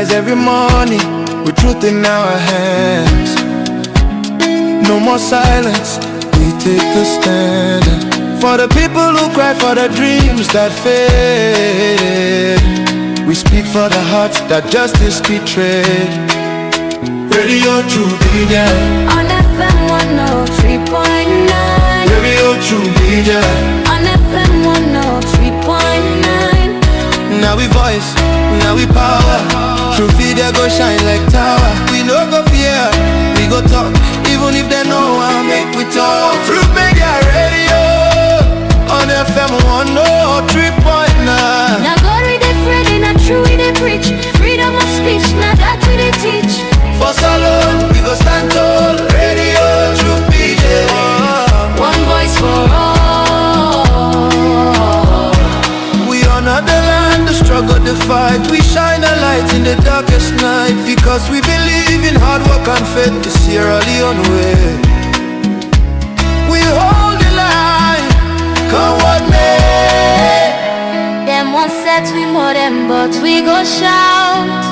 rise every morning with truth in our hands. No more silence, we take a stand. For the people who cry, for the dreams that fade. We speak for the hearts that justice betrayed. Radio True Media on FM 103.9. Radio True Media on FM 103.9. Now we voice, now we power. True Media go shine like tower. We no go fear, we go talk. Even if they know I'll make we talk. True Media Radio on FM 103.9. Now God we dey Friday, not true we dey preach. Freedom of speech, now that we dey teach. For Salon, we go stand tall. Radio True Media, one voice for all. We honor the land, the struggle, the fight. We shine a light in the darkest night. Because we believe in hard work and faith to Sierra Leone way. We hold the line, come what may. Them one set we more them, but we go shout.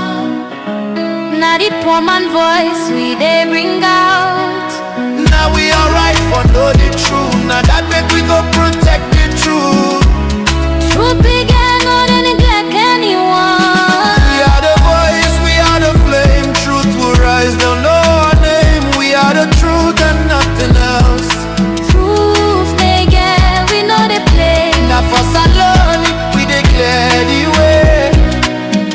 Now the poor man voice we they bring out. Now we alright for know the truth. Now that make we go protect the truth. Truth began on any neglect anyone. We are the voice, we are the flame. Truth will rise, they'll know our name. We are the truth and nothing else. Truth they get, we know they play. Now for Salon, we declare the way.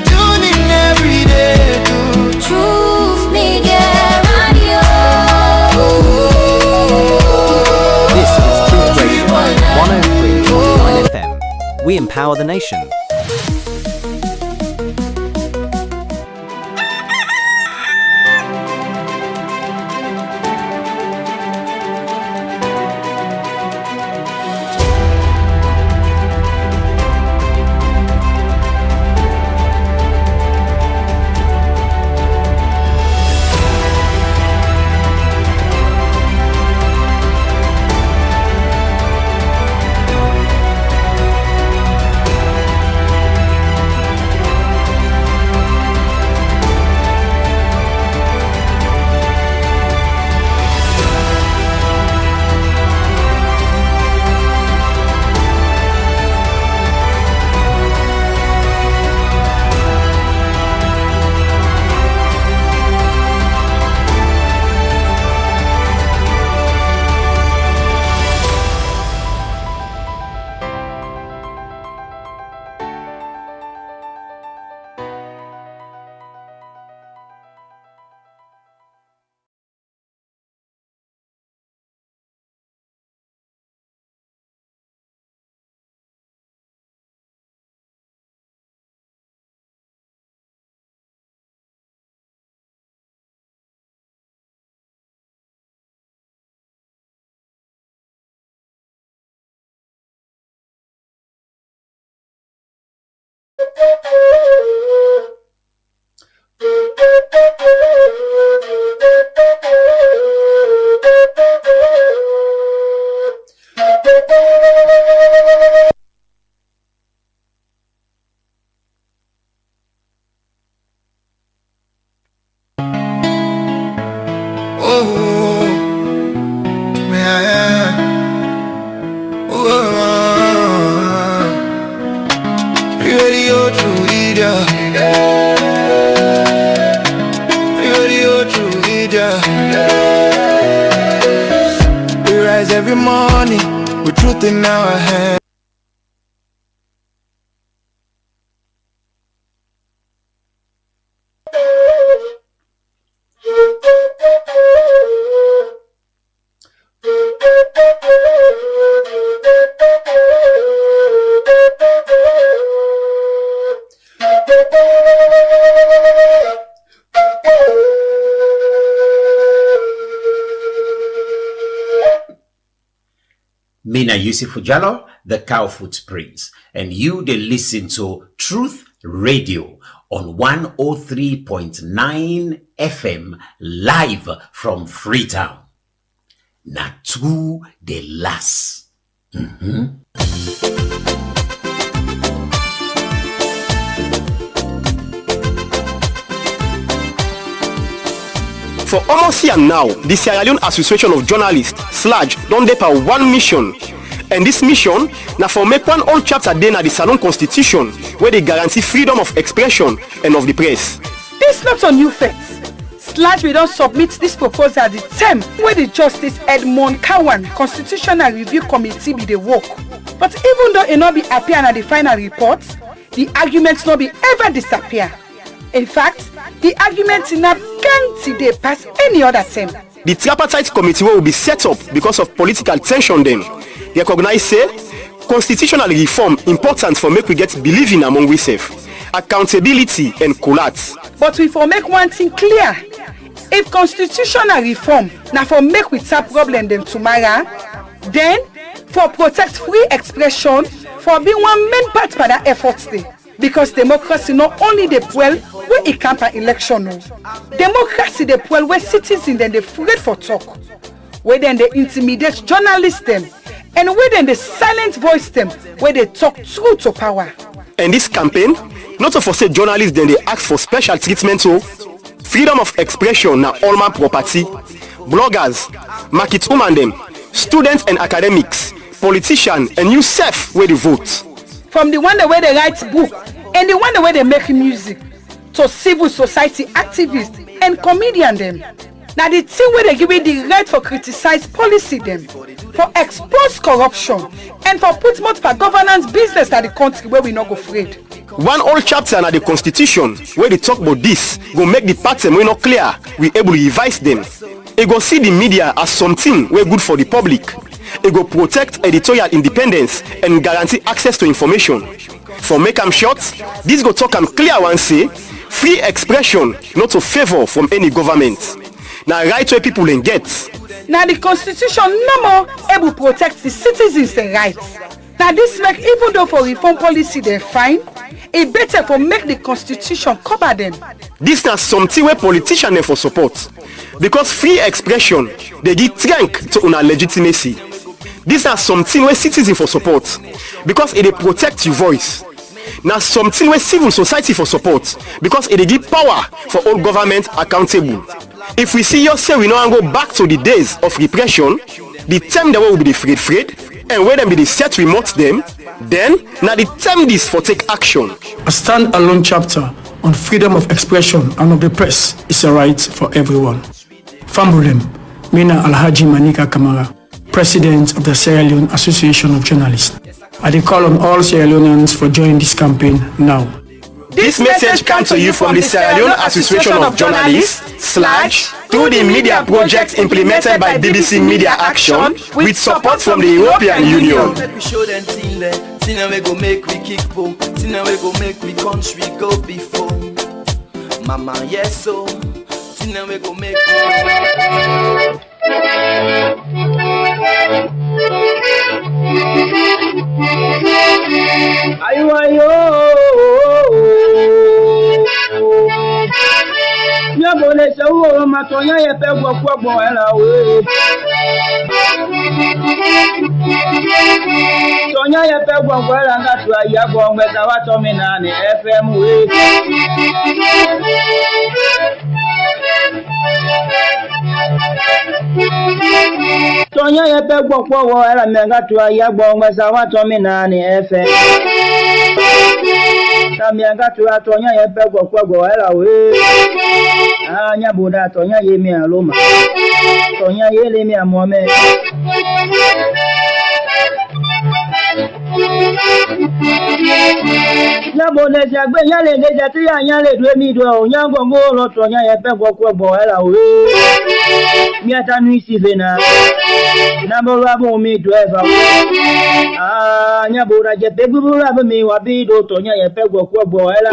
Tune in every day to Truth me get radio. This is Truth Radio 103.9 FM. We empower the nation. every morning with truth in our hands. Mina Yusuf Jallo, the Cow Footprints, and you they listen to Truth Radio on 103.9 FM live from Freetown. Natu de las. For almost a year now, the Sierra Leone Association of Journalists (SLAJ) don dey for one mission. And this mission na for make one old chapter dey na the Salon Constitution where they guarantee freedom of expression and of the press. This not a new fact. SLAJ we don submit this proposal at the time where the Justice Edmond Kawan Constitutional Review Committee be the work. But even though it not be appear at the final report, the arguments not be ever disappear. In fact, the arguments in a gang they pass any other time. The tripartite committee will be set up because of political tension then. They recognize say constitutional reform important for make we get believing among we self, accountability and collapse. But we for make one thing clear. If constitutional reform now for make we tap problem them tomorrow, then for protect free expression for being one main part for that efforts day. Because democracy not only the well where it camp an election no. Democracy the well where citizens then they afraid for talk. Where then they intimidate journalists them. And where then they silent voice them where they talk true to power. And this campaign, not to forsake journalists then they ask for special treatment so freedom of expression na all man property. Bloggers, market woman them, students and academics, politicians and you self where they vote. From the one where they write book and the one where they make music to civil society activists and comedian them. Now the thing where they give it the right for criticize policy them, for expose corruption and for put multiple governance business at the country where we not go afraid. One old chapter na the constitution where they talk about this go make the pattern we not clear, we able to revise them. It go see the media as something where good for the public. It go protect editorial independence and guarantee access to information. For make am short, this go talk am clear one say free expression not to favor from any government. Now right where people can get. Now the constitution no more able to protect the citizens' rights. Now this make even though for reform policy they fine, it better for make the constitution cover them. This na something where politicians for support. Because free expression they give strength to una legitimacy. This are something where citizens for support because it protect your voice. Now something where civil society for support because it give power for all government accountable. If we see yourself we now go back to the days of repression, the time that will be the afraid and where them be the set remote them, then now the time this for take action. A stand-alone chapter on freedom of expression and of the press is a right for everyone. Fambulem, Mina Alhaji Manika Kamara, President of the Sierra Leone Association of Journalists. I call on all Sierra Leoneans for joining this campaign now. This message comes to you from the Sierra Leone Association of Journalists, SLAJ, through the media project implemented by BBC Media Action with support from the European Union. We show them thing we go make we kick boom, thing we go make we country go before. Mama, yes, so thing we go make. Nyabole sewo matonya ye pe gbogbo era we. Tonya ye pe gbogbo era ngatu ayabo ngeta wa to mi na ni FM we. Tonya ye pe gbogbo era ngatu ayabo ngeta wa to mi na ni FM. Tamianga tu atonya ye pe gbogbo era we. Anya boda tonya ye mi aloma. Tonya ye le mi amome. Ya bole jagbe ya le deja ti anya le do mi do onya gongo lo tonya ye pe gbogbo era we. Mi atanu isi vena. Na bo rabo mi do eva. Anya boda je pe gburu rabo mi wa bi do tonya ye pe gbogbo era.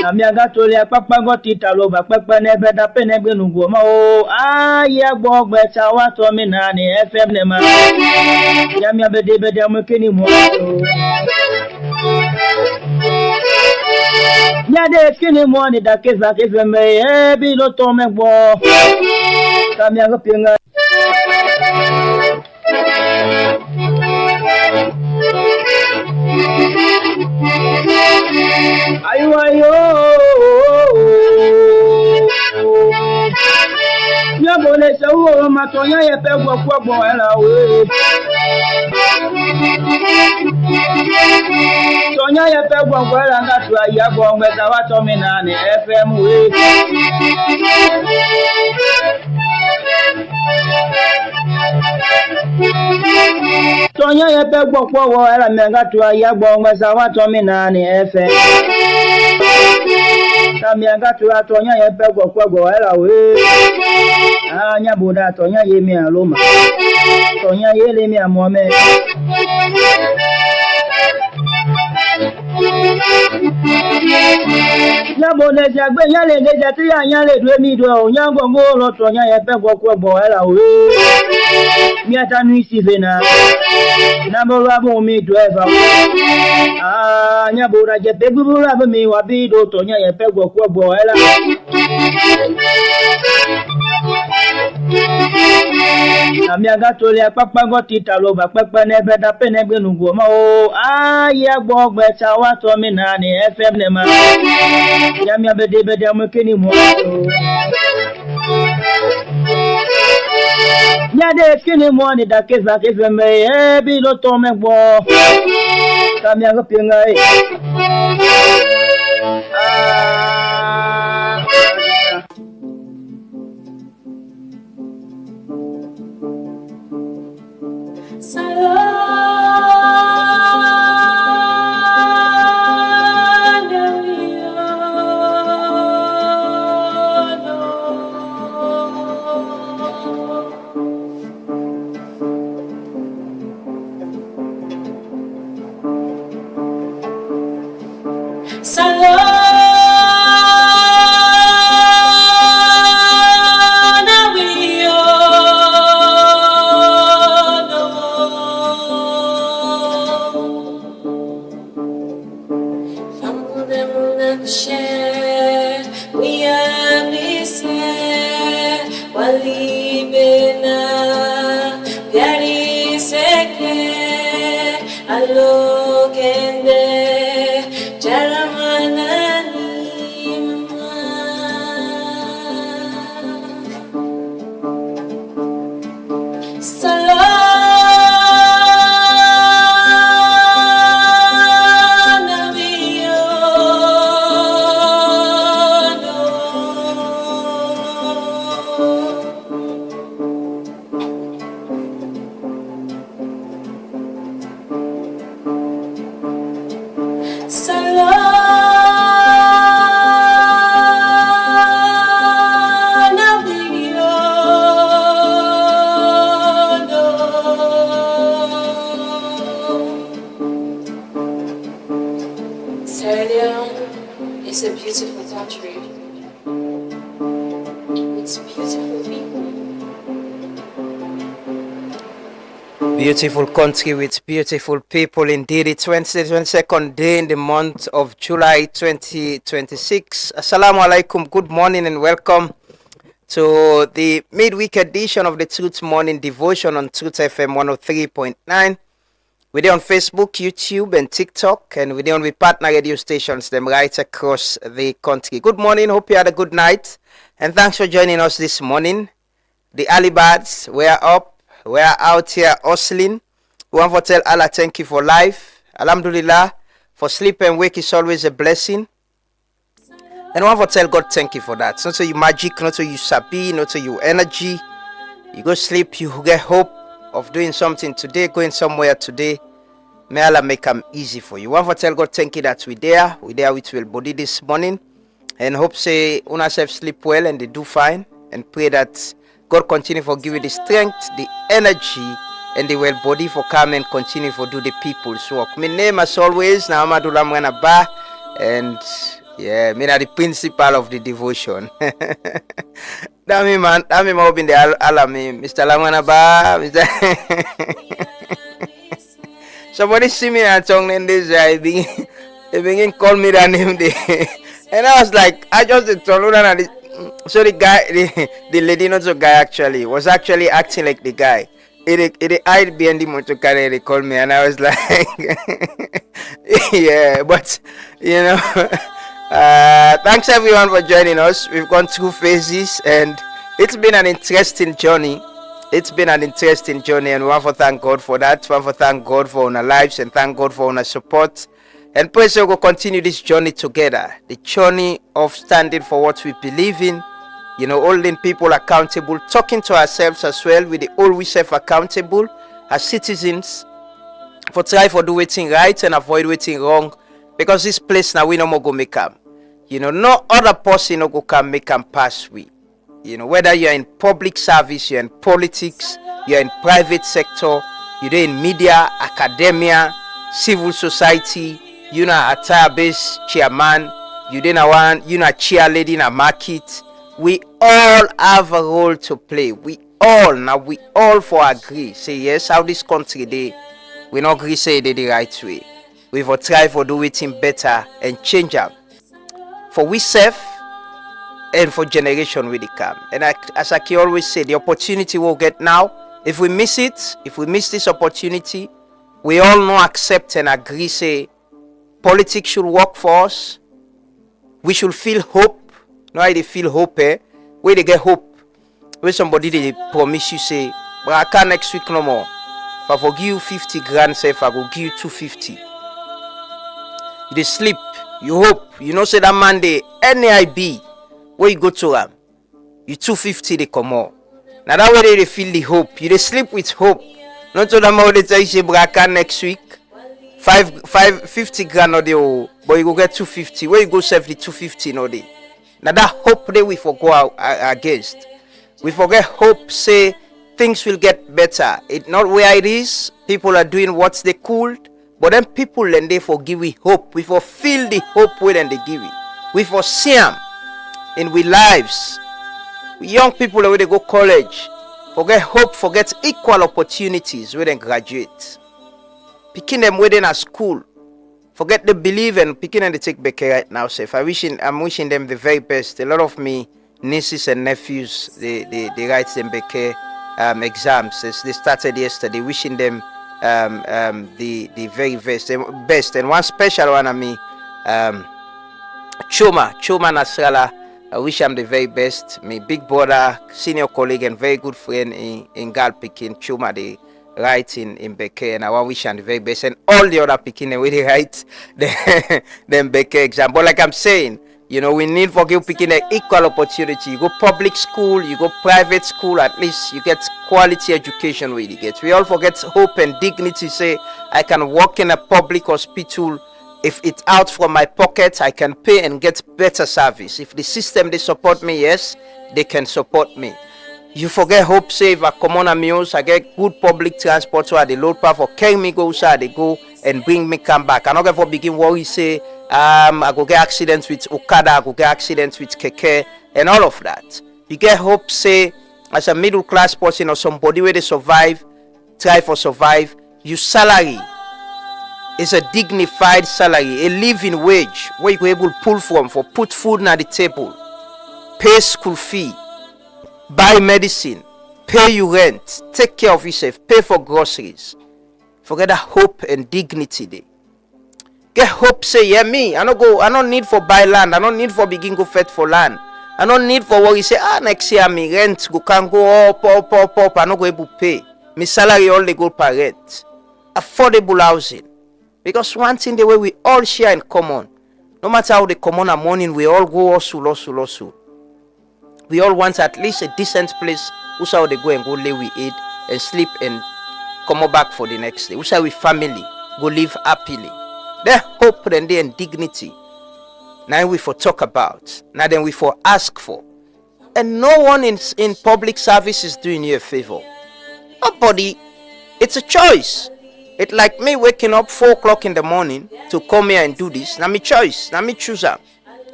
Amiaga tole papa go titalo ba papa nebe da penegbe nugo ma o aye gbogbe cha wa to mi na ni FM ne ma ya mi abede be da mo keni mo ya de keni mo ni da ke za ke me e bi lo to me gbo ta mi aga pinga ayo ye pe gbo ela we Tonya ye pe gbo ela nga tu ya gbo ngbe wa to mi na ni FM we Tonya ye pe gbo ela me nga tu ya gbo ngbe wa to mi na ni FM Tamianga tu atonya ye pe gbo ela we anya boda tonya ye mi aloma tonya ye le mi amome ya boda jagbe ya le deja ti anya le do mi do onya gongo lo tonya ye pe gbo ela we mi atanu isi vena na bo rabo mi do eva anya boda je pe gbo rabo mi wa bi do tonya ye pe gbo ela Amiaga tole apapa go titalo ba pepe ne beda pene gbe nugo ma o aya gbo gbe cha wa to mi na ni FM ne ma ya mi bede mo keni mo ya de keni mo ni da ke za ke fe me e bi lo to me gbo Amiaga pinga e It's a beautiful country. It's beautiful people. Beautiful country with beautiful people indeed. It's Wednesday, 22nd day in the month of July 2026. Assalamu alaikum, good morning and welcome to the midweek edition of the Truth Morning Devotion on Truth FM 103.9. We're on Facebook, YouTube, and TikTok, and we're on with partner radio stations, them right across the country. Good morning, hope you had a good night, and thanks for joining us this morning. The early birds, we're up, we're out here hustling. We want to tell Allah thank you for life. Alhamdulillah, for sleep and wake is always a blessing. And we want to tell God thank you for that. Not so you magic, not so you sabi, not so you energy. You go sleep, you get hope of doing something today, going somewhere today. May Allah make them easy for you. One for tell God thank you that we're there with well body this morning, and hope say una self sleep well and they do fine, and pray that God continue for give you the strength, the energy, and the well body for come and continue for do the people's work. My name as always na Amadou Lamwana, and yeah, me na the principal of the devotion. Dami man open the Allah me, Mr. Lamwana, Mr. Somebody see me and tongue in this, they begin call me that name there. And I was like, I just told her, so the guy, the lady, not the guy actually, was actually acting like the guy. It eyed behind the motor car, they called me, and I was like, yeah, but, you know, thanks everyone for joining us. We've gone through phases, and it's been an interesting journey. It's been an interesting journey, and we want to thank God for that. We want to thank God for our lives and thank God for our support. And praise God, we'll continue this journey together. The journey of standing for what we believe in, holding people accountable, talking to ourselves as well. We always self-accountable as citizens for try for do waiting right and avoid waiting wrong, because this place now we no more go make them. No other person no go can make them pass we. Whether you're in public service, you're in politics, you're in private sector, you're in media, academia, civil society, you're a tire-based chairman, you're in a cheerleader in a market. We all have a role to play. We all for agree. Say yes, how this country we not agree say they the right way. We will try for do it better and change them. For we self and for generation with the come. And as I can always say, the opportunity we'll get now, if we miss it, if we miss this opportunity, we all know, accept and agree, say, politics should work for us. We should feel hope. No, how they feel hope, where they get hope. When somebody they promise you, say, but I can't next week no more. If I forgive you 50 grand, say, if I go give you 250. You they sleep, you hope, say that Monday, any IB, where you go to them, you 250 they come out. Now that way they feel the hope. You they sleep with hope. Not to them how they tell you say braka next week. 50 grand or the but you go get 250. Where you go save the 250 no day. Now that hope they we forgo against. We forget hope say things will get better. It's not where it is. People are doing what they could, but then people then they forgive we hope. We fulfill the hope when they give it. We foresee them in we lives. Young people where they go college, forget hope, forget equal opportunities when they graduate. Picking them within a school, forget the believe and picking them they take back right now. So if I'm wishing them the very best. A lot of me nieces and nephews they write them back exams as they started yesterday. Wishing them the very best and one special one of me Choma Nasrallah. I wish him the very best. My big brother, senior colleague, and very good friend in Gal Pekin, Chuma, they write in Beke, and I want to wish him the very best. And all the other Pekin, they really write them Beke exam. But like I'm saying, we need for give Pekin an equal opportunity. You go public school, you go private school, at least you get quality education where you get. We all forget hope and dignity. Say, I can work in a public hospital. If it's out from my pocket, I can pay and get better service. If the system they support me, yes, they can support me. You forget hope, say if I come on a meals, I get good public transport so I the load power for carry me go so they go and bring me come back. I'm not going to begin worry, say I go get accidents with Okada, I go get accidents with Keke and all of that. You get hope, say as a middle class person or somebody where they survive, try for survive, your salary is a dignified salary, a living wage where you're able to pull from for put food on the table, pay school fee, buy medicine, pay your rent, take care of yourself, pay for groceries. Forget that hope and dignity there. Get hope, say, yeah, me. I don't need for buy land. I don't need for begin go fet for land. I don't need for worry, say, next year me rent can go up. I not go able to pay. My salary all they go per rent. Affordable housing. Because one thing the way we all share in common, no matter how they come on a morning, we all go hustle. We all want at least a decent place. Who's how they go and go lay we eat and sleep and come back for the next day. Who's how we family go live happily. Their hope and their dignity. Now we for talk about. Now then we for ask for. And no one in public service is doing you a favor. Nobody. It's a choice. It's like me waking up 4 o'clock in the morning to come here and do this. Now me choice. Now me choose am.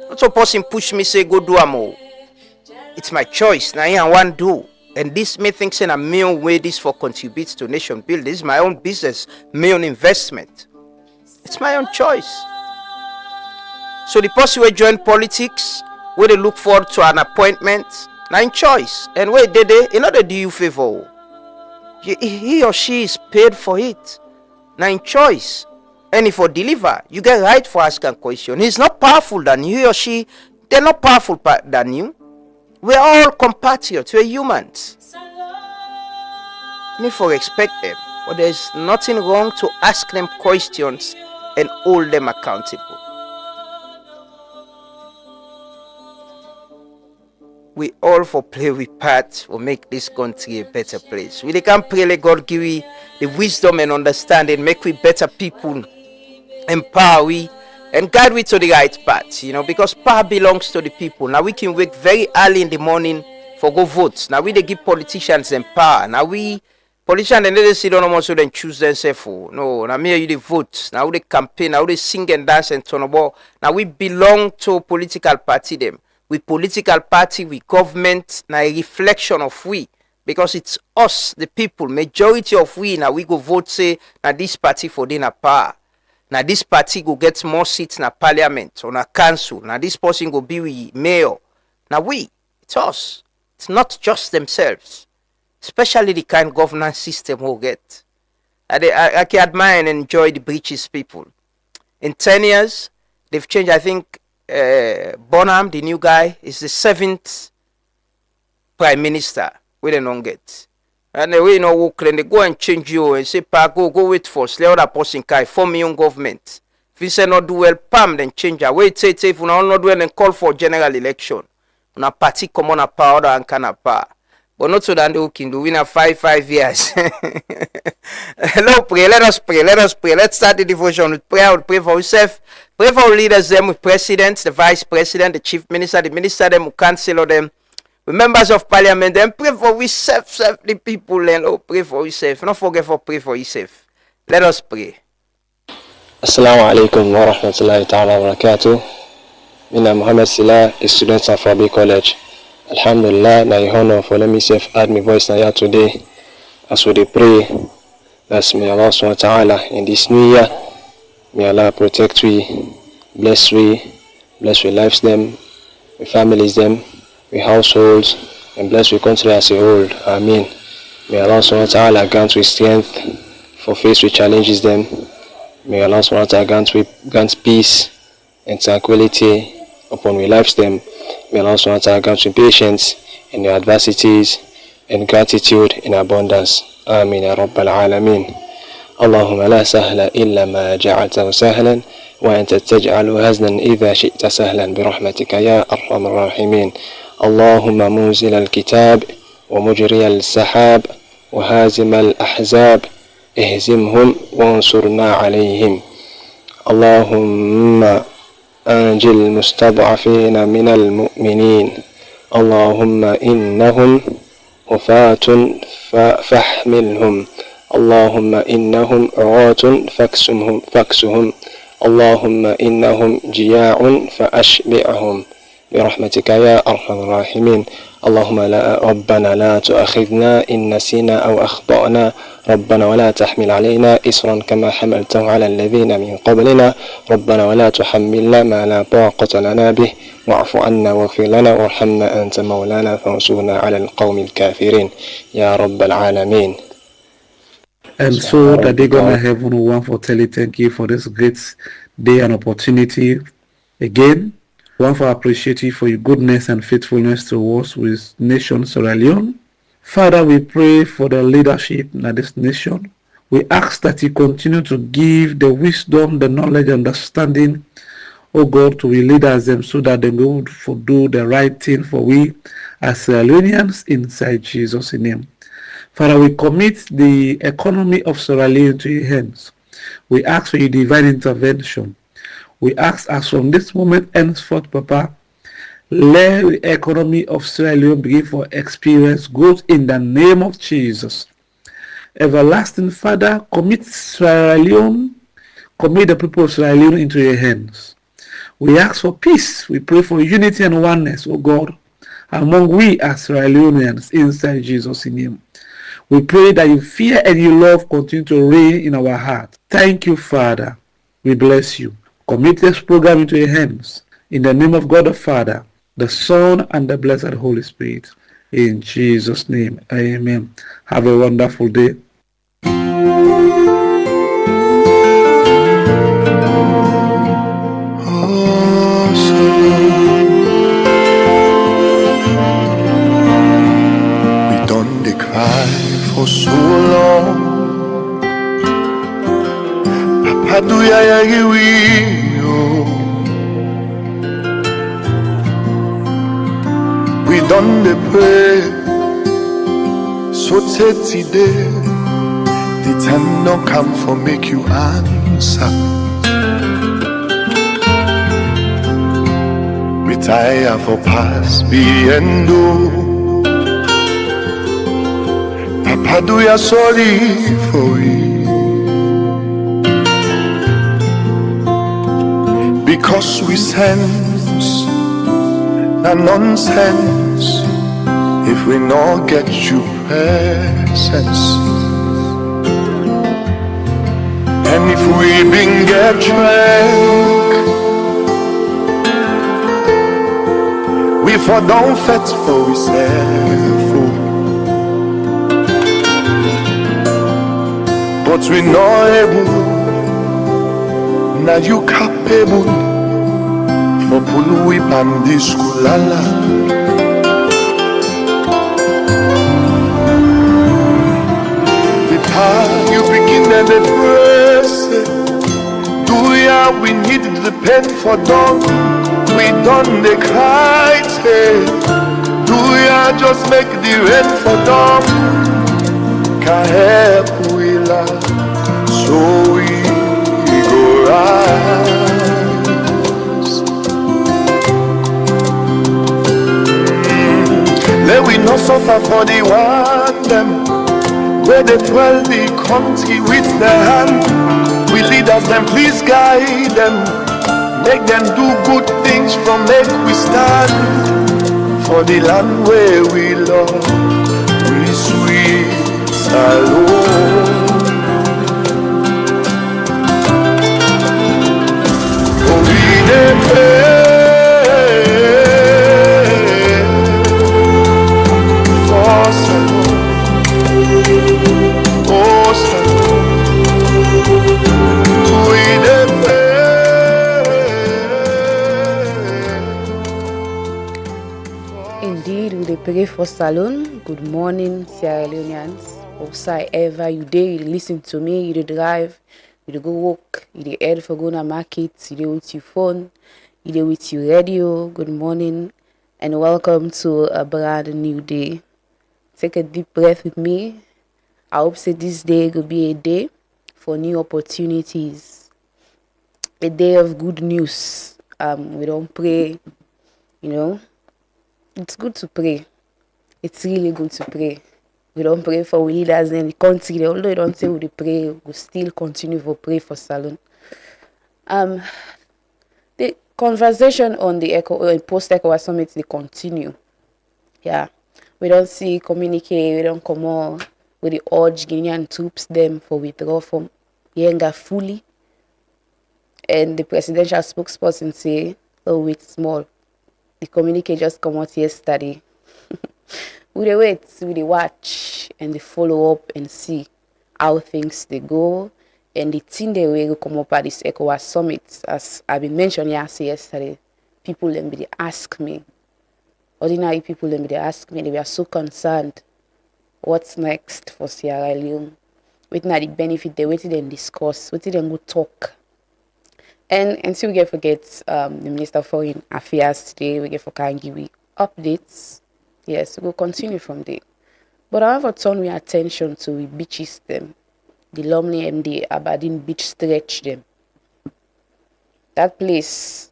Not so person push me say go do am all. It's my choice. Now I want do. And this may think saying a meal way this for contributes to nation build. This is my own business, my own investment. It's my own choice. So the person who join politics, where they look forward to an appointment, now in choice. And where they in order to do you favor. He or she is paid for it. Now in choice. And if you deliver, you get right for asking question. He's not powerful than you, he or she, they're not powerful than you. We're all compatriots, we're humans. need for respect them, but there's nothing wrong to ask them questions and hold them accountable. We all for play we part will make this country a better place. We can pray let God give we the wisdom and understanding, make we better people, empower we, and guide we to the right path, because power belongs to the people. Now we can wake very early in the morning for go vote. Now we they give politicians them power. Now we politicians and they sit down so then choose themselves. No, now me you the vote. Now they campaign, now they sing and dance and turn about. Now we belong to political party them. We political party, we government, now a reflection of we. Because it's us, the people, majority of we, now we go vote say, now this party for dinner power. Now this party go get more seats in a parliament or a council. Now this person go be we mayor. Now it's us. It's not just themselves. Especially the kind of governance system we get. I can admire and enjoy the British people. In 10 years, they've changed, I think, Bonham, the new guy, is the 7th prime minister. We don't get. And the way work, then they go and change you and say, "Pa, go wait for us. Let other person carry form your own government. If you say not do well, pam, then change her. Wait, say if you not do well, then call for general election. Una party come on a power and can a power. But not so that they can do. We have 5 years. Hello, pray. Let us pray. Let's start the devotion with prayer. We'll pray for ourselves. Pray for our leaders, them with presidents, the vice president, the chief minister, the minister, them who council them, with members of parliament. Then pray for ourselves, the people, and pray for ourselves. Don't forget for pray for yourself. Let us pray. Assalamu alaikum wa rahmatullahi ta'ala wa barakatuh. Mina Muhammad Sila, a student of Rabi College. Alhamdulillah, na honor for let me add my voice now here today. As we pray, that may Allah subhanahu wa ta'ala in this new year, may Allah protect we, bless we lives them, we families them, we households, and bless we country as a whole. Amen. May Allah subhanahu wa ta'ala grant we strength for face with challenges them. May Allah subhanahu wa ta'ala grant peace and tranquility upon we lives them. May Allah subhanahu wa ta'ala grant we patience in the adversities and gratitude in abundance. Amin ya Rabbal Alameen. Allahumma la sahla illa ma ja'altahu sahlan wa anta taj'alu haznan idha shi'ta sahlan bi rahmatika ya arhamar rahimin. Allahumma munzil al-kitab wa mujri al-sahab wa hazim al-ahzab ihzimhum wa ansurna alayhim. Allahumma أنجل المستضعفين من المؤمنين. اللهم إنهم وفاة فاحملهم. اللهم إنهم عواة فاكسهم. اللهم إنهم جياع فأشبعهم برحمتك يا أرحم الراحمين. اللهم ربنا لا تؤاخذنا إن نسينا أو أخطأنا. ربنا ولا تحمل علينا إصرا كما حملته على الذين من قبلنا. ربنا ولا تحملنا ما لا طاقة لنا به. واعف عنا واغفر لنا وارحمنا أنت مولانا فانصرنا على القوم الكافرين يا رب العالمين. And so that they gonna heaven one for tell you thank you for this great day and opportunity again. One for appreciate you for your goodness and faithfulness towards with nation Sierra Leone. Father, we pray for the leadership in this nation. We ask that you continue to give the wisdom, the knowledge, understanding, oh God, to the leaders them so that they will do the right thing for we as Sierra Leoneans inside Jesus' name. Father, we commit the economy of Sierra Leone to your hands. We ask for your divine intervention. We ask as from this moment henceforth, Papa, let the economy of Sierra Leone begin for experience growth in the name of Jesus. Everlasting Father, commit Sierra Leone, commit the people of Sierra Leone into your hands. We ask for peace. We pray for unity and oneness, O God, among we as Sierra Leoneans inside Jesus' name. We pray that your fear and your love continue to reign in our heart. Thank you, Father. We bless you. Commit this program into your hands. In the name of God the Father, the Son, and the Blessed Holy Spirit. In Jesus' name, amen. Have a wonderful day. We done the cry for so long. Paduya yagiwi we done the pray so today the time don't come for make you answer. Retire for past be endo. Papa do ya sorry for it because we sense a nonsense if we not get you presence. And if we been get drunk, we for don't fet for we self, but we not able. Now you capable for pull we pandiskulala. You begin and the press. Do ya we need the pen for dog? We done the kite. Do ya just make the rain for dog? Can't help we laugh, so we go rise. Let we not suffer for the one them. Where they dwell the country with their hand. We leaders them please guide them. Make them do good things from make we stand. For the land where we love, we sweet alone. Oh, we dey pray for Salone. Indeed, we dey pray for Salone. Good morning, Sierra Leoneans. Whatsoever you dey, you dey listen to me, you dey drive, you dey go work, you dey head for go to market, you dey with your phone, you dey with your radio. Good morning and welcome to a brand new day. Take a deep breath with me. I hope say this day will be a day for new opportunities, a day of good news. We don't pray, it's good to pray. It's really good to pray. We don't pray for we leaders in the country. Although we don't say we pray, we still continue to pray for Salone. The conversation on the Post-ECOWAS summit, they continue. Yeah, we don't see Communique, we don't come on. We urge Guinean troops them for withdraw from Yenga fully. And the presidential spokesperson say, oh, wait small. The communique just come out yesterday. We dey wait, we dey watch, and they follow up and see how things they go. And the thing they will come up at this ECOWAS summit, as I've been mentioning yesterday, people them they ask me, ordinary people them they ask me, they were so concerned. What's next for Sierra Leone? Waiting at the benefit, they waited and discuss, waited and go talk. And so we get forget the Minister of Foreign Affairs today, we get for Kangiwi updates. Yes, we'll continue from there. But I want to turn my attention to the beaches them. The Leone and the Aberdeen beach stretch them. That place.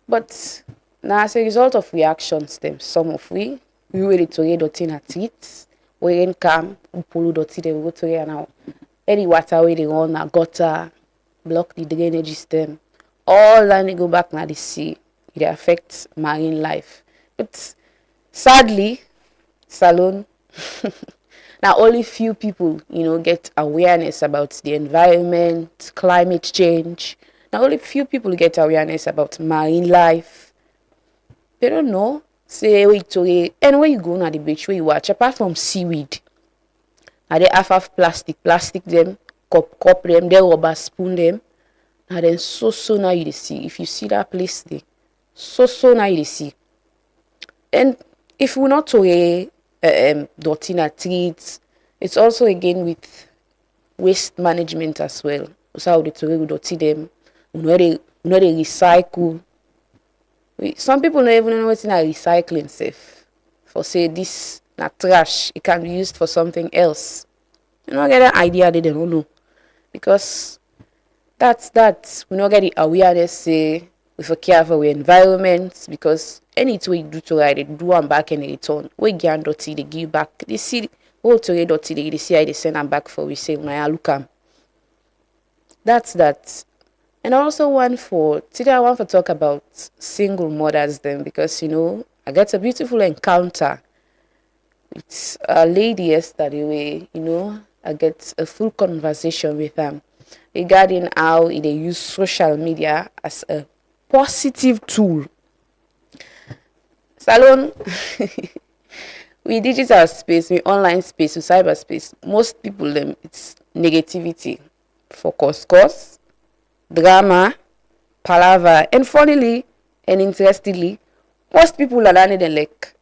But now as a result of reactions them, some of we ready to get dotty at it. We in camp, we pull dotty, they go to now. Any water where they run a gutter, block the drainage system. All that they go back now the sea. It affects marine life. But sadly, Salone, now only few people, get awareness about the environment, climate change. Now only few people get awareness about marine life. They don't know. Say wait to and when you go on the beach where you watch, apart from seaweed, are they half plastic them, cup them, they rubber spoon them. And then so now you see. If you see that place there, so now you see. And if we're not to Dortina treats, it's also again with waste management as well. So the to dirty them. We know they recycle. Some people don't even know what's in a recycling safe. For say this not trash, it can be used for something else. You know, get an idea they don't know. Because that's we not get the awareness say we for care for our environment, because anything we do to right, they do them back and return. We get dirty, they give back. They see all to dirty, they see how they send them back for we say now look am. That's that. And also today I want to talk about single mothers then, because I got a beautiful encounter with a lady yesterday where, I get a full conversation with them regarding how they use social media as a positive tool. Salon, we digital space, we online space, we cyberspace, most people them it's negativity, focus, drama, palaver, and funnily and interestingly, most people are learning the like.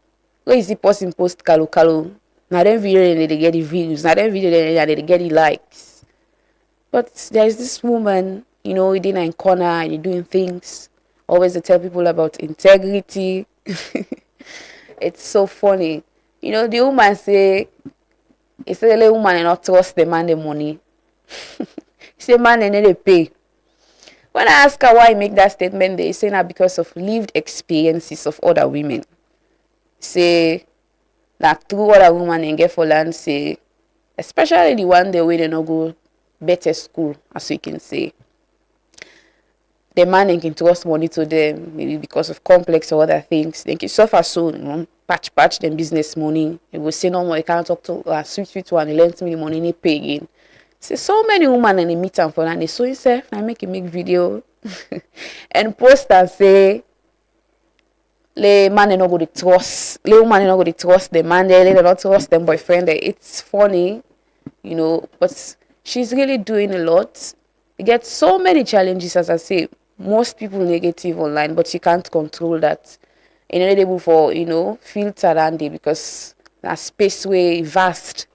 Where is the person post kalu? Now them video they get the views, now them video they get the likes. But there is this woman, within a corner and doing things. Always they tell people about integrity. It's so funny. The woman say, it's a little woman and not trust the man the money. Say man and they pay. When I ask her why I make that statement, they say that because of lived experiences of other women. Say that through other women and get for land, say, especially the one the way they not go better school, as we can say. The man can trust money to them, maybe because of complex or other things. They can suffer so, patch them business money. They will say no more, you can't talk to sweet one, he lends me the money, they pay again. See, so many women and they meet them for that, they so himself, I make video and post and say, the man they not go to trust, the woman not go to trust the man, they not trust them boyfriend. It's funny, but she's really doing a lot. You get so many challenges, as I say, most people negative online, but you can't control that. You're not able for, filter around it because that space way vast.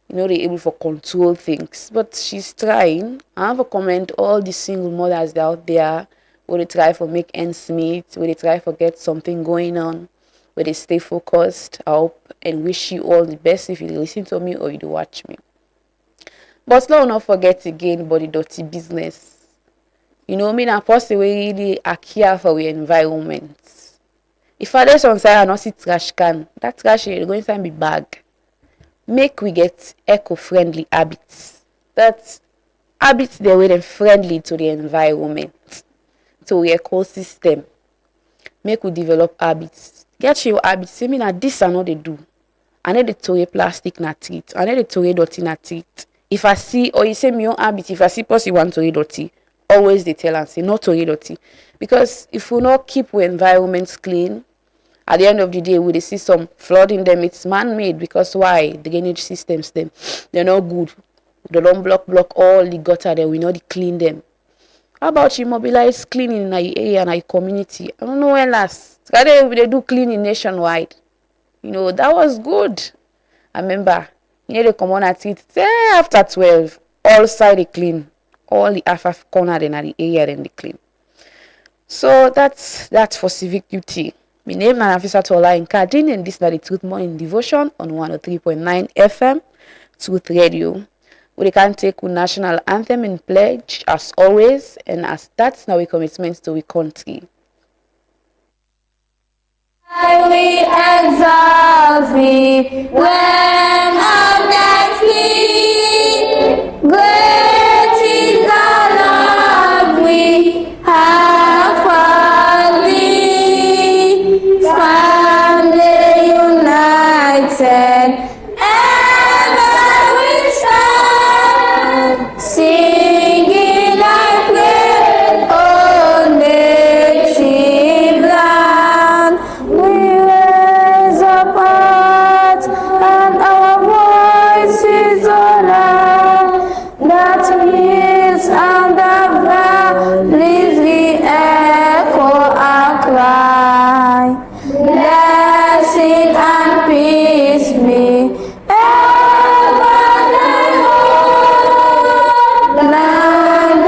They're able for control things. But she's trying. I have a comment all the single mothers out there where they try for make ends meet, where they try for get something going on, where they stay focused. I hope and wish you all the best if you listen to me or you do watch me. But let's not forget again about the dirty business. Me na person we really care for the environment. If I just on side and not see trash can, that trash is going to be bag. Make we get eco-friendly habits. That's habits that way friendly to the environment, to the ecosystem. Make we develop habits. Get your habits. Say me na this I know they do. I need to throw plastic na treat. I need to throw dirty na treat. If I see, or you say me own habit, if I see person want to dirty, always they tell and say not to dirty. Because if we not keep our environments clean, at the end of the day, we see some flooding them. It's man-made because why? The drainage systems them, they're not good. They don't block all the gutter there. We know they clean them. How about you mobilize cleaning in our area and our community? I don't know when last. They do cleaning nationwide. That was good. I remember, they come on at it after 12. All side they clean. All the half corner in the area then they clean. So that's for civic duty. My name is Nafisa Tola in Kadin, and this is the Truth Morning Devotion on 103.9 FM, Truth Radio. We can take our national anthem in pledge as always, and as that's now a commitment to our country. I will exalt thee when honestly great is the love we have for thee. Family united, ever we stand, singing like praise, oh native land. We raise up hearts and our voices on high, that hills and the valleys we echo our cry. Blessing and peace be ever and ever, land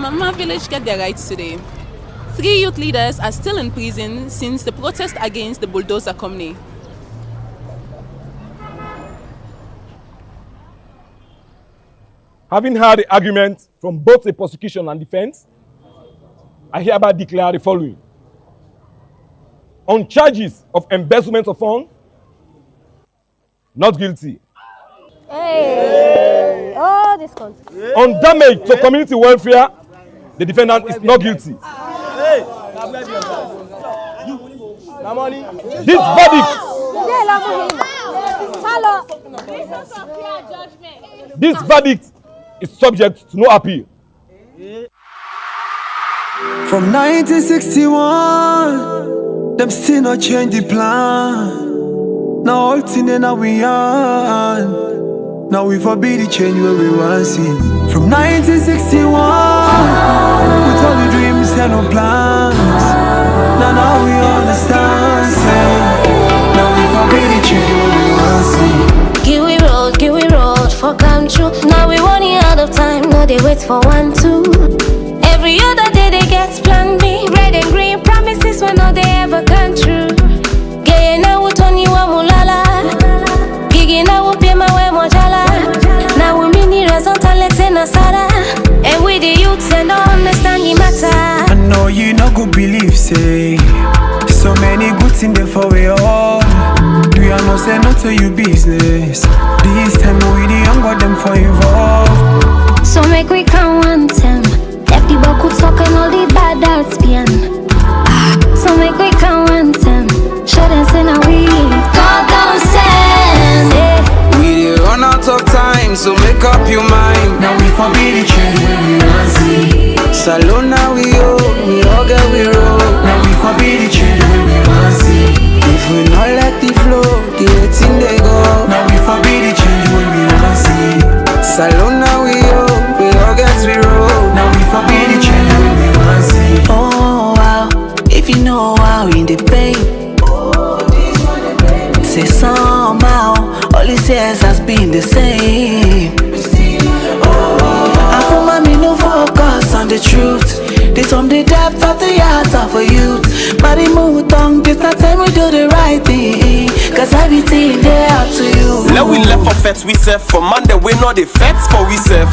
Mama village get their rights today? 3 youth leaders are still in prison since the protest against the bulldozer company. Having heard the argument from both the prosecution and defense, I hereby declare the following. On charges of embezzlement of funds, not guilty. Hey. Oh, this country. On damage to community welfare, the defendant is not guilty. This verdict is subject to no appeal. From 1961, them still not change the plan. Now all thing now we on. Now we forbid the change where we want see. From 1961, with all the dreams and no plans. Now we understand. Say, now we forbid the change where we want see. Give we road for come true. Now we running out of time. Now they wait for 1, 2. Every other day they get plan B. Red and green promises when all they ever come true. Gay now we Tony wa mulala. Gigi now we pay my way mojala. Now we mini result Alex and Asada. And we the youths and don't understand the matter. I know you not go believe, say so many good things there for we all. Do you know say not to you business? This time we the younger them for involved. So make we count 1 time. Left the buck could talk and all the bad arts behind. So make we count 1 time. Show them say now we God don't send. We run out of time, so make up your mind. Now we forbid the change when we want see. Salon now we all get we roll. Now we forbid the change when we want see. If we not let the flow, the 18 they go. Now we forbid the change when we want see. Salon now we all get we roll. Now we forbid the change when we want see. Oh wow, if you know how in the pain. Say somehow, all these years has been the same. And for mommy no focus on the truth. This from the depth of the heart of a youth. Body move tongue, this not time we do the right thing. Cause everything they up to you. Let we left for fets we serve. For Monday we know the fets for we serve.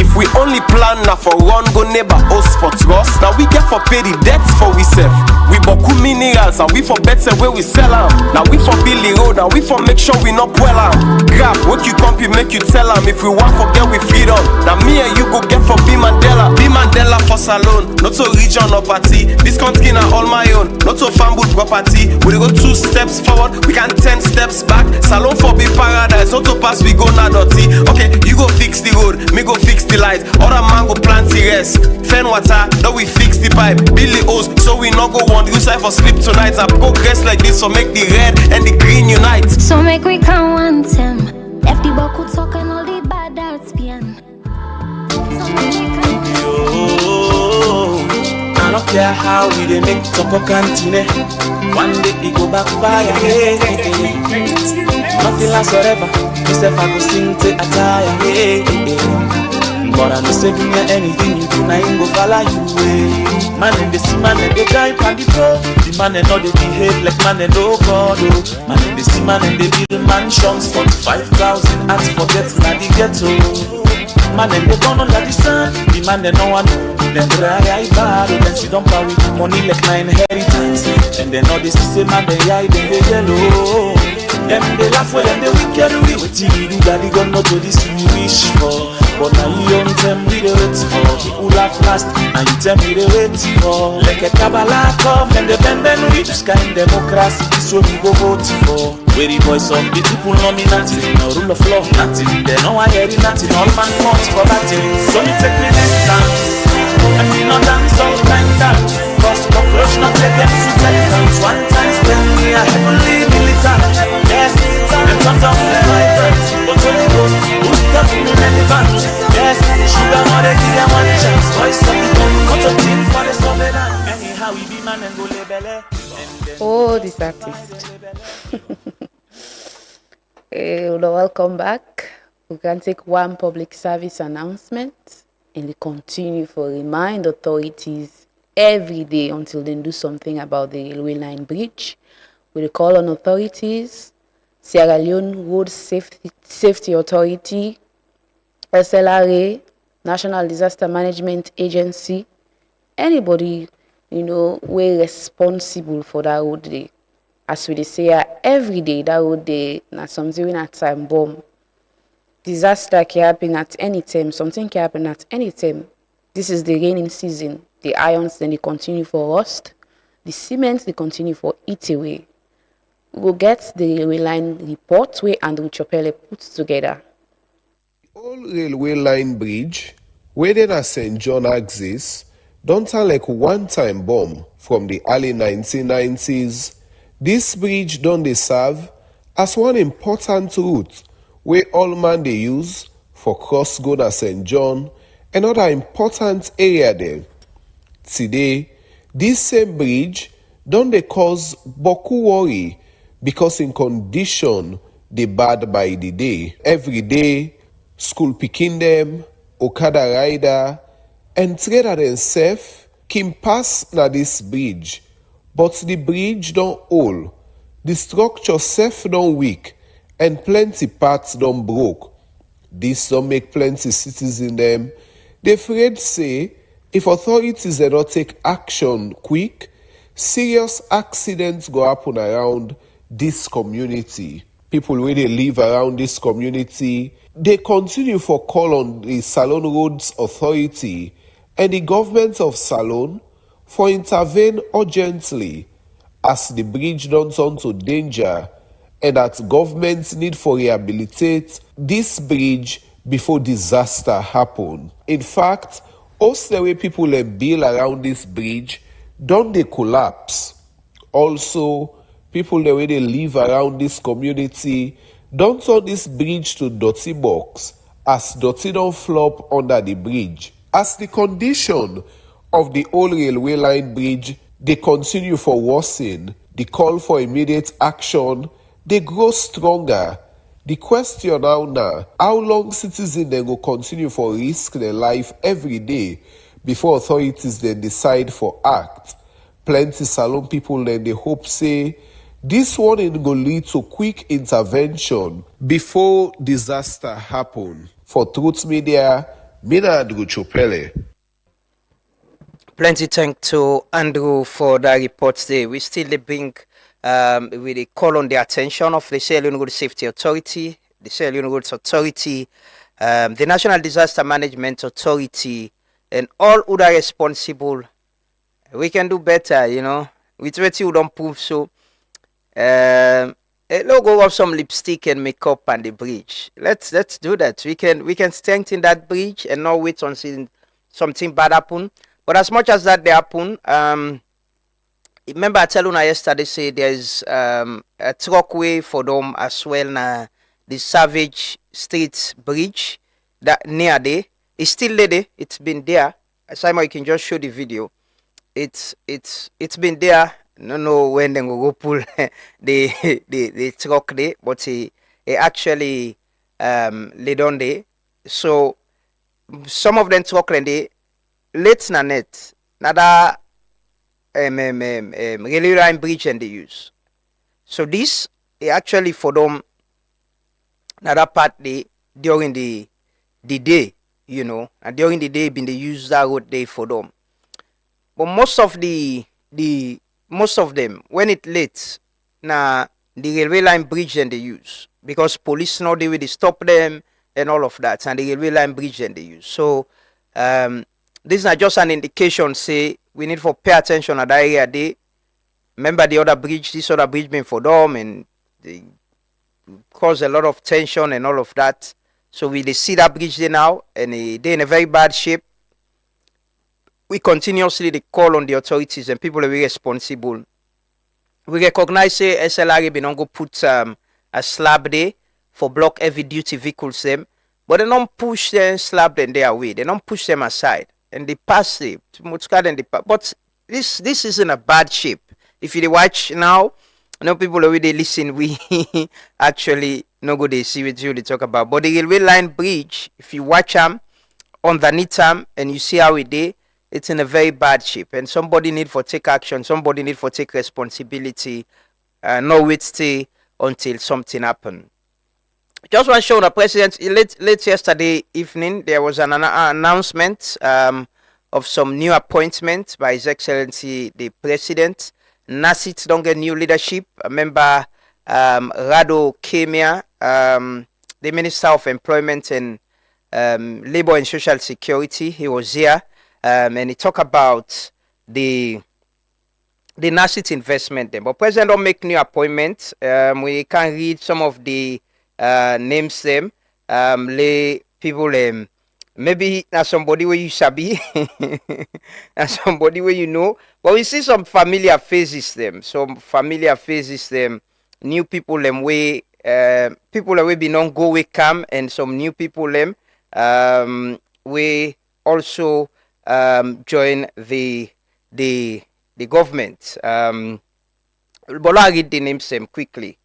If we only plan now for one go neighbor us for trust. Now we get for pay the debts for we serve. We boku minerals and we for better where we sell them. Now we for Billy Road and we for make sure we not well am. Grab what you compy make you tell them. If we want forget we freedom. Now me and you go get for B Mandela. B Mandela for salon, not to region or party. This country now all my own, not to family property. We go 2 steps forward, we can 10 steps back. Salon for be paradise, not to pass we go na dirty. Okay, you go fix the road, me go fix the light. Other man go plant the rest. Fen water, now we fix the pipe. Billy O's, so we not go one. Use for sleep tonight. I progress like this, so make the red and the green unite. So make we count 1 time. Left the buck could talk and all the bad arts behind. I don't care how we they make top of canteen. One day it go back fire. Nothing lasts forever. Myself I go sing to attire. But I know say do me anything you do, I ain't go follow you. Man in the sea, man in the drive and the pro. The man in all they behave like man in no God. Man in the sea, man in the build mansions for 5,000 at forget na the ghetto. Man in the gun under the sun. The man in no one know. Then dry eye bad, then sit down power with money like my inheritance. And then all this is a man they hide in the yellow. Them they laugh for them they wicked we waiting we do that they gon' not to this we wish for. But now you don't tell me the wait for. People laugh last and you tell me the wait for. Like a Kabbalah come and the bend we this kind democracy this what we go vote for. Where the voice of the people know me nothing, no rule of law nothing. They know I hear it nothing, all man wants for nothing. So me take me this dance and we not dance all time dance. Cause cockroach not take them to telegrams. 1 times 10 we are heavenly militant. Yes, them turn down the migrants. But Holy Ghost, who's stopping in elephants? Yes, sugar more they give them 1 chance. Voice of the gun, cut up team for the surveillance. Anyhow we be man and go label. Oh, this artist. Welcome back. we can take one public service announcement and we continue for remind authorities every day until they do something about the railway line bridge. We call on authorities, Sierra Leone Road Safety Authority, SLRA, National Disaster Management Agency, anybody, we're responsible for that road day. As we say every day, that road day, na something at time bomb. Disaster can happen at any time, something can happen at any time. This is the raining season. The irons, then they continue for rust. The cement, they continue for eat away. We will get the railway line report where Andrew Chopele puts together. All railway line bridge, where at St. John axis, don't sound like one-time bomb from the early 1990s. This bridge don't they serve as one important route where all man they use for cross go to St. John, another important area there. Today, this same bridge don't they cause boku worry because in condition they bad by the day. Every day, school picking them, Okada rider, and trader themselves can pass na this bridge. But the bridge don't hold. The structure self don't weak, and plenty parts don't broke. This don't make plenty citizens them. They afraid say, if authorities do not take action quick, serious accidents go happen around this community. People where they live around this community, they continue for call on the Salone Roads Authority and the government of Salone for intervene urgently as the bridge don't turn to danger and that government need for rehabilitate this bridge before disaster happen. In fact, most the way people build around this bridge don't they collapse. Also, people the way they live around this community don't turn this bridge to dirty box as dirty don't flop under the bridge. As the condition of the old railway line bridge they continue for worsen, the call for immediate action they grow stronger. The question now, how long citizens then go continue for risk their life every day before authorities then decide for act? Plenty Salone people then they hope say this one go lead to quick intervention before disaster happen. For Truth Media, Mina Andrew Chopele. Plenty thank to Andrew for that report today. We still bring with a call on the attention of the Sierra Leone Road Safety Authority, the Sierra Leone Roads Authority, the National Disaster Management Authority, and all other responsible. We can do better, with what you don't prove so. A logo of some lipstick and makeup on the bridge. Let's do that. We can strengthen that bridge and not wait until something bad happen. But as much as that they happen, remember I tell you yesterday say there's a truckway for them as well na the Savage Street Bridge that near there. It's still there. It's been there. Simon, you can just show the video. It's been there. No when they go pull the truck there, but he actually laid on there. So some of them truck there late na net nada railway line bridge and they use. So this actually for them another part they during the day, and during the day been they use that road day for them. But most of them when it late na the railway line bridge and they use because police know they will stop them and all of that, and the railway line bridge and they use. So this is not just an indication say we need to pay attention at that area day. Remember the other bridge, this other bridge been for them and they cause a lot of tension and all of that. So we see that bridge there now and they're in a very bad shape. We continuously call on the authorities and people are very responsible. We recognize say SLRA been go put a slab there for block heavy duty vehicles them, but they don't push them slab them their way. They don't push them aside and they pass it. But this is in a bad shape. If you watch now, know people already they listen, we actually no go they see what you they talk about. But the railway line bridge, if you watch them underneath them and you see how it is, it's in a very bad shape. And somebody need for take action, somebody need for take responsibility, no wait stay until something happen. Just want to show the president late yesterday evening there was an announcement of some new appointments by His Excellency the President. NASIT don't get new leadership. Member Rado Kemia, the Minister of Employment and Labor and Social Security, he was here and he talked about the NASIT investment. But President don't make new appointments. We can read some of the names them. Lay people maybe not somebody where you sabi, and somebody where you know. But we see some familiar faces them. New people them way people that we be non go we come and some new people them we also join the government. But I read the names them quickly.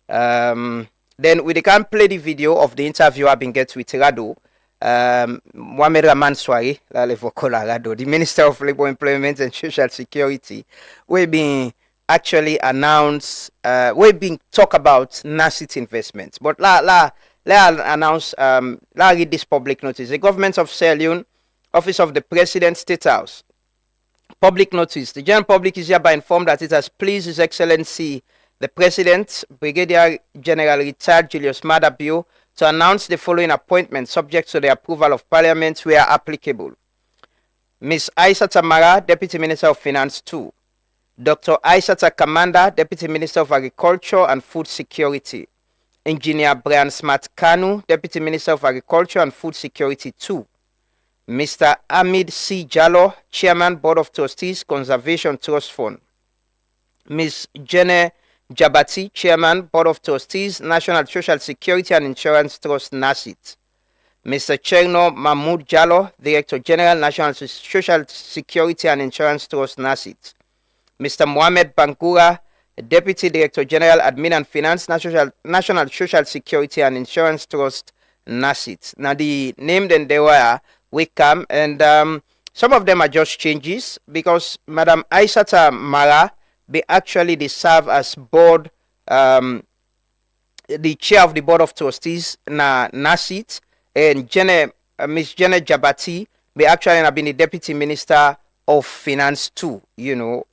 Then we can play the video of the interview I've been get with Rado. Mohamed Rahman Swari, the Minister of Labor, Employment and Social Security, we've been actually announced, we've been talk about NASIT investments. But let announce, let read this public notice. The government of Sierra Leone, Office of the President, State House. Public notice. The general public is hereby informed that it has pleased His Excellency the President, Brigadier General Retired Julius Madabio, to announce the following appointments subject to the approval of Parliament where applicable. Ms. Aissata Mara, Deputy Minister of Finance 2. Dr. Aissata Kamanda, Deputy Minister of Agriculture and Food Security. Engineer Brian Smart Kanu, Deputy Minister of Agriculture and Food Security 2. Mr. Hamid C. Jallo, Chairman, Board of Trustees, Conservation Trust Fund. Ms. Jene Jabati, Chairman, Board of Trustees, National Social Security and Insurance Trust, NASIT. Mr. Cherno Mahmoud Jallo, Director General, National Social Security and Insurance Trust, NASIT. Mr. Mohamed Bangura, Deputy Director General, Admin and Finance, National Social Security and Insurance Trust, NASIT. Now the name then they were we come and some of them are just changes because Madam Aissata Mara they actually serve as board the chair of the Board of Trustees na NASIT and Miss Janet Jabati they actually have been the Deputy Minister of Finance too. You know,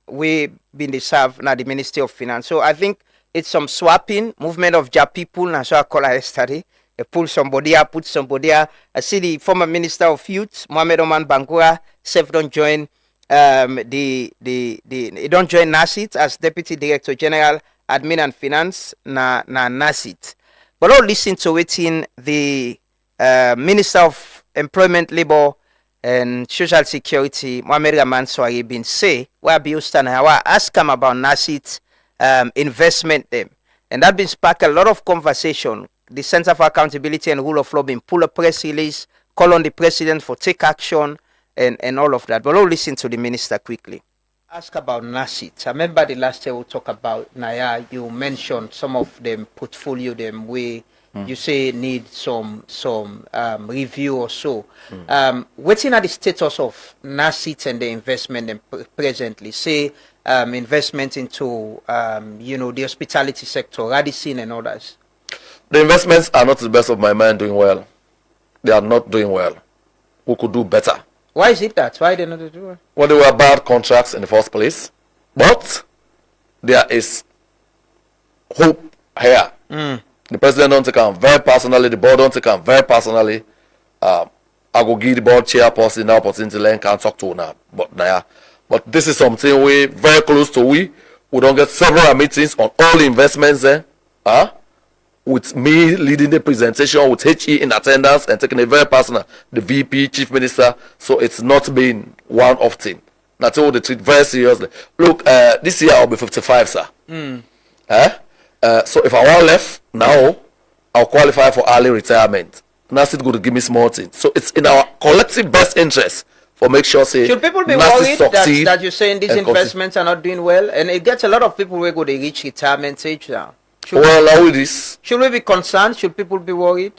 we been the serve na the Ministry of Finance. So I think it's some swapping movement of Ja people. Na so I call it yesterday. They pull somebody up, put somebody up. I see the former Minister of Youth, Mohamed Oman Bangura, self don't join he don't join NASIT as Deputy Director General, Admin and Finance na NASIT. But I'll listen to it in the Minister of Employment, Labor and Social Security, Mohamed Rahman Swari been say, where Biustan Hawa ask him about NASIT investment them. And that been spark a lot of conversation. The Center for Accountability and Rule of Law been pull a press release, call on the President for take action and all of that. But I'll listen to the Minister quickly. Ask about NASIT. I remember the last year we talk about Naya, you mentioned some of them portfolio them where you say need some review or so. What's in the status of NASIT and the investment them presently? Say investment into the hospitality sector, Radisson and others. The investments are not to the best of my mind doing well. They are not doing well. We could do better. Why is it that? Why they not doing well? Well, they were bad contracts in the first place. But there is hope here. The President don't take them very personally. The board don't take them very personally. I go give the board chairperson the opportunity to learn can talk to now. But this is something we very close to. We don't get several meetings on all the investments there. With me leading the presentation, with HE in attendance and taking it very personal, the VP, Chief Minister. So it's not been one-off thing. That's all they treat very seriously. Look, this year I'll be 55, sir. So if I want left now, I'll qualify for early retirement. NASIT going to give me small things. So it's in our collective best interest for make sure say should people be NASI worried succeed that you're saying these and continue. investments are not doing well? And it gets a lot of people who go they reach retirement age now. Should we be concerned? Should people be worried?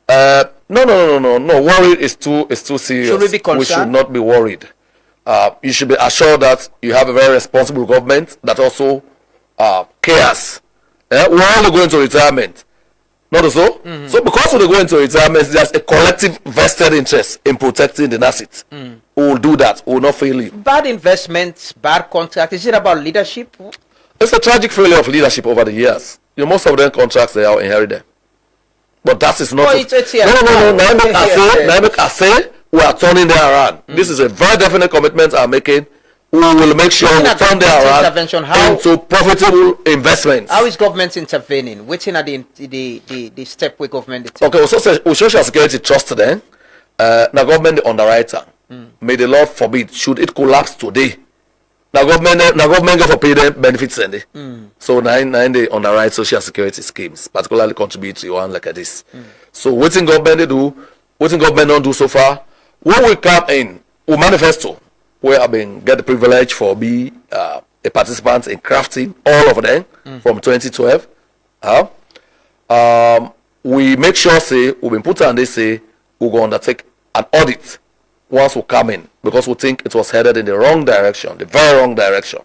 No. Worried is too serious. Should we be concerned? We should not be worried. You should be assured that you have a very responsible government that also cares. We're all going to retirement. Not so? Mm-hmm. So because we're going to retirement, there's a collective vested interest in protecting the asset. We will do that. We will not fail you. Bad investments, bad contract. Is it about leadership? It's a tragic failure of leadership over the years. Most of them contracts they are inherited. But that is not. No. I say we are turning them around. This is a very definite commitment I'm making. We will make sure we turn them around into profitable investments. How is government intervening? Waiting at the step where government take. Okay, so social security trust then. Now government the underwriter. May the Lord forbid should it collapse today. Now government go for pay them benefits and so now they underwrite social security schemes, particularly contributory one like this. So waiting government they do, waiting government don't do so far. When we come in, we manifesto. We have been get the privilege for be a participant in crafting all of them from 2012. We make sure say we've been put on this say we're going to undertake an audit once we come in because we think it was headed in the wrong direction, the very wrong direction.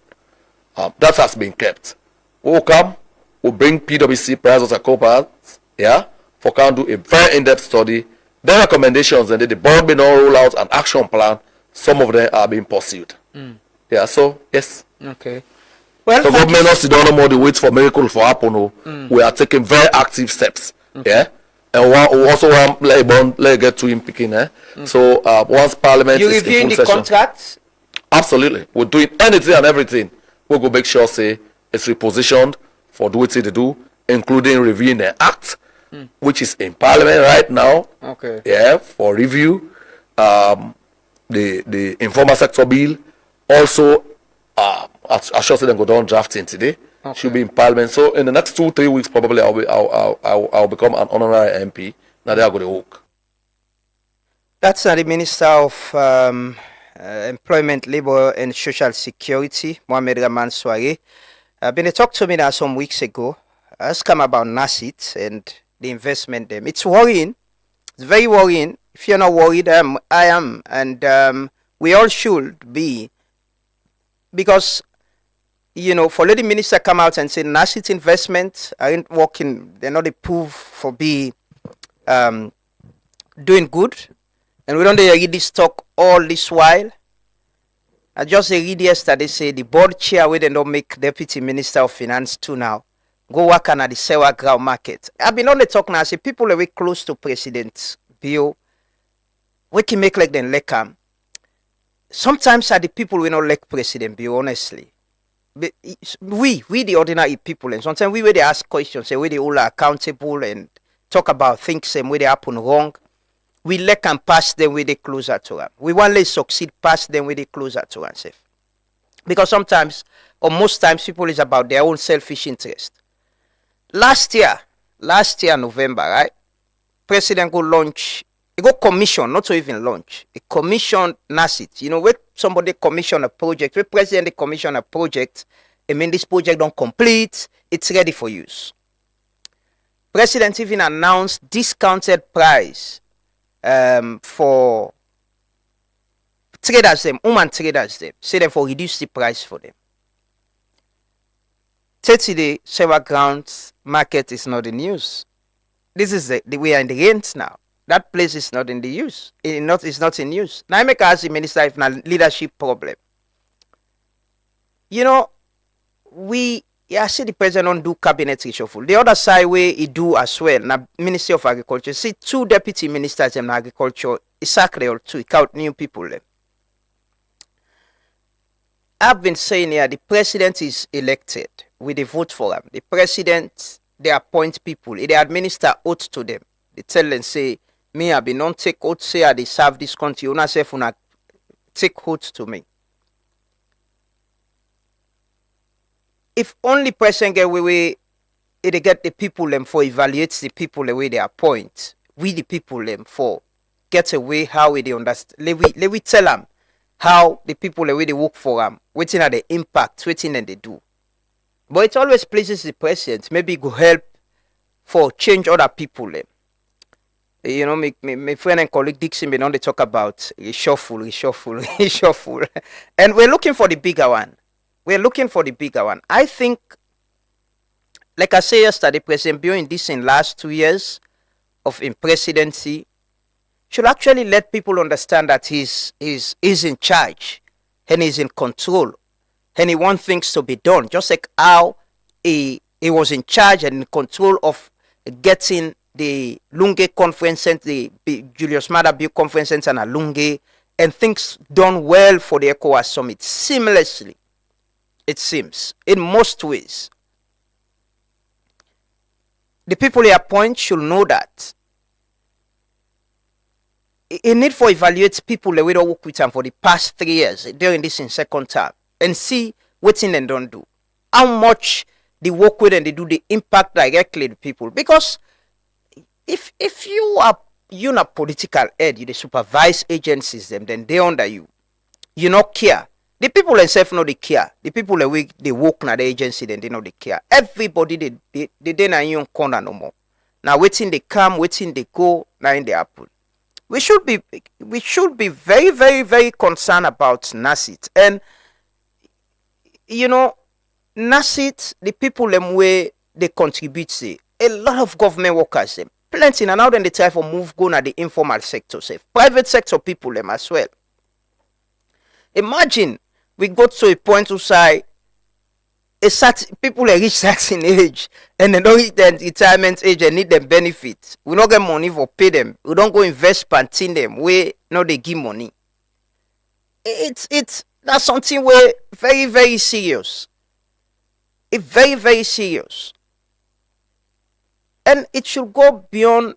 That has been kept. We'll come, we'll bring PwC, Price and Co-Parts, for can do a very in-depth study. Their recommendations and the board may not roll out an action plan. Some of them are being pursued. So yes. Okay. Well, the government not sit down no more. They wait for miracle for happen. We are taking very active steps. Okay. And we also want let get to him picking. So once Parliament you is reviewing in full the session, contracts? Absolutely, we're doing anything and everything. We'll go make sure say it's repositioned for do what they do, including reviewing the act, which is in Parliament right now. Okay. For review. The informal sector bill also I should say them go down drafting today. Should be in Parliament. So in the next 2-3 weeks probably I'll become an honorary MP. Now they are going to work. That's the Minister of Employment, Labour and Social Security, Mohamed Rahman Sware. Been talked to me now some weeks ago. Asked him about NASIT and the investment them. It's worrying. It's very worrying. If you're not worried, I am. And we all should be. Because, for letting minister come out and say NASIT investments aren't working, they're not approved for be doing good. And we don't read this talk all this while. I just read yesterday say the board chair where they don't make deputy minister of finance too now. Go work on the sewa ground market. I've been on the talk now. I say people are very close to President Bill. We can make like them like him. Sometimes are the people we not like President Bill, honestly. But we the ordinary people, and sometimes we where they ask questions, say where they all are accountable and talk about things and where they happen wrong. We let them pass them where they closer to them. We want to succeed past them where they closer to themselves. Because sometimes, or most times, people is about their own selfish interest. Last year, November, right? President go launch, he go commission, not to even launch. He commission NASIT. Where somebody commission a project, where president commission a project, I mean this project don't complete, it's ready for use. President even announced discounted price for traders them, woman traders them, say them for reduce the price for them. 30-day server grounds market is not in use. This is we are in the end now. That place is not in the use. It's not in use. Now I make ask the minister if na leadership problem. I see the president don't do cabinet reshuffle. The other side where he do as well. Now Ministry of Agriculture. See 2 deputy ministers in agriculture. Exactly or 2. He count new people them. I've been saying here the president is elected. We they vote for him. The president, they appoint people. They administer oath to them. They tell them, say, me I be non take oath, say I they serve this country. Una say una take oath to me. If only president get way they get the people them for evaluate the people the way they appoint. We the people them for get away how we they understand. Let we tell them how the people the way they work for them, waiting at the impact, waiting and they do. But it always pleases the president. Maybe it could help for change other people. You know, my friend and colleague Dixon, they talk about reshuffle. And we're looking for the bigger one. I think, like I said yesterday, President Bio in this in last 2 years of in presidency should actually let people understand that he's in charge and he's in control and he wants things to be done, just like how he was in charge and in control of getting the Lunge conference, the Julius Maada Bio conference and Lunge, and things done well for the ECOWAS summit seamlessly, it seems, in most ways. The people he appoint should know that. A need for evaluate people the way they work with them for the past 3 years during this in second term and see what thing they don't do. How much they work with and they do the impact directly to people. Because if you are not political head, you the supervise agencies them, then they under you. You not care. The people themselves know they care. The people the way they work na the agency, then they know they care. Everybody they na in corner no more. Now waiting they come, waiting they go, now in the happen. We should be very, very, very concerned about NASIT. And you know, NASIT, the people them way they contribute, say, a lot of government workers them. Plenty, and now then they try for move go na the informal sector, say, private sector people them as well. Imagine we got to a point to say people reach certain age and they don't reach their retirement age and need them benefits. We don't get money for pay them. We don't go invest panting them where no they give money. It's that's something where very, very serious. It's very, very serious. And it should go beyond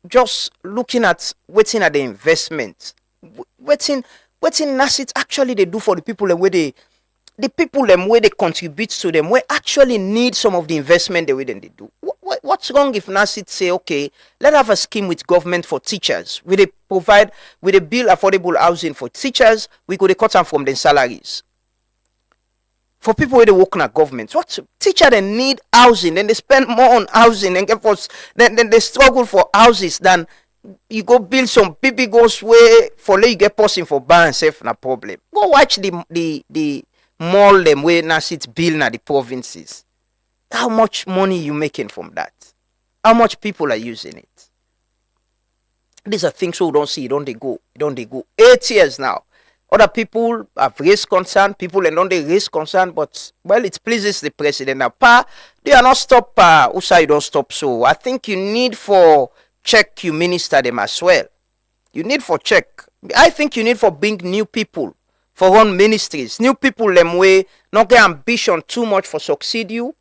just looking at waiting at the investment. Waiting NASIT actually they do for the people and where the people them where they contribute to them, where actually need some of the investment the way they do. What's wrong if NASIT say, okay, let's have a scheme with government for teachers. We they build affordable housing for teachers, we could cut them from their salaries. For people where they work in a government, what teacher they need housing, then they spend more on housing and then they struggle for houses than you go build some big goes where for let you get person for bar and safe na problem. Go watch the mall them where NASIT build na the provinces. How much money you making from that? How much people are using it? These are things we don't see. Don't they go? 8 years now. Other people have raised concern. People and don't they raise concern, but well, it pleases the president. Now, they are not stop. Usai don't stop. So I think you need for check you minister them as well. You need for check. I think you need for bring new people for run ministries. New people them way not get ambition too much for succeed you.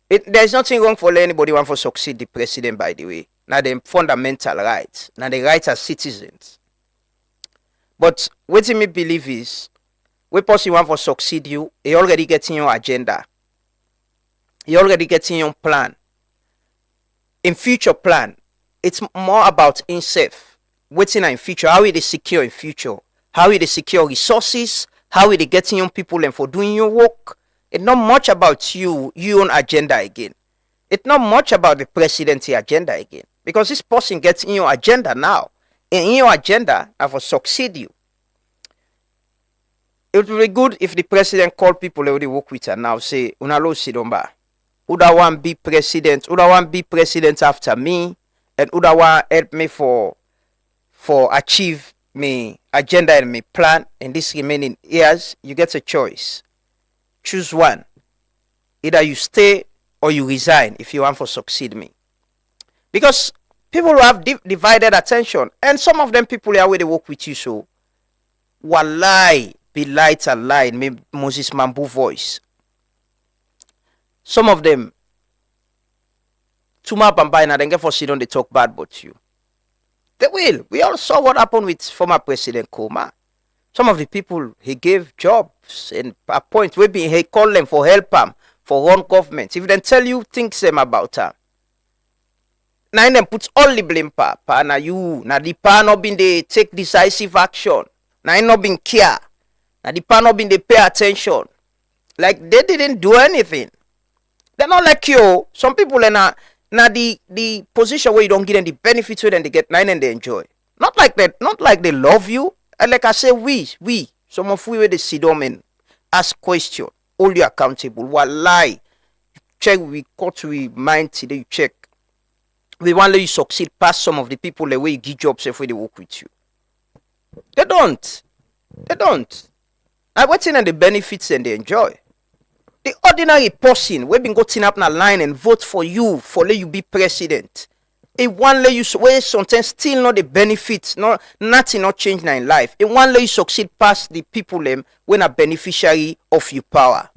There's nothing wrong for anybody want for succeed the president, by the way. Now the fundamental rights. Now the rights as citizens. But what me believe is we person want for succeed you, he already getting your agenda. He already getting your plan. In future plan, it's more about himself. Waiting in future, how will they secure in future? How will they secure resources? How will they getting young people and for doing your work? It's not much about your own agenda again. It's not much about the presidency agenda again. Because this person gets in your agenda now. In your agenda, and for succeed you. It would be good if the president called people who they work with and now say, Unalo Sidomba, who da want be president, who da want be president after me, and who da want help me for achieve me agenda and me plan in this remaining years. You get a choice. Choose one. Either you stay or you resign if you want to succeed me. Because people who have divided attention, and some of them people here where they work with you, so wallahi, be light and lie, me Moses Mambu voice. Some of them, Tuma Bambai, and then get for sit on they talk bad about you. They will. We all saw what happened with former President Koma. Some of the people he gave jobs and a point where he called them for help him for run government. If they tell you things them about him. Now them puts all the blame pa na you, na the pa not been they take decisive action. Now not been care. Now the panel been they pay attention. Like they didn't do anything. They're not like you. Some people are not the position where you don't get them the benefits where then they get nine and they enjoy. Not like that, not like they love you. And like I say, we, some of we where they sit down and ask question, hold you accountable. What lie? Check we cut we mind today, you check. We want to let you succeed past some of the people the way you give jobs if they work with you. They don't. I waiting on the benefits and they enjoy. The ordinary person we been going up in a line and vote for you for let you be president. It won't let you where sometimes still not the benefits, nothing not change in life. It won't let you succeed past the people them when a beneficiary of your power.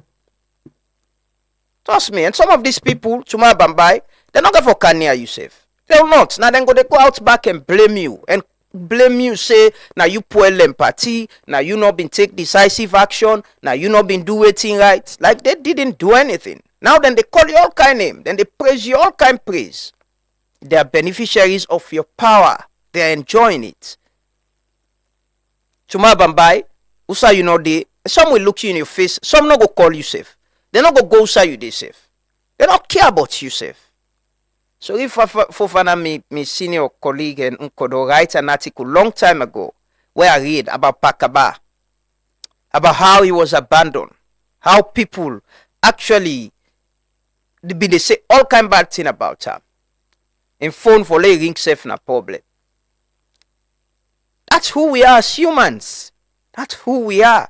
Trust me, and some of these people, tomorrow Bambai, they're not going for Kanye Youssef. They'll not. Now then they go out back and blame you. And blame you, say, now you poor empathy, now you not been take decisive action, now you not been do anything right. Like they didn't do anything. Now then they call you all kind name, then they praise you all kind praise. They are beneficiaries of your power. They are enjoying it. Tomorrow Bambai, usa you know they, some will look you in your face, some not go call you safe. They not go outside you they safe. They don't care about you safe. So if Fofana, my senior colleague and Unkodo write an article long time ago where I read about Pakaba, about how he was abandoned, how people actually they say all kind of bad thing about him. And phone for lay ring safe na problem. That's who we are as humans. That's who we are.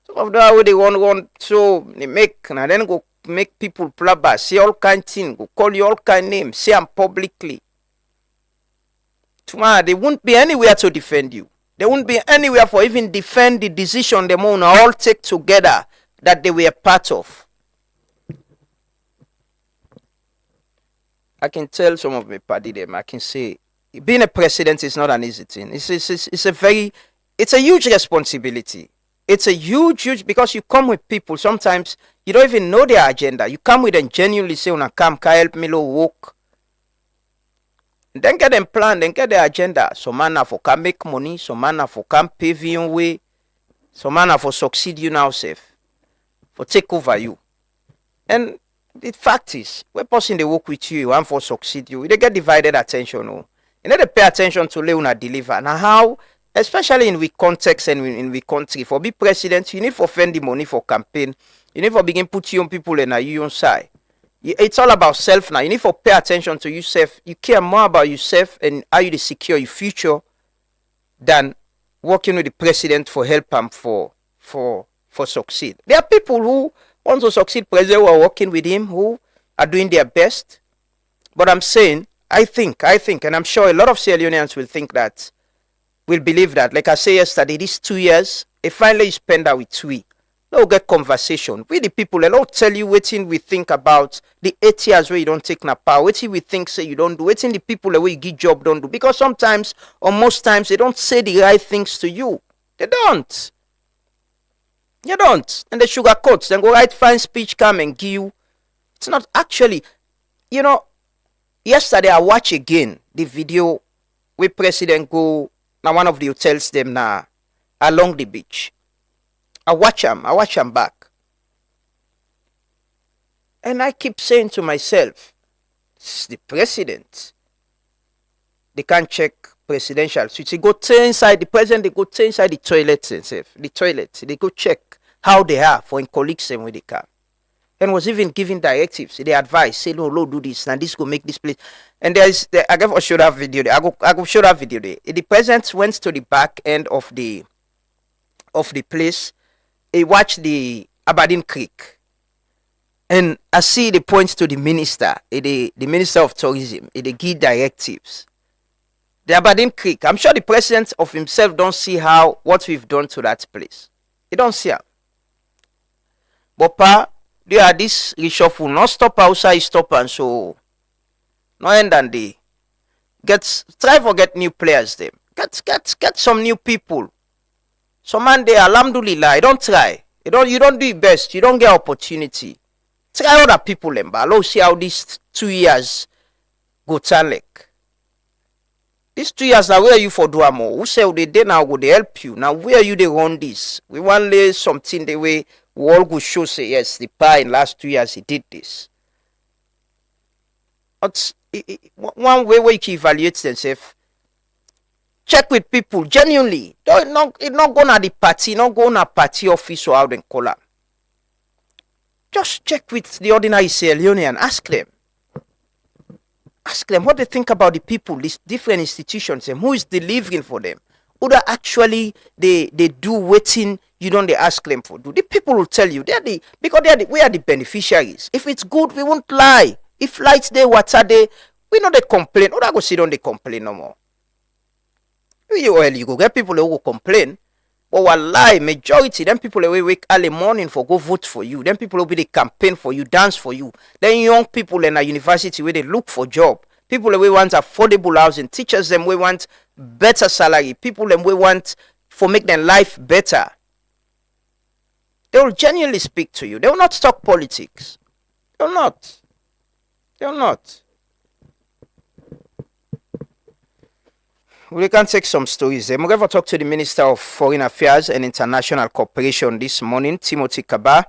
Some of the way they want so they make and then go make people blabber, say all kind of things, go call you all kind of names, say them publicly. Tomorrow they won't be anywhere to defend you. They won't be anywhere for even defend the decision they want all take together that they were part of. I can tell some of my party them, I can say being a president is not an easy thing. It's a huge responsibility. It's a huge because you come with people. Sometimes you don't even know their agenda. You come with them genuinely say, "Una come, can help me work." Then get them plan, then get their agenda. Some man for can make money, some man for can pave you way, some man for succeed you now safe, for take over you. And the fact is, when person they work with you and for succeed you, they get divided attention. Oh. And then they pay attention to Leone deliver. Now how? Especially in we context and in we country, for be president, you need for spend the money for campaign. You need for begin put young people in your own side. It's all about self now. You need for pay attention to yourself. You care more about yourself and how you secure your future than working with the president for help him for succeed. There are people who want to succeed president who are working with him, who are doing their best. But I'm saying, I think, and I'm sure a lot of Sierra Leoneans will think that, will believe that, like I say yesterday, these 2 years, if finally you spend that with we, they'll get conversation with the people, and they'll tell you what we think about the 8 years where you don't take na power, what we think say you don't do, what the people the way you give job don't do, because sometimes, or most times, they don't say the right things to you. They don't. You don't. And the sugarcoats, then go write fine speech, come and give you. It's not actually, yesterday I watch again the video where President go now one of the hotels them now along the beach. I watch them back. And I keep saying to myself, this is the president. They can't check presidential suites. They go inside the president, they go inside the toilet themselves. The toilet. They go check how they are for in colleagues them when they come. And was even giving directives. They advise, say, no, do this, and this go make this place. And I go show that video there. I go show that video there. The president went to the back end of the place. He watched the Aberdeen Creek. And I see the points to the minister, the minister of tourism, they give directives. The Aberdeen Creek, I'm sure the president of himself don't see what we've done to that place. He don't see it. But there are this reshuffle, not stop outside, stop and so no end and day. Try for get new players them. Get some new people. Some man they alhamdulillah, don't try. You don't do your best, you don't get opportunity. Try other people them, but let's see how these 2 years go turn like. These 2 years now, where you for do more? Who say they dey now go they help you? Now where you they run this? We want lay something the way we all go show say yes, the pa in last 2 years he did this. But one way where you can evaluate themselves, check with people genuinely. Don't not go na the party, not go na party office or out and call am. Just check with the ordinary Sierra Leone and ask them. Ask them what they think about the people, these different institutions, and who is delivering for them. Who that actually they do waiting, you don't they ask them for do. The people will tell you we are the beneficiaries. If it's good, we won't lie. If lights there, water there, we know they complain. Who that go sit on they complain no more. You go get people who will complain. But wallahi, majority, them people will wake early morning for go vote for you. Them people will be the campaign for you, dance for you. Then young people in a university where they look for job. People will want affordable housing. Teachers them we want better salary. People them we want for make their life better. They will genuinely speak to you. They will not talk politics. They will not. They will not. We can take some stories. I'm going to talk to the Minister of Foreign Affairs and International Cooperation this morning, Timothy Kaba.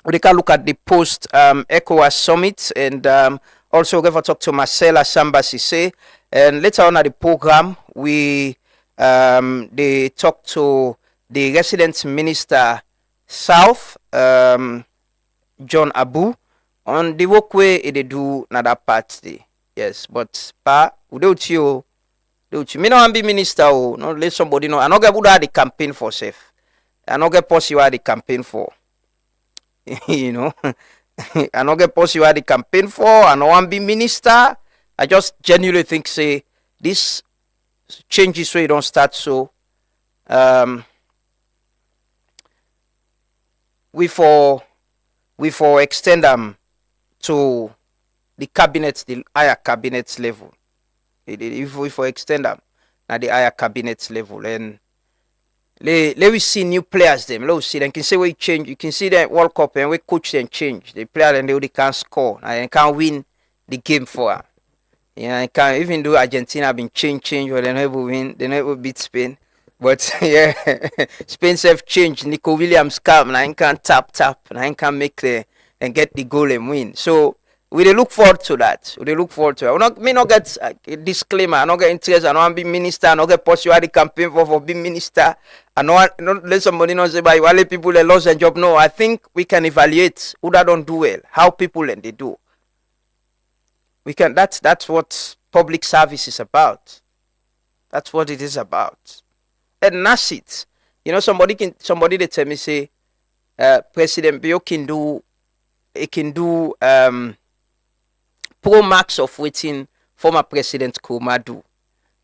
We can look at the Post-ECOWAS Summit, and also we're going to talk to Marcela Samba Sise. And later on at the program, they talk to the resident Minister South, John Abu, on the work way they do another part. Yes, but without you. Me no be minister o, no let somebody know. I no get who the campaign for safe. I no get post you the campaign for. You know, I no get post you the campaign for. I no want be minister. I just genuinely think say this changes so you don't start so. We for extend them to the cabinet, the higher cabinet level. If we for extend them at the higher cabinet level, and let we see new players them. Let we see them. Can say we change. You can see the World Cup and we coach them change. The player and they can't score and can't win the game for her. Yeah, I can't even though Argentina been change, but they never win. They never beat Spain. But yeah, Spain have changed. Nico Williams come and I can't tap and I can't make the and get the goal and win. So we look forward to that. We look forward to it. Me not get a disclaimer. I not get interest. I don't be minister. I not get pursue the campaign for being minister. I not let somebody know say by wale people they lost their job. No, I think we can evaluate who that don't do well, how people and they do. We can. That's what public service is about. That's what it is about. And that's it. You know, somebody they tell me say, President Bio can do pro max of waiting former President Kurma do.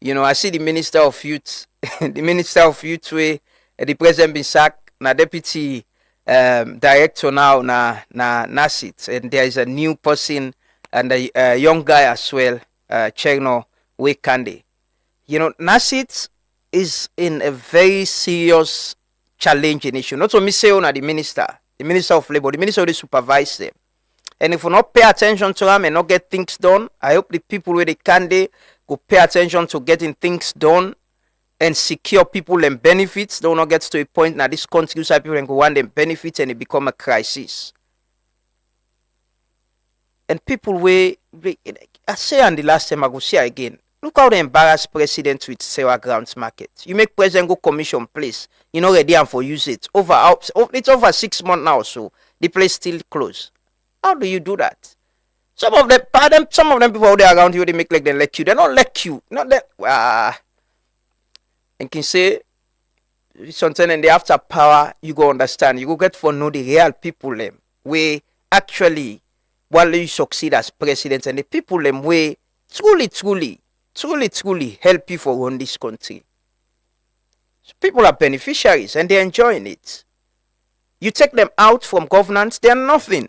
You know, I see the Minister of Youth, the Minister of Youth way, the President been sacked, na deputy director now na Nasit, and there is a new person and a young guy as well, Cherno Wekande. You know, Nasit is in a very serious challenging issue. Not only say on the Minister of Labor, the Minister will supervise them. And if we not pay attention to them and not get things done, I hope the people where they can go pay attention to getting things done and secure people and benefits. Don't not get to a point now this country side people and go want them benefits and it become a crisis. And people where I say on the last time I go say again. Look how they embarrass president with Sarah Grounds Market. You make president go commission place. You know ready and for use it. It's over 6 months now, so the place still closed. How do you do that? Some of them people out there around you, they make like they let you. They don't let you. Not that. And can say something and they after power, you go understand. You go get for know the real people them. We actually while you succeed as president and the people them way truly help you for run this country. So people are beneficiaries and they're enjoying it. You take them out from governance, they're nothing.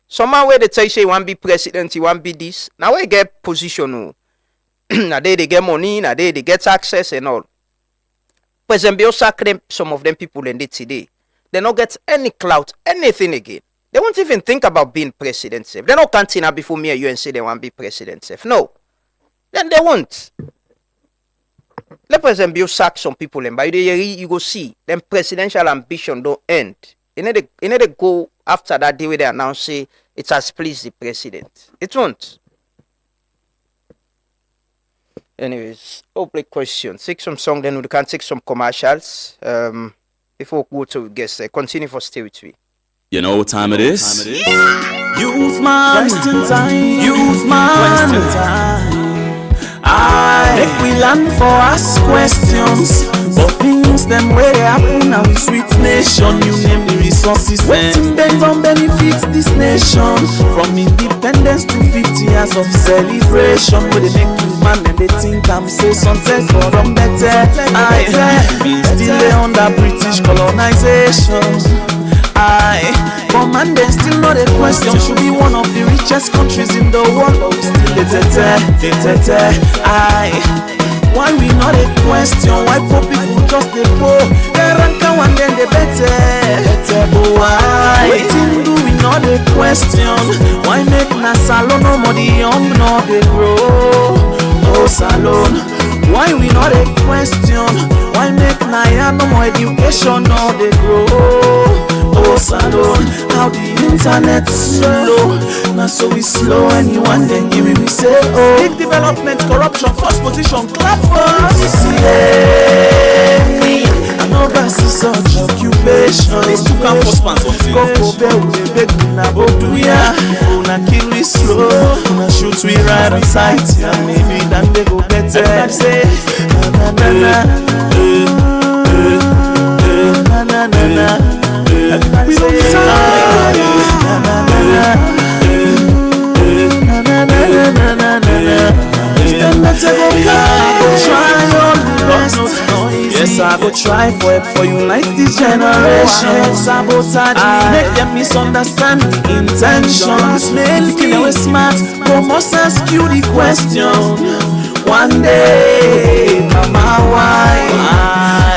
Somehow where they tell you want to be president, you want to be this. Now we get position. Now they get money, now they get access and all. President Bio sack them, some of them people in it today. They don't get any clout, anything again. They won't even think about being president. They don't continue before me and you and say they want to be president. No. Then they won't. Let President Bill sack some people, and by the year you go see them presidential ambition don't end. You need to go after that day where they announce say it has pleased the president. It won't. Anyways, open question. Take some song, then we can take some commercials. Before we go to guests, continue for stay with me. You know what time it is? Youth man, question time. Youth man, question time. Make we learn for ask questions, but things them way they happen now we sweet nation. You name the resources, waiting them don't benefit this nation. From independence to 50 years of celebration, where they make you man and they think I'm say something for them better. We still lay under British colonization. But man, they still know the question. Should be one of the richest countries in the world, but we still why we not a question? Why poor people just the poor? They rank and then they better. Why? Waiting do we not a question? Why make na salon no more the young no they grow? Oh salon. Why we not a question? Why make na ya no more education no they grow? Oh salon, how the internet slow. Now so we slow anyone then give me say oh. Big development, corruption, first position, clap for us. I know that's such occupation. These two can first pants on things. Go bear with a big na boduya. Una kill we slow, una shoot we right on sight. And maybe then they go better. Everybody say na na na na na na na. We don't yes, I go try for unite this generation. Sabotage make them misunderstand the intentions. Making them smart, but must ask you the question. One day, mama,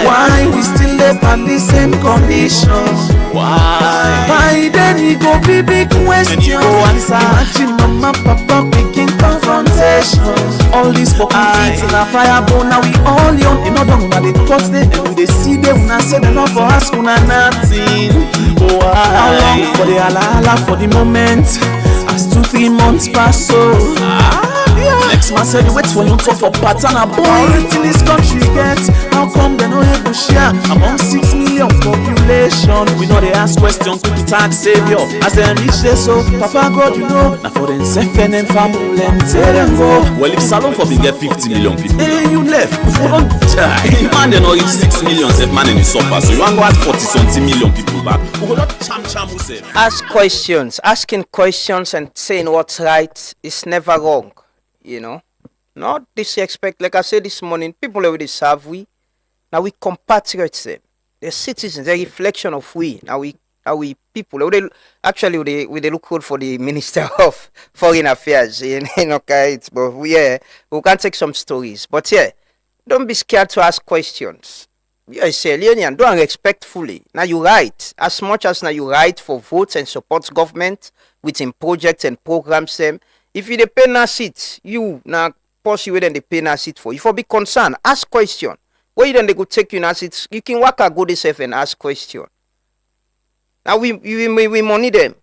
why we still live on the same conditions? Why then it go be big question? Imagine mama, papa making confrontation. All these fucking kids in a fire bone, now we all young. You know don't know they touch them, and they see them, when I say them not for us, una nothing. How long for the ala for the moment? As 2-3 months pass so. Next man said wait for you to for pattern a boy till this country gets. How come they no able share among 6 million population? We know they ask questions to the tax savior. As they reach there so Papa God you know. Now for them self and them family them tell them go. Well if Salon for get 50 million people, hey you left. You don't die. Man they no reach 6 million self man in the suffer. So you want to add 40-something million people back. We go not cham yourself. Ask questions. Asking questions and saying what's right is never wrong. You know, not disrespect. Like I said this morning, people already serve we. Now we compatriots them. They're citizens. They're a reflection of we. Now we people. We look good for the Minister of Foreign Affairs. You know, okay, but we can take some stories. But yeah, don't be scared to ask questions. You say, Leone, do it respectfully. Now you write as much as now you write for votes and support government within projects and programs them. If you pay na seat, you now pause you then they pay na seat for. If you be concerned, ask question. Where you then they go take you na seat, you can work a good self and ask question. Now we money them.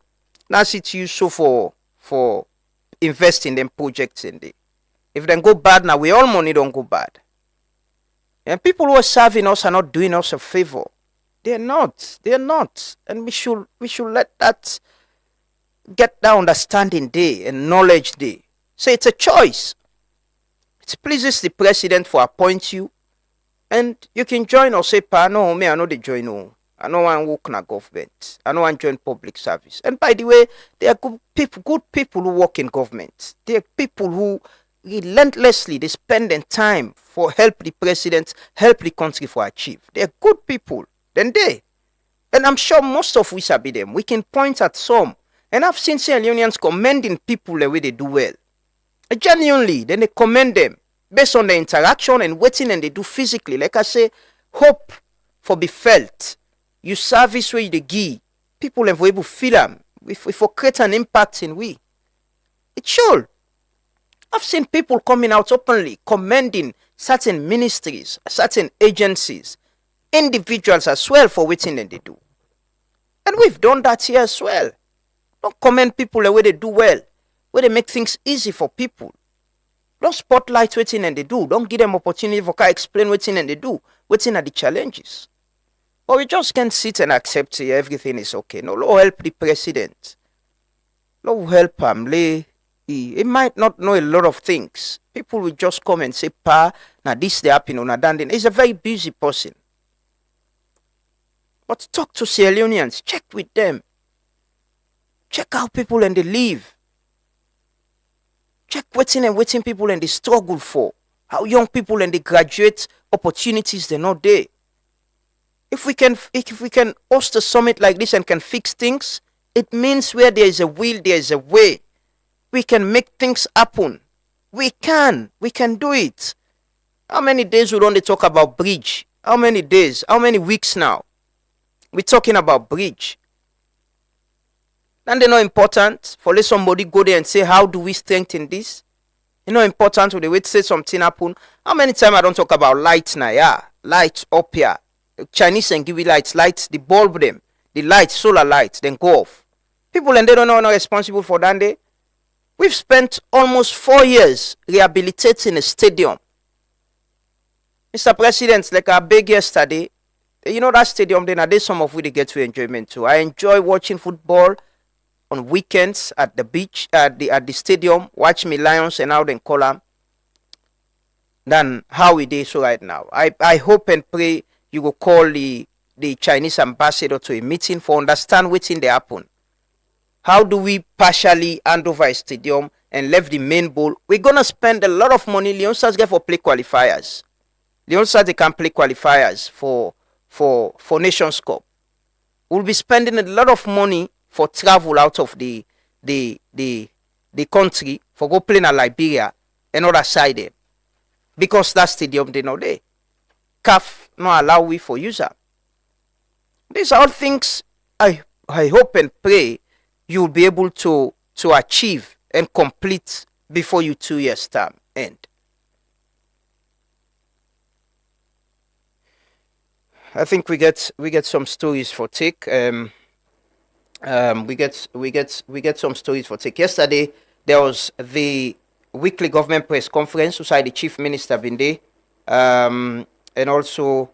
Na seat you so for investing them projects in the. If they go bad now, we all money don't go bad. And people who are serving us are not doing us a favor. They're not. And we should let that get that understanding day and knowledge day. So it's a choice. It pleases the president for appoint you, and you can join or say, I know they join. No. I know I work in a government. I know I join public service. And by the way, there are good people who work in government. There are people who relentlessly they spend their time for help the president, help the country for achieve. They are good people. And I'm sure most of us will be them. We can point at some. And I've seen Sierra Leoneans commending people the way they do well. Genuinely, then they commend them based on the interaction and waiting and they do physically. Like I say, hope for be felt. You service where you give. People have able to feel them. If we create an impact in we. It should. I've seen people coming out openly, commending certain ministries, certain agencies, individuals as well for waiting and they do. And we've done that here as well. Don't commend people the way they do well, where they make things easy for people. Don't spotlight waiting and they do. Don't give them opportunity for to explain waiting and they do. Waiting are the challenges. But we just can't sit and accept everything is okay. No, Lord help the president. Lord help him. He might not know a lot of things. People will just come and say, Pa, now this they happen on a dandin. He's a very busy person. But talk to Sierra Leoneans, check with them. Check how people and they live. Check waiting people and they struggle for. How young people and they graduate opportunities they're not there. If we can host a summit like this and can fix things, it means where there is a will, there is a way. We can make things happen. We can do it. How many days we don't talk about bridge? How many days? How many weeks now? We're talking about bridge. And they're not important for let somebody go there and say, how do we strengthen this? It's not important for the way to say something happen. How many times I don't talk about lights now? Yeah, lights up here. Chinese and give you lights, the bulb them, the lights, solar lights, then go off. People and they don't know not responsible for that day. We've spent almost 4 years rehabilitating a stadium. Mr. President, like I begged yesterday, you know that stadium, then are there some of we they get to enjoyment too. I enjoy watching football on weekends at the beach, at the stadium, watch me Lions and out in column than how it is so right now. I hope and pray you will call the Chinese ambassador to a meeting for understand what's in the happen. How do we partially hand over a stadium and left the main bowl? We're gonna spend a lot of money. Leone Stars get for play qualifiers. Leone Stars they can play qualifiers for Nations Cup. We'll be spending a lot of money for travel out of the country for go play in Liberia and other side there. Because that stadium they know there. CAF not allow we for user. These are all things I hope and pray you'll be able to achieve and complete before your 2 years term end. I think we get some stories for take. We get some stories for take. Yesterday there was the weekly government press conference beside the chief minister been there. And also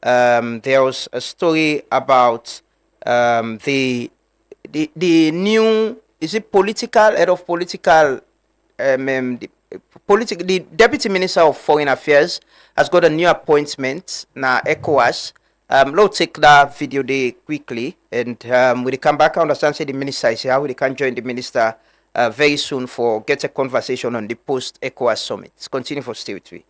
there was a story about the new, is it political head of political the deputy minister of foreign affairs has got a new appointment na ECOWAS. Let's take that video there quickly, and we come back. I understand say the minister is here. We can join the minister very soon for get a conversation on the post-ECOWAS summit. Let's continue for stay with me.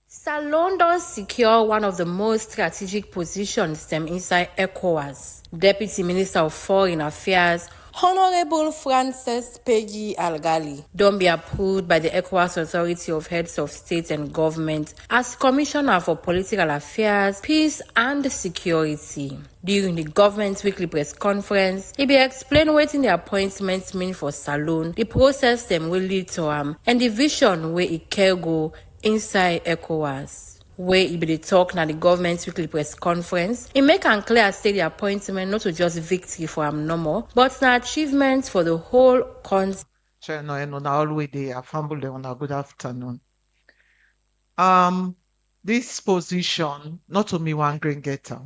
Salon don secure one of the most strategic positions them inside ECOWAS. Deputy Minister of Foreign Affairs, Honorable Frances Peggy Algali, don't be approved by the ECOWAS Authority of Heads of State and Government as Commissioner for Political Affairs, Peace and Security. During the government's weekly press conference, he be explain what the appointments mean for Salon, the process them will lead to and the vision where it can go inside ECOWAS. Where he be the talk na the government's weekly press conference, he make am clear say the appointment not to just victory for him no more, but an achievement for the whole country. Always there, good afternoon. This position, not to me one green getter,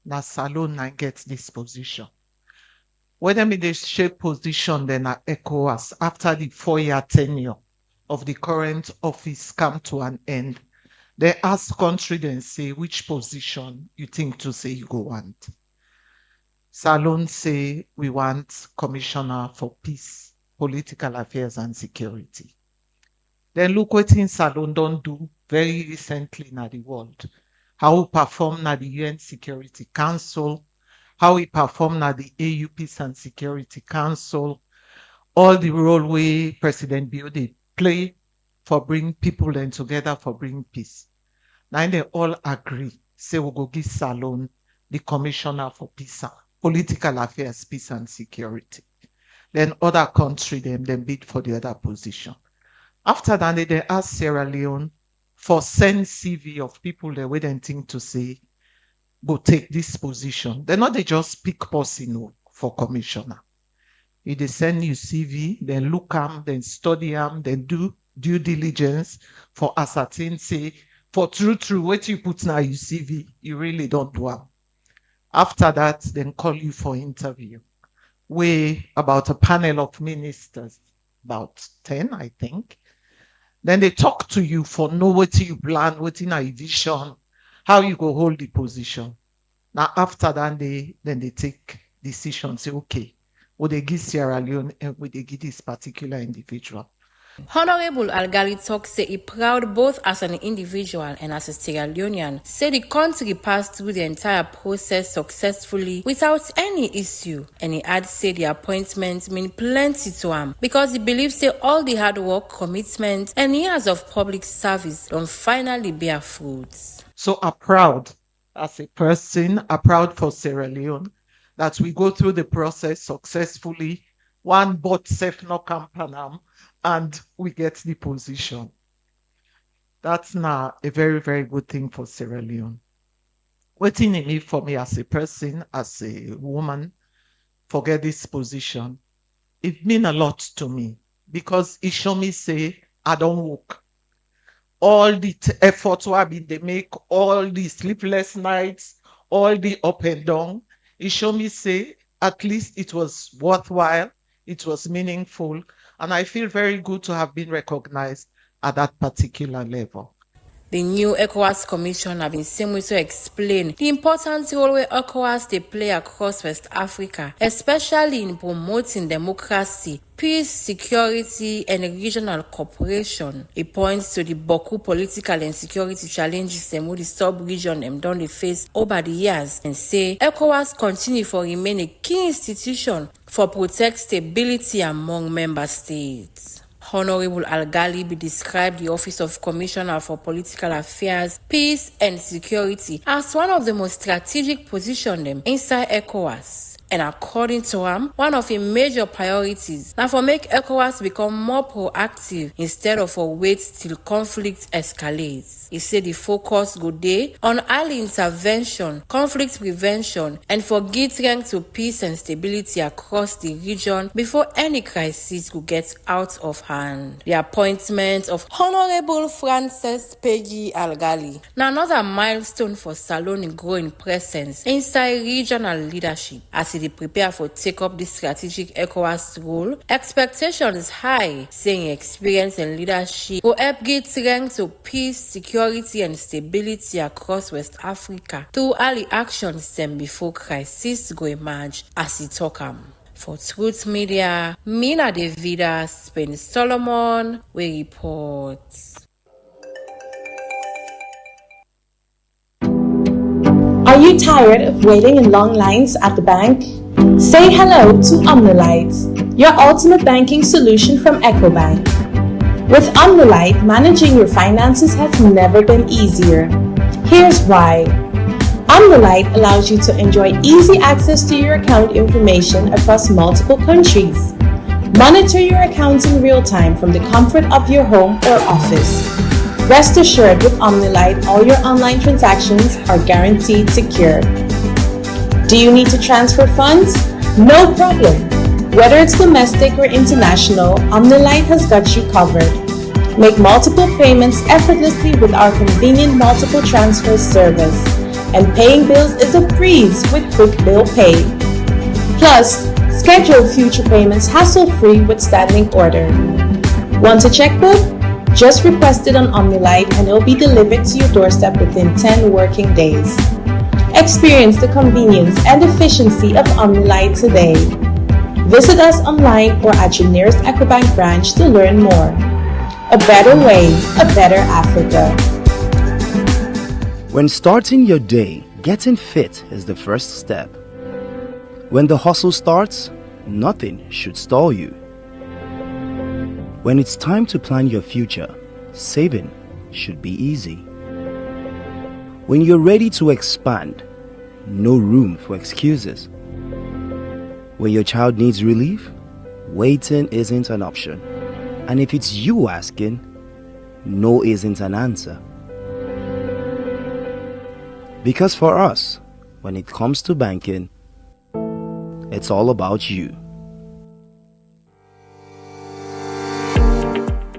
na Salon na get this position. Whether me they shape position then at ECOWAS after the 4-year tenure of the current office come to an end, they ask country then say which position you think to say you go want. Salon say we want Commissioner for Peace, Political Affairs and Security. Then look what in Salon don't do very recently in the world. How he perform na the UN Security Council, how he perform na the AU Peace and Security Council, all the role way President Biode play for bring people then together for bring peace. Now they all agree, say we go give Salon the Commissioner for Peace, Political Affairs, Peace and Security. Then other country them bid for the other position. After that, they ask Sierra Leone for send CV of people that we don't think to say go take this position. They're not they just pick person for commissioner. If they send you CV, then look them, then study them, then do due diligence for ascertain say for true what you put now you CV, you really don't do them. After that, then call you for interview. We about a panel of ministers, about 10, I think. Then they talk to you for know what you plan, what in a vision, how you go hold the position. Now after that, then they take decision, say, okay, would they give Sierra Leone and would they give this particular individual? Honorable Algali talk say he proud both as an individual and as a Sierra Leonean. Say the country passed through the entire process successfully without any issue. And he adds say the appointment mean plenty to him because he believes say all the hard work, commitment, and years of public service don't finally bear fruits. So I'm proud as a person, I'm proud for Sierra Leone that we go through the process successfully. One bot safe no campanam. And we get the position. That's now a very, very good thing for Sierra Leone. Waiting in it for me as a person, as a woman, forget this position. It means a lot to me because it show me say, I don't work. All the efforts they make, all the sleepless nights, all the up and down, it show me say, at least it was worthwhile, it was meaningful, and I feel very good to have been recognized at that particular level. The new ECOWAS Commission have been same way to explain the important role where ECOWAS they play across West Africa, especially in promoting democracy, peace, security, and regional cooperation. It points to the Boku political and security challenges them with the sub-region them done face over the years and say ECOWAS continue to remain a key institution for protect stability among member states. Honorable Algali described the Office of Commissioner for Political Affairs, Peace and Security as one of the most strategic positions inside ECOWAS. And according to him, one of his major priorities now for make ECOWAS become more proactive instead of for wait till conflict escalates. He said the focus go day on early intervention, conflict prevention, and for give strength to peace and stability across the region before any crisis could get out of hand. The appointment of Honorable Frances Peggy Algali now another milestone for Salone growing presence inside regional leadership as they prepare for take up this strategic ECOWAS role. Expectations high, saying experience and leadership will help give strength to peace, security, and stability across West Africa through early actions then before crisis go emerge as he talk For Truth Media, Mina Davida, Spain Solomon, we report. Are you tired of waiting in long lines at the bank? Say hello to Omnilite, your ultimate banking solution from EcoBank. With Omnilite, managing your finances has never been easier. Here's why. Omnilite allows you to enjoy easy access to your account information across multiple countries. Monitor your accounts in real time from the comfort of your home or office. Rest assured with Omnilite, all your online transactions are guaranteed secure. Do you need to transfer funds? No problem. Whether it's domestic or international, Omnilite has got you covered. Make multiple payments effortlessly with our convenient multiple transfer service. And paying bills is a breeze with Quick Bill Pay. Plus, schedule future payments hassle-free with standing order. Want a checkbook? Just request it on Omnilite and it will be delivered to your doorstep within 10 working days. Experience the convenience and efficiency of Omnilite today. Visit us online or at your nearest EcoBank branch to learn more. A better way, a better Africa. When starting your day, getting fit is the first step. When the hustle starts, nothing should stall you. When it's time to plan your future, saving should be easy. When you're ready to expand, no room for excuses. When your child needs relief, waiting isn't an option. And if it's you asking, no isn't an answer. Because for us, when it comes to banking, it's all about you.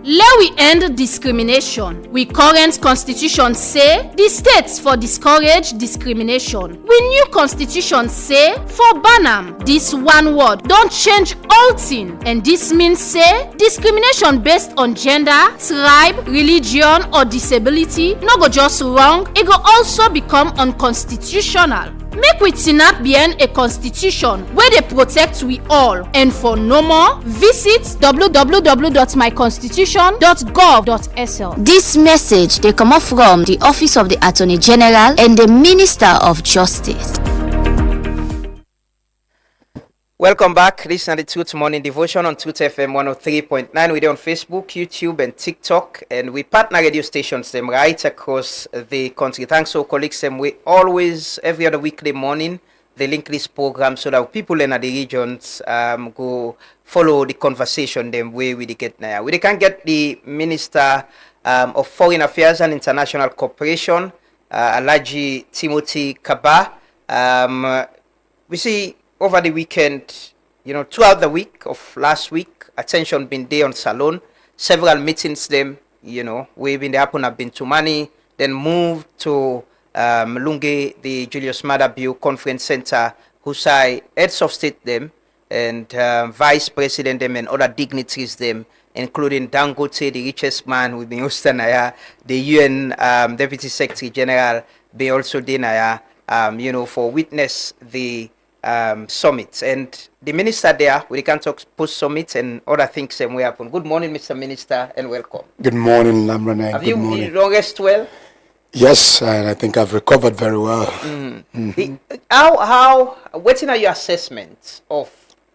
Let we end discrimination. We current constitution say the states for discourage discrimination. We new constitution say for ban am. This one word don't change all thing, and this means say discrimination based on gender, tribe, religion or disability no go just wrong, it go also become unconstitutional. Make we tinap bien a constitution where they protect we all. And for no more, visit www.myconstitution.gov.sl. This message they come up from the Office of the Attorney General and the Minister of Justice. Welcome back. This is the Truth Morning Devotion on Truth FM 103.9. We're on Facebook, YouTube, and TikTok. And we partner radio stations them right across the country. Thanks to our colleagues them. We always, every other weekday morning, they link this program so that people in the regions go follow the conversation them way we get now. We can get the Minister of Foreign Affairs and International Cooperation, Alhaji Timothy Kaba. We see over the weekend, throughout the week of last week, attention been there on Salon. Several meetings them, we've been there happen have been to Mani, then moved to Lunge, the Julius Maada Bio Conference Center, Husai, heads of state them, and vice president them and other dignitaries them, including Dangote, the richest man with the Ustanaya, the UN Deputy Secretary General, they also deny, for witness the summit. And the minister there, we can talk post-summit and other things that will happen. Good morning, Mr. Minister, and welcome. Good morning, Lamrana. Have you been rest well? Yes, and I think I've recovered very well. What are your assessments of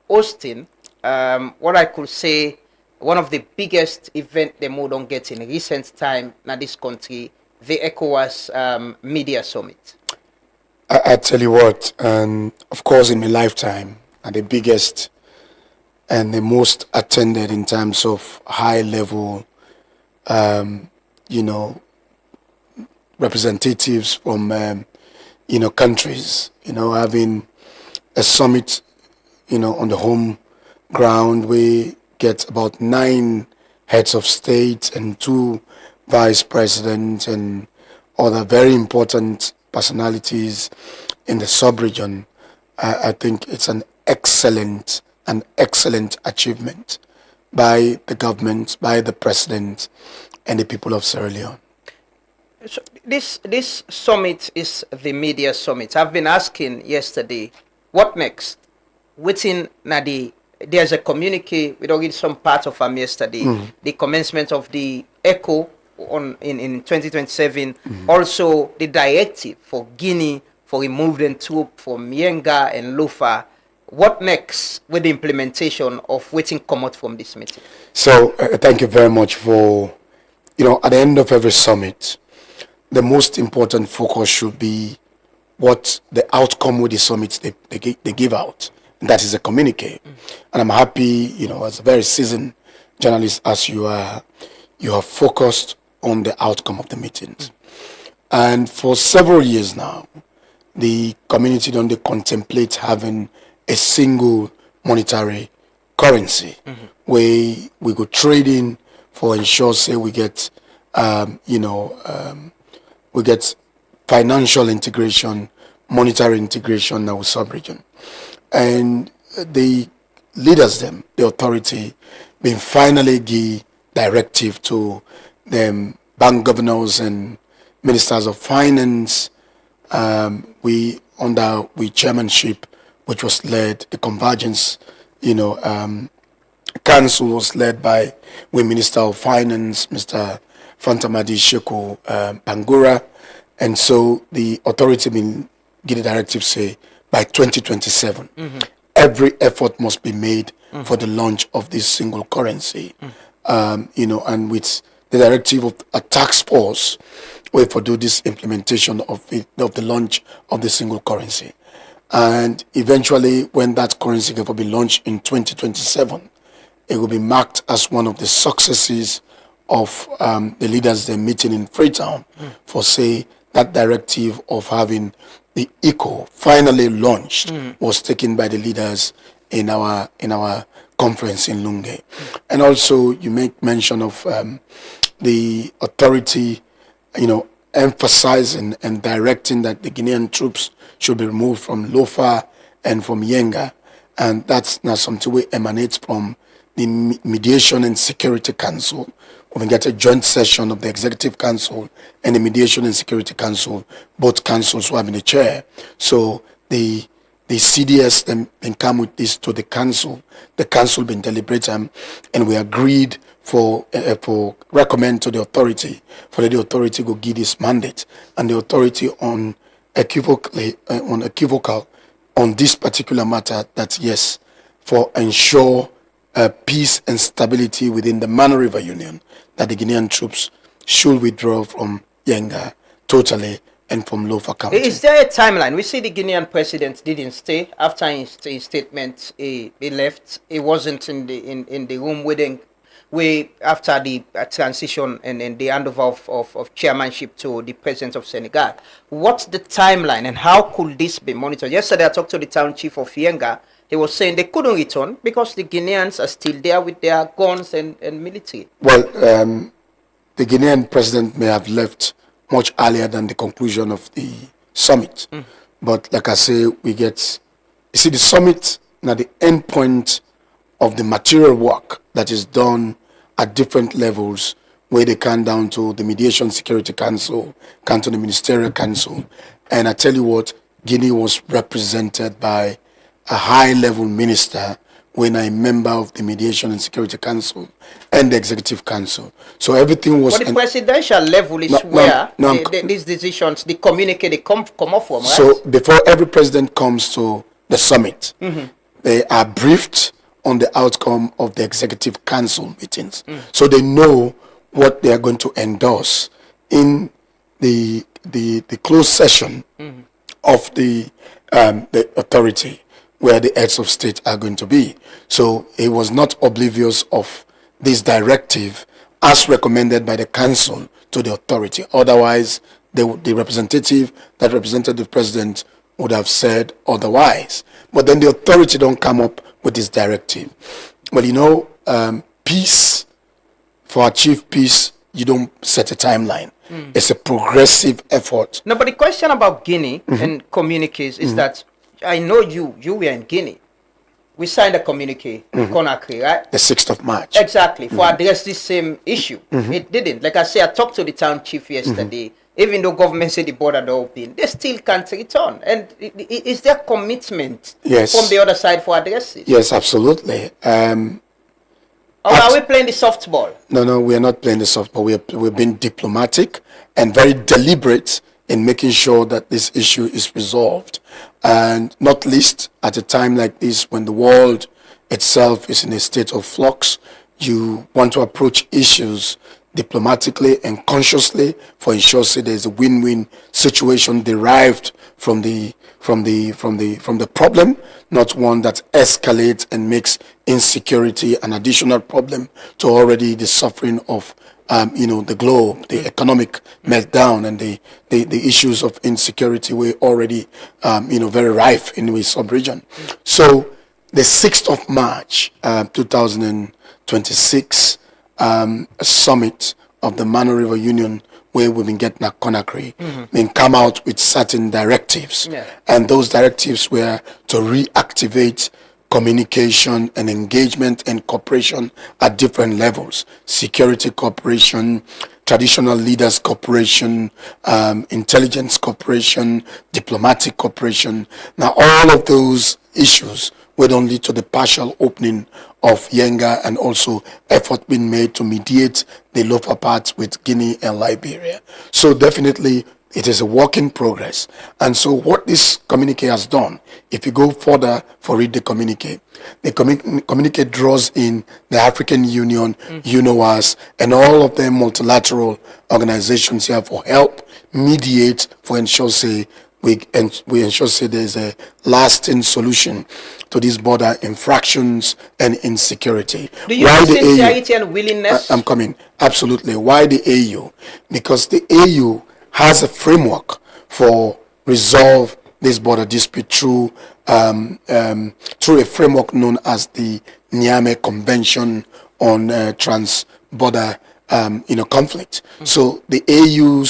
hosting, what I could say, one of the biggest events the more don't get in recent time in this country, the ECOWAS Media Summit? I tell you what, of course, in my lifetime, the biggest and the most attended in terms of high level, representatives from, countries, having a summit, on the home ground. We get about 9 heads of state and 2 vice presidents and other very important personalities in the sub-region. I think it's an excellent achievement by the government, by the president, and the people of Sierra Leone. So this summit is the media summit. I've been asking yesterday, what next? Within Nadi, there's a communique. We don't read some part of them yesterday. The commencement of the ECO in 2027. Also, the directive for Guinea for removing troops from Yenga and Lufa. What next with the implementation of waiting come out from this meeting? So, thank you very much for, at the end of every summit, the most important focus should be what the outcome with the summit they give out. And that is a communique. And I'm happy, as a very seasoned journalist as you are, you have focused on the outcome of the meetings. And for several years now, the community don't contemplate having a single monetary currency where we go trading for ensure say we get we get financial integration, monetary integration now with sub-region. And the leaders them, the authority, been finally give directive to them bank governors and ministers of finance. We under chairmanship, which was led, the convergence, council was led by Minister of Finance, Mr. Fantamadi Sheku Bangura, and so the authority been give the directive say by 2027, every effort must be made for the launch of this single currency, and with the directive of a task force, where for do this implementation of the launch of the single currency. And eventually, when that currency will be launched in 2027, it will be marked as one of the successes of the leaders they're meeting in Freetown for, say, that directive of having the ECO finally launched was taken by the leaders in our conference in Lunge. And also you make mention of the authority, emphasizing and directing that the Guinean troops should be removed from Lofa and from Yenga. And that's not something we emanates from the Mediation and Security Council. We get a joint session of the Executive Council and the Mediation and Security Council, both councils who have been the chair. So the CDS then come with this to the council. The council been deliberating, and we agreed for recommend to the authority for the authority go give this mandate, and the authority unequivocal on this particular matter that yes, for ensure peace and stability within the Mana River Union, that the Guinean troops should withdraw from Yenga totally and from Lofa County. Is there a timeline? We see the Guinean president didn't stay after his statement. He left. He wasn't in the room waiting. After the transition and the handover of chairmanship to the president of Senegal. What's the timeline and how could this be monitored? Yesterday I talked to the town chief of Yenga. He was saying they couldn't return because the Guineans are still there with their guns and military. Well, the Guinean president may have left much earlier than the conclusion of the summit. But like I say, the summit now the end point of the material work that is done at different levels, where they come down to the Mediation Security Council, come to the Ministerial Council. And I tell you what, Guinea was represented by a high-level minister when I'm a member of the Mediation and Security Council and the Executive Council. So everything was... But the presidential level is these decisions, the communique, they come off from, right? So before every president comes to the summit, they are briefed on the outcome of the Executive Council meetings. So they know what they are going to endorse in the closed session of the authority, where the heads of state are going to be. So he was not oblivious of this directive as recommended by the council to the authority. Otherwise, the representative that represented the president would have said otherwise. But then the authority don't come up with this directive. Well, peace, for achieve peace, you don't set a timeline. It's a progressive effort. No, but the question about Guinea and communiques is that I know you were in Guinea. We signed a communique in Conakry, right? The 6th of March. Exactly, for address this same issue. It didn't. Like I say, I talked to the town chief yesterday. Even though government said the border are open, they still can't return. And is there commitment from the other side for addressing? Yes, absolutely. Or are we playing the softball? No, we are not playing the softball. We're being diplomatic and very deliberate in making sure that this issue is resolved. And not least at a time like this, when the world itself is in a state of flux, you want to approach issues diplomatically and consciously for ensure there's a win-win situation derived from the problem, not one that escalates and makes insecurity an additional problem to already the suffering of the globe, the economic meltdown, and the issues of insecurity were already very rife in the sub-region. So the 6th of March 2026 summit of the Mana River Union, where we've been getting at Conakry, then come out with certain directives. And those directives were to reactivate communication and engagement and cooperation at different levels: security cooperation, traditional leaders cooperation, intelligence cooperation, diplomatic cooperation. Now all of those issues would only lead to the partial opening of Yenga, and also effort being made to mediate the lower parts with Guinea and Liberia. So definitely it is a work in progress. And so what this communique has done, if you go further for read the communique draws in the African Union, UNOWAS, and all of the multilateral organizations here for help, mediate, for ensure we ensure there's a lasting solution to these border infractions and insecurity. Do you have sincerity and willingness? I'm coming. Absolutely. Why the AU? Because the AU has a framework for resolve this border dispute through a framework known as the Niamey Convention on Trans-Border conflict. So the AU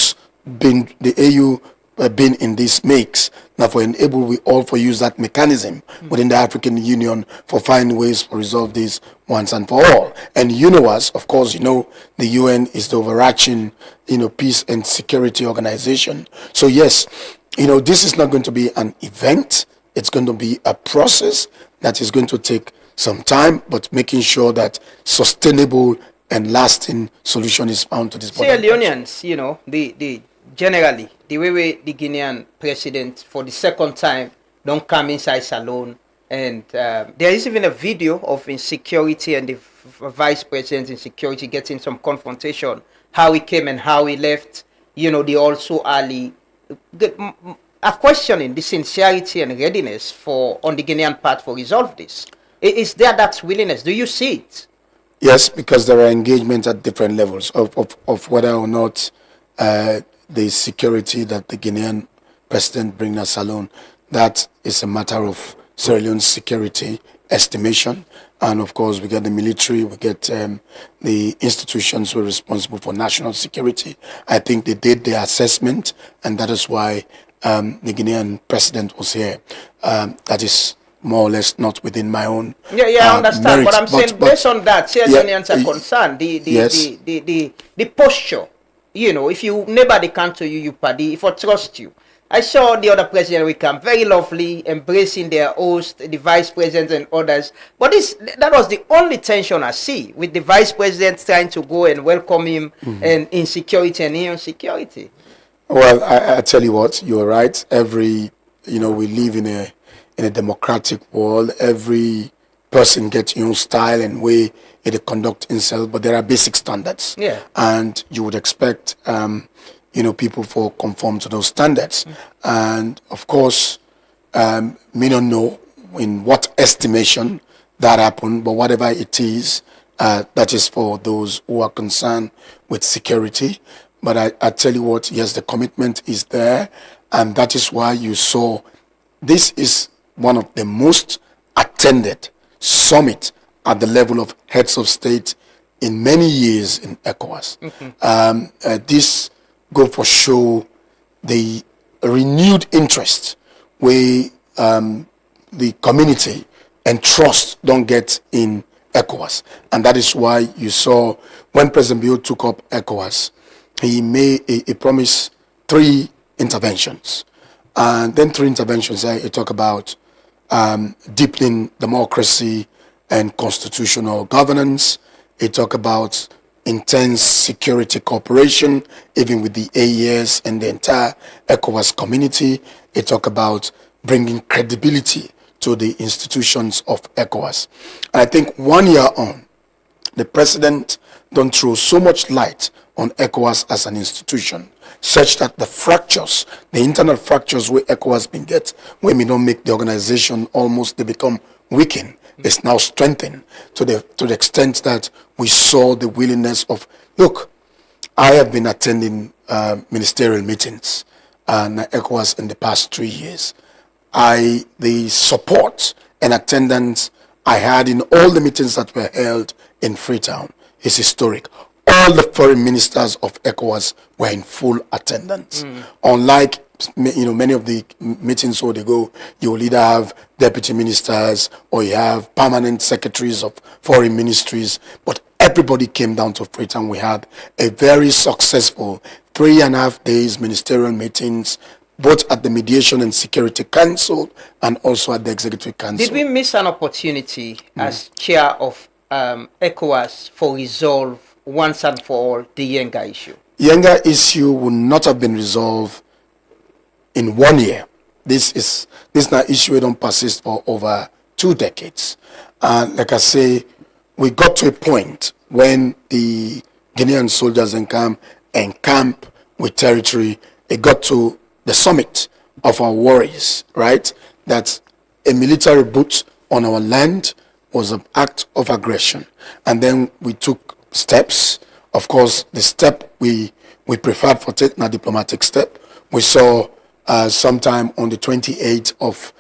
been in this mix. Now for enable we all for use that mechanism within the African Union for finding ways to resolve this once and for all. And UNOWAS, of course, the UN is the overarching, peace and security organization. So yes, this is not going to be an event. It's going to be a process that is going to take some time, but making sure that sustainable and lasting solution is found to this problem. Leonians, the generally, the way the Guinean president for the second time don't come inside salon, and there is even a video of insecurity and the vice president insecurity getting some confrontation, how he came and how he left, they also early are questioning the sincerity and readiness on the Guinean part for resolve this. Is there that willingness? Do you see it? Yes, because there are engagements at different levels of whether or not the security that the Guinean president brings us alone. That is a matter of Sierra Leone's security estimation. And of course, we get the military, we get the institutions who are responsible for national security. I think they did their assessment, and that is why the Guinean president was here. That is more or less not within my own I understand, merit, but I'm saying based on that, Sierra Leoneans are concerned. The posture, if you nobody come to you, party, if I trust you. I saw the other president we come very lovely, embracing their host, the vice president and others. But that was the only tension I see, with the vice president trying to go and welcome him, and insecurity and insecurity. Well, I tell you what, you're right. We live in a democratic world. Every person gets your own style and way to conduct himself, but there are basic standards. Yeah. And you would expect, people to conform to those standards. And of course, may not know in what estimation that happened, but whatever it is, that is for those who are concerned with security. But I tell you what, yes, the commitment is there, and that is why you saw this is one of the most attended summit at the level of heads of state in many years in ECOWAS. This go for show the renewed interest where the community and trust don't get in ECOWAS. And that is why you saw when President Bio took up ECOWAS, he promised 3 interventions. And then 3 interventions, he talk about deepening democracy and constitutional governance. He talk about intense security cooperation, even with the AES and the entire ECOWAS community. He talk about bringing credibility to the institutions of ECOWAS. And I think 1 year on, the president don't throw so much light on ECOWAS as an institution, such that the fractures, the internal fractures where ECOWAS been get, when we don't make the organization almost, they become weakened. It's now strengthened to the extent that we saw the willingness of, look, I have been attending ministerial meetings and ECOWAS in the past 3 years. The support and attendance I had in all the meetings that were held in Freetown is historic. All the foreign ministers of ECOWAS were in full attendance. Unlike many of the meetings where they go, you will either have deputy ministers or you have permanent secretaries of foreign ministries, but everybody came down to Freetown. We had a very successful 3.5 days ministerial meetings, both at the Mediation and Security Council and also at the Executive Council. Did we miss an opportunity as chair of ECOWAS for resolve once and for all the Yenga issue? Yenga issue would not have been resolved in 1 year. This is not issue that don't persist for over 2 decades. And like I say, we got to a point when the Guinean soldiers encamp with territory. It got to the summit of our worries, right? That a military boot on our land was an act of aggression. And then we took steps. Of course, the step we we preferred for taking a diplomatic step. We saw sometime on the 28th of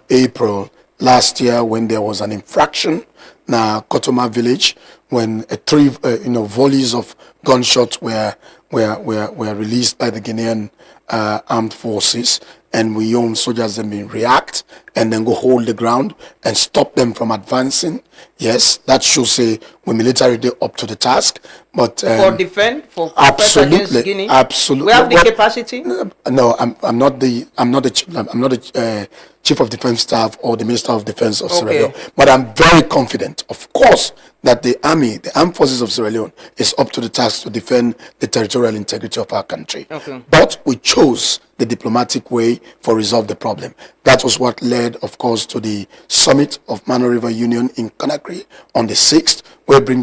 April last year when there was an infraction in Kotoma village when three volleys of gunshots were released by the Guinean armed forces, and we own soldiers then react and then go hold the ground and stop them from advancing. Yes, that should say we militarily up to the task. But for defend, for absolutely, against Guinea, absolutely, we have the capacity. No, I'm not the chief of defense staff or the minister of defense of Sierra Leone, but I'm very confident, of course, that the armed forces of Sierra Leone is up to the task to defend the territorial integrity of our country. But we chose the diplomatic way for resolve the problem. That was what led, of course, to the summit of Mano River Union in Conakry on the 6th, where we bring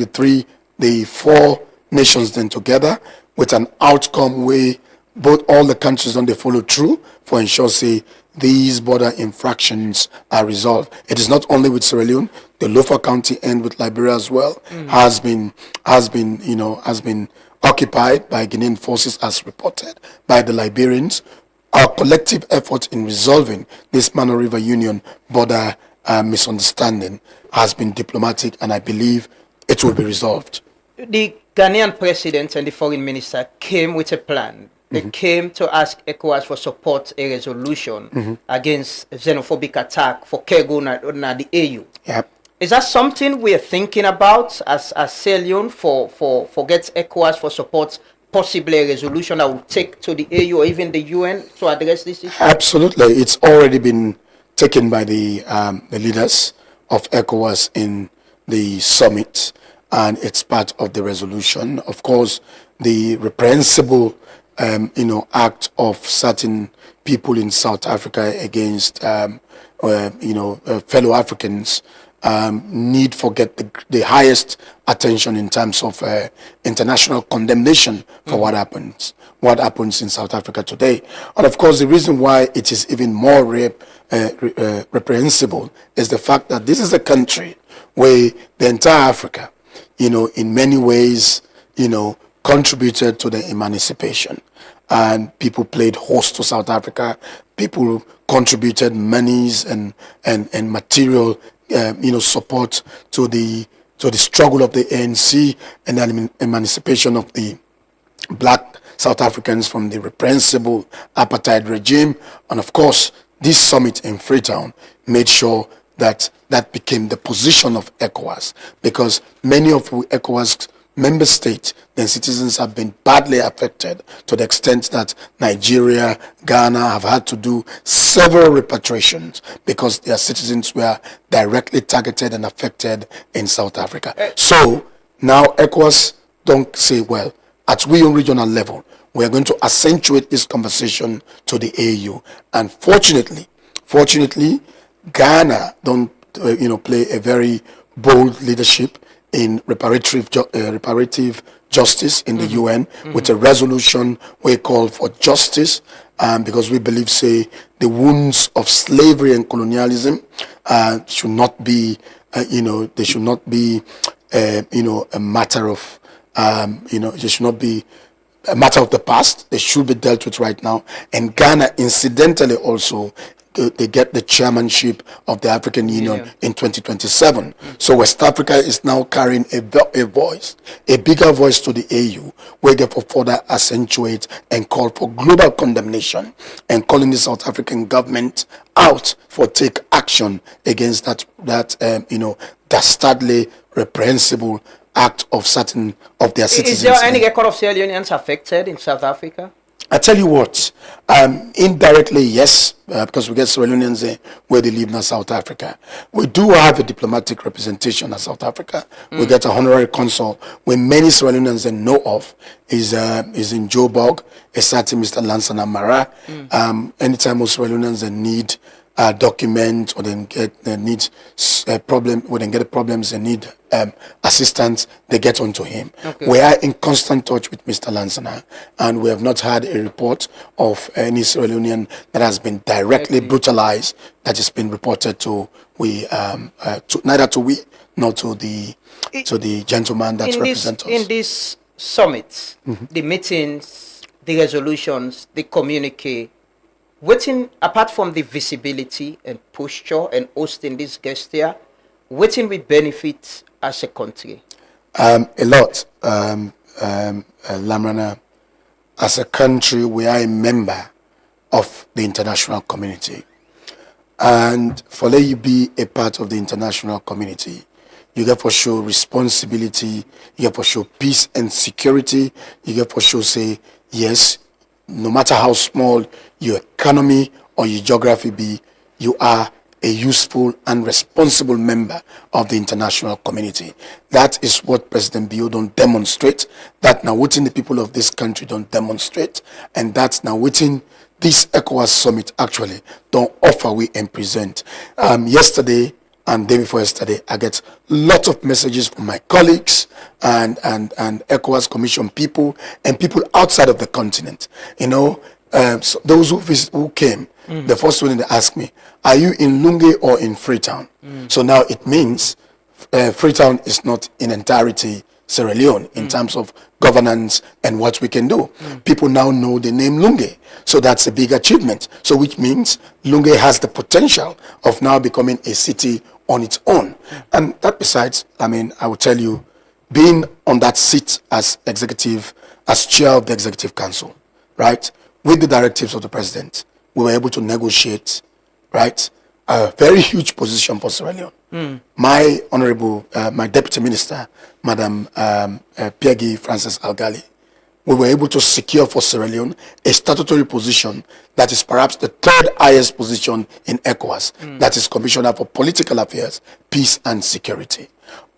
the four nations then together with an outcome where all the countries don't they follow through for ensure say these border infractions are resolved. It is not only with Sierra Leone, the Lofa County and with Liberia as well has been occupied by Guinean forces as reported by the Liberians. Our collective effort in resolving this Mano River Union border misunderstanding has been diplomatic, and I believe it will be resolved. The Ghanaian president and the foreign minister came with a plan. They came to ask ECOWAS for support a resolution against xenophobic attack for Kego na the AU. Yep. Is that something we're thinking about as Sierra Leone for get ECOWAS for support, possibly a resolution that will take to the AU or even the UN to address this issue? Absolutely. It's already been taken by the leaders of ECOWAS in the summit, and it's part of the resolution. Of course, the reprehensible act of certain people in South Africa against fellow Africans need forget the highest attention in terms of international condemnation for what happens in South Africa today. And of course, the reason why it is even more reprehensible is the fact that this is a country where the entire Africa, in many ways, contributed to the emancipation, and people played host to South Africa. People contributed monies and material, support to the struggle of the ANC and the emancipation of the black South Africans from the reprehensible apartheid regime. And of course, this summit in Freetown made sure that became the position of ECOWAS, because many of ECOWAS member states and citizens have been badly affected to the extent that Nigeria, Ghana have had to do several repatriations because their citizens were directly targeted and affected in South Africa. So now ECOWAS don't say, well, at regional level, we are going to accentuate this conversation to the AU. And fortunately, Ghana don't play a very bold leadership in reparative justice in the UN with a resolution we call for justice, because we believe, say, the wounds of slavery and colonialism should not be, they should not be, a matter of, they should not be a matter of the past. They should be dealt with right now. And Ghana, incidentally, also they get the chairmanship of the African Union in 2027. So West Africa is now carrying a voice, a bigger voice to the AU, where they further accentuate and call for global condemnation and calling the South African government out for take action against that dastardly, reprehensible act of certain of their citizens. Is there any record of Sierra Leoneans affected in South Africa? I tell you what, indirectly, yes, because we get Sierra Leoneans where they live in South Africa. We do have a diplomatic representation in South Africa. We get a honorary consul, where many Sierra Leoneans know of is in Joburg, a certain Mr. Lansana Mara. Anytime Sierra Leoneans need document or they need problems, they need assistance, they get onto him. We are in constant touch with Mr. Lansana, and we have not had a report of any Sierra Leonean that has been directly brutalized that has been reported to neither to we nor to the gentleman that represents us. In this summits, the meetings, the resolutions, the communique, waiting apart from the visibility and posture and hosting this guest here, waiting we benefit as a country? A lot. Lamrana, as a country, we are a member of the international community. And for let you be a part of the international community, you get for sure responsibility, you get for sure peace and security, you get for sure say, yes, no matter how small your economy or your geography be, you are a useful and responsible member of the international community. That is what President Bio don't demonstrate. That now within the people of this country don't demonstrate. And that's now within this ECOWAS summit actually don't offer we and present. Yesterday and day before yesterday, I get a lot of messages from my colleagues and ECOWAS Commission people and people outside of the continent. You know, so those who came, the first one they asked me, are you in Lunge or in Freetown? So now it means Freetown is not in entirety Sierra Leone in terms of governance and what we can do. People now know the name Lunge. So that's a big achievement. So which means Lunge has the potential of now becoming a city on its own. And that besides, I mean, I will tell you, being on that seat as chair of the executive council, right, with the directives of the president, we were able to negotiate, right, a very huge position for Sierra Leone. My honorable, my deputy minister, Madam Peggy Frances Algali, we were able to secure for Sierra Leone a statutory position that is perhaps the third highest position in ECOWAS, that is Commissioner for Political Affairs, Peace and Security.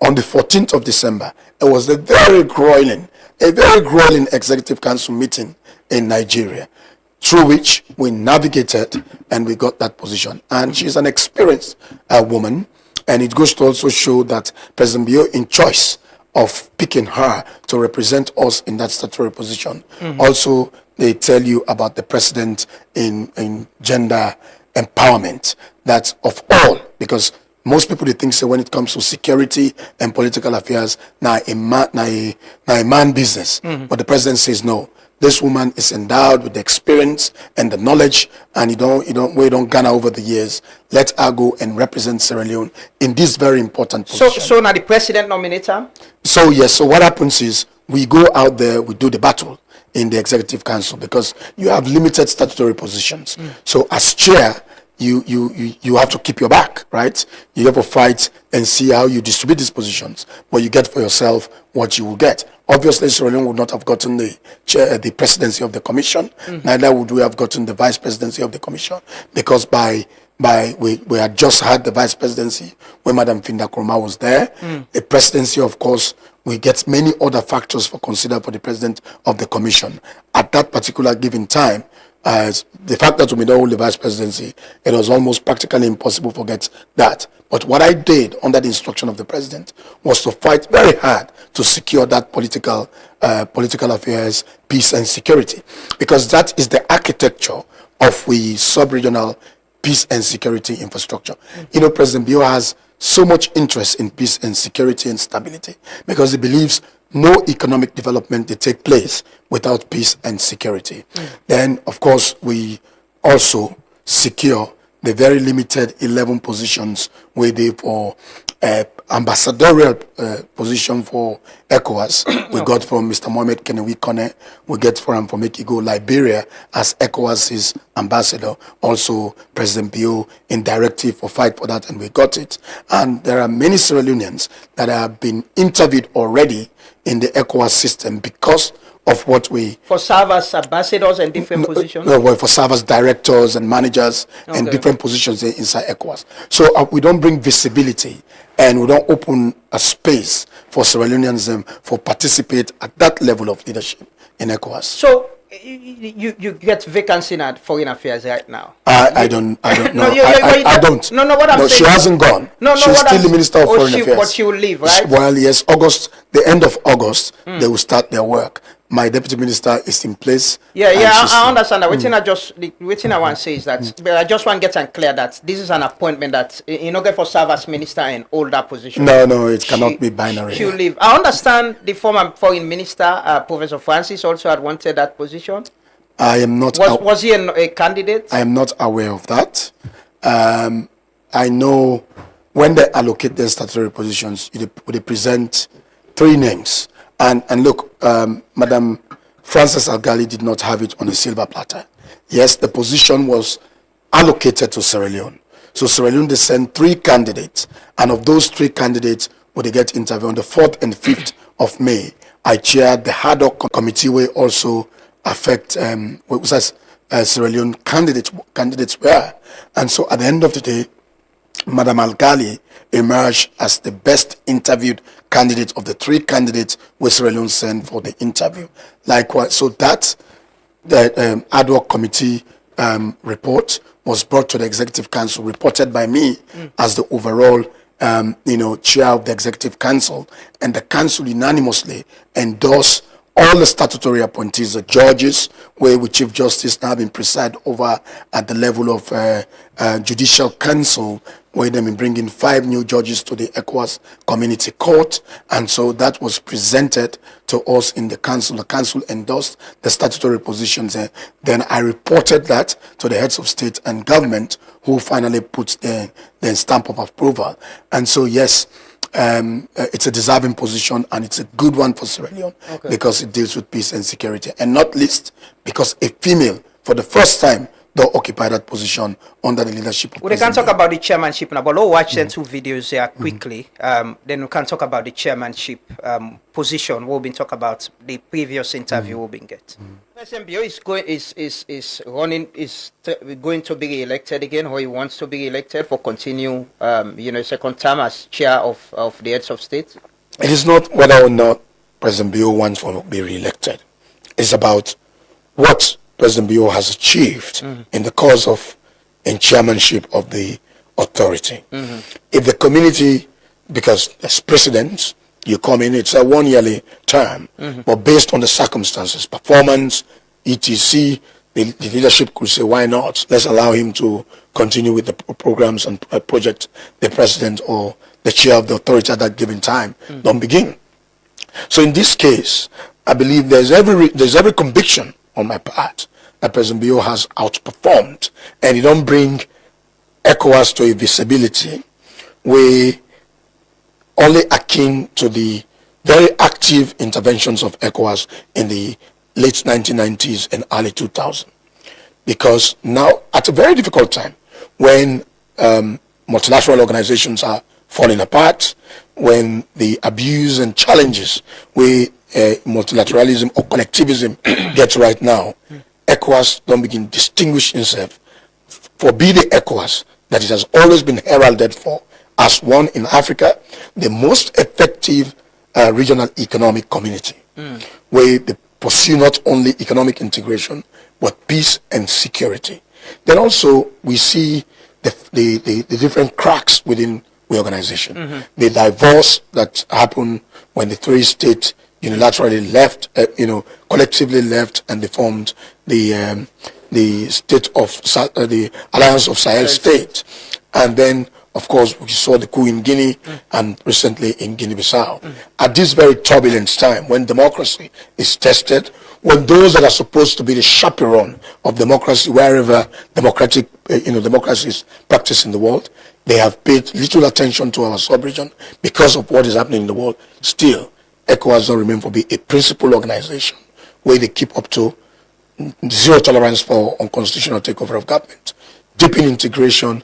On the 14th of December, it was a very grueling executive council meeting in Nigeria, through which we navigated and we got that position. And she's an experienced woman, and it goes to also show that President Bio, in choice of picking her to represent us in that statutory position. Also, they tell you about the president in gender empowerment. That of all, because most people they think so when it comes to security and political affairs, now a man business. But the president says no. This woman is endowed with the experience and the knowledge, and we don't garner over the years. Let her go and represent Sierra Leone in this very important position. So now the president nominates her? So yes, so what happens is we go out there, we do the battle in the executive council because you have limited statutory positions. So as chair, you have to keep your back, right? You have to fight and see how you distribute these positions, but you get for yourself what you will get. Obviously, Sierra Leone would not have gotten the presidency of the commission. Neither would we have gotten the vice presidency of the commission, because we had just had the vice presidency when Madam Finda Kurma was there. The presidency, of course, we get many other factors for consider for the president of the commission. At that particular given time, the fact that we may not hold the vice presidency, it was almost practically impossible to forget that. But what I did under the instruction of the president was to fight very hard to secure that political affairs, peace and security, because that is the architecture of the sub-regional peace and security infrastructure. You know, President Bio has so much interest in peace and security and stability because he believes no economic development will take place without peace and security. Then, of course, we also secure the very limited 11 positions we did for ambassadorial position for ECOWAS. We got from Mr. Mohamed Kenewi Kone. We get from Ekigo Liberia as ECOWAS's ambassador. Also, President Bio in directive for fight for that, and we got it. And there are many Sierra Leoneans that have been interviewed already in the ECOWAS system because of what we... For serve as ambassadors and different positions? No, well, for serve as directors and managers and different positions inside ECOWAS. So we don't bring visibility and we don't open a space for Sierra Leoneans for participate at that level of leadership in ECOWAS. So you get vacancy in foreign affairs right now? I don't know. I don't. No, what I'm saying... she hasn't gone. She's still the Minister of Foreign Affairs. But she will leave, right? Well, yes, the end of August, they will start their work. my deputy minister is in place. I understand that. Waiting I want to say is that, but I just want to get clear that this is an appointment that you know, get for serve as minister and hold that position. No, it cannot be binary. She'll leave. I understand the former foreign minister, Professor Francis, also had wanted that position. I am not. Was he a candidate? I am not aware of that. I know when they allocate their statutory positions, they present 3 names. And look, Madam Frances Algali did not have it on a silver platter. Yes, the position was allocated to Sierra Leone. So Sierra Leone, they sent 3 candidates. And of those 3 candidates, when they get interviewed on the 4th and 5th of May, I chaired the ad hoc committee where also affect Sierra Leone candidates were. And so at the end of the day, Madam Algali emerged as the best interviewed candidate of the 3 candidates where Sierra Leone sent for the interview. Likewise, so that the ad hoc committee report was brought to the Executive Council, reported by me as the overall chair of the Executive Council, and the Council unanimously endorsed all the statutory appointees, the judges, where with Chief Justice now been presided over at the level of Judicial Council, where they've been bringing 5 new judges to the ECOWAS Community Court. And so that was presented to us in the Council. The Council endorsed the statutory positions. Then I reported that to the heads of state and government, who finally put the stamp of approval. And so, yes, it's a deserving position, and it's a good one for Sierra Leone because it deals with peace and security, and not least because a female, for the first time, they'll occupy that position under the leadership of we can talk about the chairmanship now, but let's watch the 2 videos here quickly. Then we can talk about the chairmanship position. We'll be talking about the previous interview we'll been get. SMBO is going to be re-elected again, or he wants to be re-elected for continue second term as chair of the heads of state. It is not whether or not President Bio wants to be re-elected. It's about what President Bio has achieved in the course of in chairmanship of the authority. If the community, because as president, you come in, it's a 1-yearly term, but based on the circumstances, performance, etc., the leadership could say, why not? Let's allow him to continue with the programs and project the president or the chair of the authority at that given time don't begin. So in this case, I believe there's every conviction on my part that President Bio has outperformed, and he don't bring ECOWAS to a visibility where only akin to the very active interventions of ECOWAS in the late 1990s and early 2000s. Because now, at a very difficult time, when multilateral organizations are falling apart, when the abuse and challenges where multilateralism or collectivism gets right now, ECOWAS don't begin to distinguish itself for being the ECOWAS that it has always been heralded for as one in Africa, the most effective regional economic community, where they pursue not only economic integration, but peace and security. Then also we see the different cracks within the organization. The divorce that happened when the 3 states unilaterally left, collectively left, and they formed the state of the Alliance of Sahel States. And then, of course, we saw the coup in Guinea and recently in Guinea-Bissau. At this very turbulent time, when democracy is tested, when those that are supposed to be the chaperone of democracy, wherever democracy is practiced in the world, they have paid little attention to our sub-region because of what is happening in the world. Still, ECOWAS don't remain for be a principal organization where they keep up to zero tolerance for unconstitutional takeover of government, deepen integration,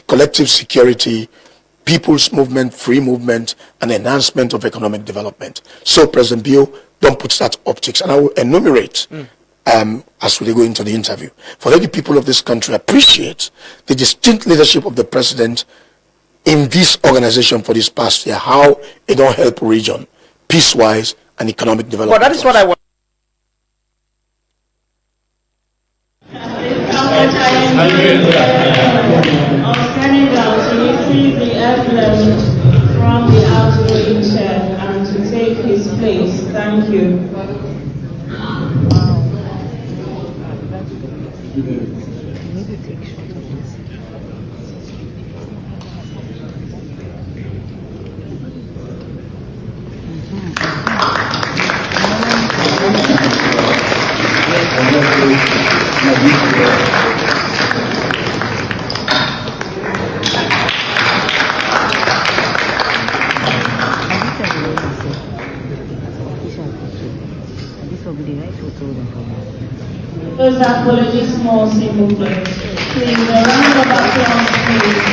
collective security, people's movement, free movement, and enhancement of economic development. So President Bio don't put that optics, and I will enumerate as we go into the interview. For let the people of this country appreciate the distinct leadership of the president in this organization for this past year, how it don't help region, peace-wise and economic development. Well, that is what I want. Senegal to receive the emblem from the outgoing chair and to take his place. Thank you. Those apologissements, s'il vous plaît. Please, a round of applause, please.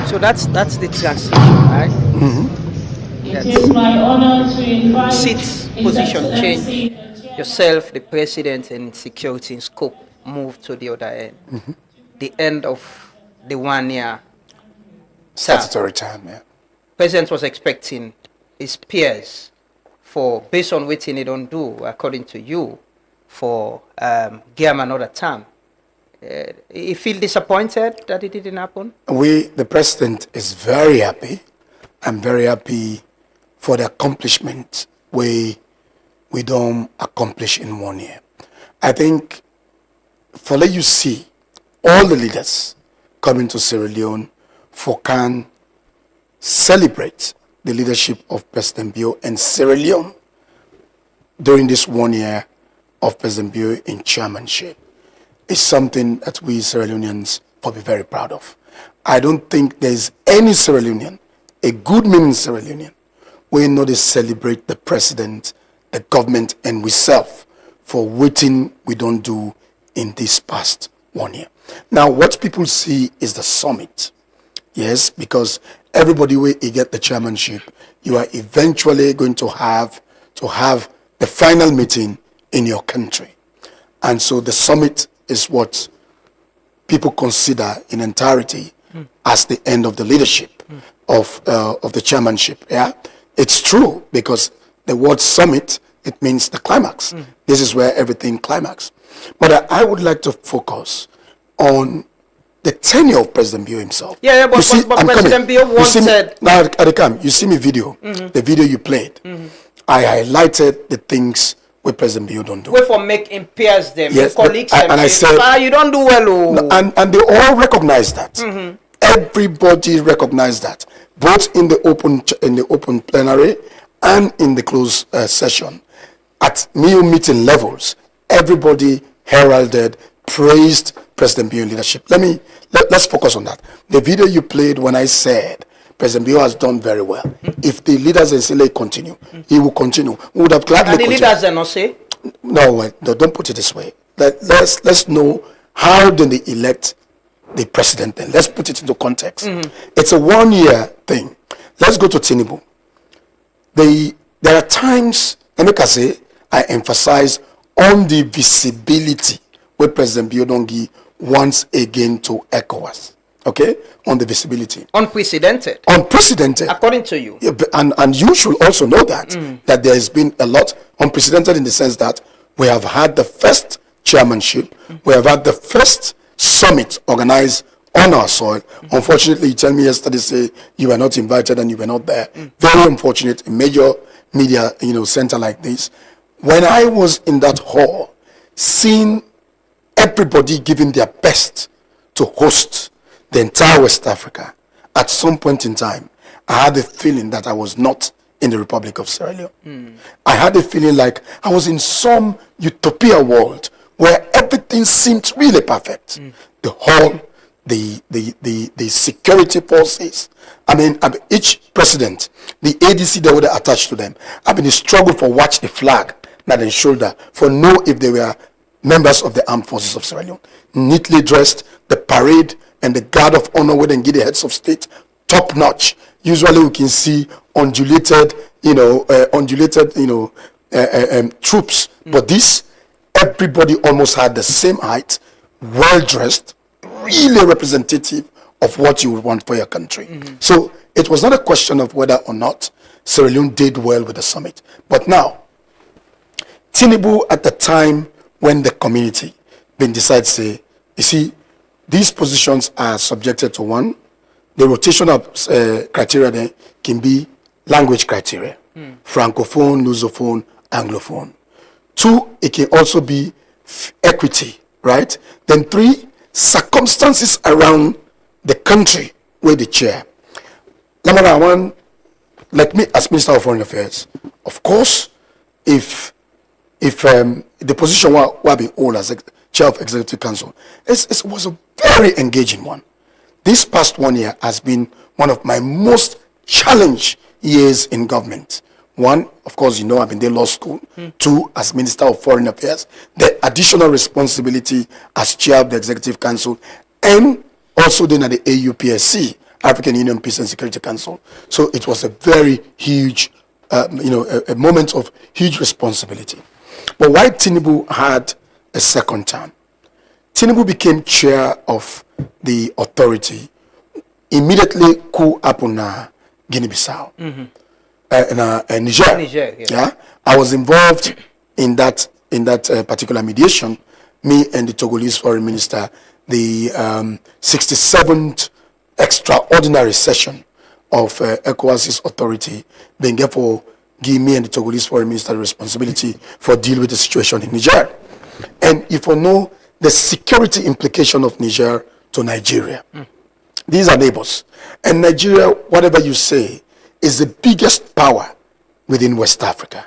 So that's the transition, right? It is my honor to invite Seats, position change. Yourself, the president, and security in scope move to the other end. The end of the 1 year Statutory time, yeah. President was expecting his peers for, based on what they don't do, according to you, for give him another term. You feel disappointed that it didn't happen? The president is very happy. I'm very happy for the accomplishment we don't accomplish in 1 year. I think for let you see all the leaders coming to Sierra Leone for can celebrate the leadership of President Bio and Sierra Leone during this 1 year of President Bio in chairmanship is something that we Sierra Leoneans will be very proud of. I don't think there's any Sierra Leonean, a good meaning Sierra Leonean, we know they celebrate the president, the government, and we self for waiting we don't do in this past 1 year. Now, what people see is the summit. Yes, because everybody will get the chairmanship, you are eventually going to have the final meeting in your country. And so the summit is what people consider in entirety as the end of the leadership of the chairmanship. Yeah, it's true because the word summit, it means the climax. This is where everything climax. But I would like to focus on the tenure of President Bio himself. Yeah, but President Bio wanted... Now, Adekam, you see me video, the video you played. I highlighted the things where President Bio don't do. Wait for making peers them, yes, colleagues and I said, you don't do well. No, and they all recognize that. Everybody recognized that, both in the open plenary and in the closed session. At meeting levels, everybody heralded, praised President Bio leadership. Let's focus on that. The video you played when I said President Bio has done very well. If the leaders in Sile continue, he will continue. We would have gladly continued. And the leaders are not say? No, don't put it this way. Let's know how did they elect the president then. Let's put it into context. It's a 1 year thing. Let's go to Tinubu. There are times, I emphasize on the visibility where President Bio don't give once again to ECOWAS. Okay? On the visibility. Unprecedented. Unprecedented. According to you. Yeah, and you should also know that, that there has been a lot unprecedented in the sense that we have had the first chairmanship, we have had the first summit organized on our soil. Unfortunately, you tell me yesterday, say you were not invited and you were not there. Very unfortunate, a major media, center like this. When I was in that hall, seeing everybody giving their best to host the entire West Africa, at some point in time, I had a feeling that I was not in the Republic of Sierra Leone. I had a feeling like I was in some utopia world where everything seemed really perfect. The hall, the security forces. I mean, each president, the ADC that were attached to them, I've been in struggle for watch the flag, not in shoulder, for know if they were members of the armed forces of Sierra Leone. Neatly dressed, the parade and the guard of honor where they give the heads of state, top notch. Usually we can see undulated troops, but this, everybody almost had the same height, well dressed, really representative of what you would want for your country. So it was not a question of whether or not Sierra Leone did well with the summit. But now, Tinubu at the time when the community been decided to say, you see, these positions are subjected to one, the rotation of criteria then can be language criteria. Francophone, Lusophone, Anglophone. 2, it can also be equity, right? Then 3, circumstances around the country where the chair. Number 1, like me as Minister of Foreign Affairs, of course, if the position will be all as Chair of Executive Council, it was a very engaging one. This past 1 year has been one of my most challenged years in government. 1, of course, you know, I've been there law school. 2, as Minister of Foreign Affairs, the additional responsibility as Chair of the Executive Council, and also then at the AUPSC, African Union Peace and Security Council. So it was a very huge, a moment of huge responsibility. But why Tinubu had a second term? Tinubu became chair of the authority. Immediately, coup happened in Guinea-Bissau, Niger. Yeah, I was involved in that particular mediation. Me and the Togolese foreign minister, the 67th extraordinary session of ECOWAS's authority, being therefore give me and the Togolese foreign minister the responsibility for deal with the situation in Niger. And if you know the security implication of Niger to Nigeria, these are neighbors. And Nigeria, whatever you say, is the biggest power within West Africa.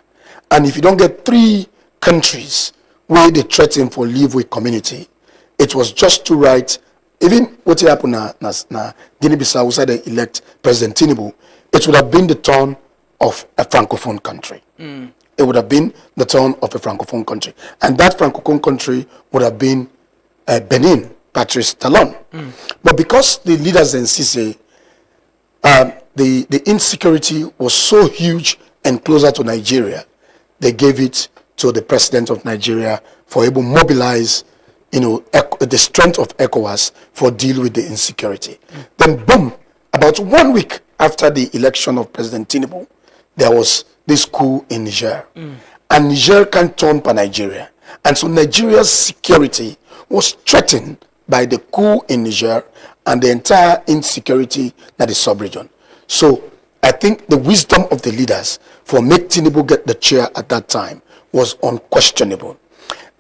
And if you don't get 3 countries where they threaten for live with community, it was just to write, even what happened na Guinea-Bissau, who they elect President Tinubu, it would have been the turn of a Francophone country. It would have been the turn of a Francophone country. And that Francophone country would have been Benin, Patrice Talon. But because the leaders in Cisse, the insecurity was so huge and closer to Nigeria, they gave it to the president of Nigeria for able to mobilize, the strength of ECOWAS for deal with the insecurity. Then boom, about 1 week after the election of President Tinubu, there was this coup in Niger. And Niger can't turn for Nigeria. And so Nigeria's security was threatened by the coup in Niger and the entire insecurity that is sub-region. So I think the wisdom of the leaders for make Tinubu get the chair at that time was unquestionable.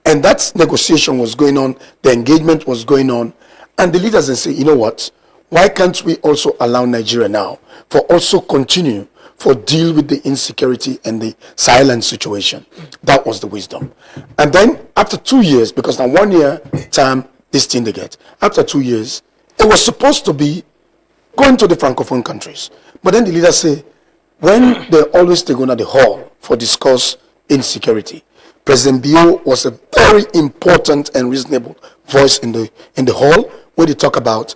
And that negotiation was going on, the engagement was going on, and the leaders then say, you know what, why can't we also allow Nigeria now for also continue for deal with the insecurity and the silent situation? That was the wisdom. And then after 2 years, because now 1 year time, this thing they get, after 2 years, it was supposed to be going to the Francophone countries. But then the leaders say, when they always go to the hall for discuss insecurity, President Bio was a very important and reasonable voice in the hall where they talk about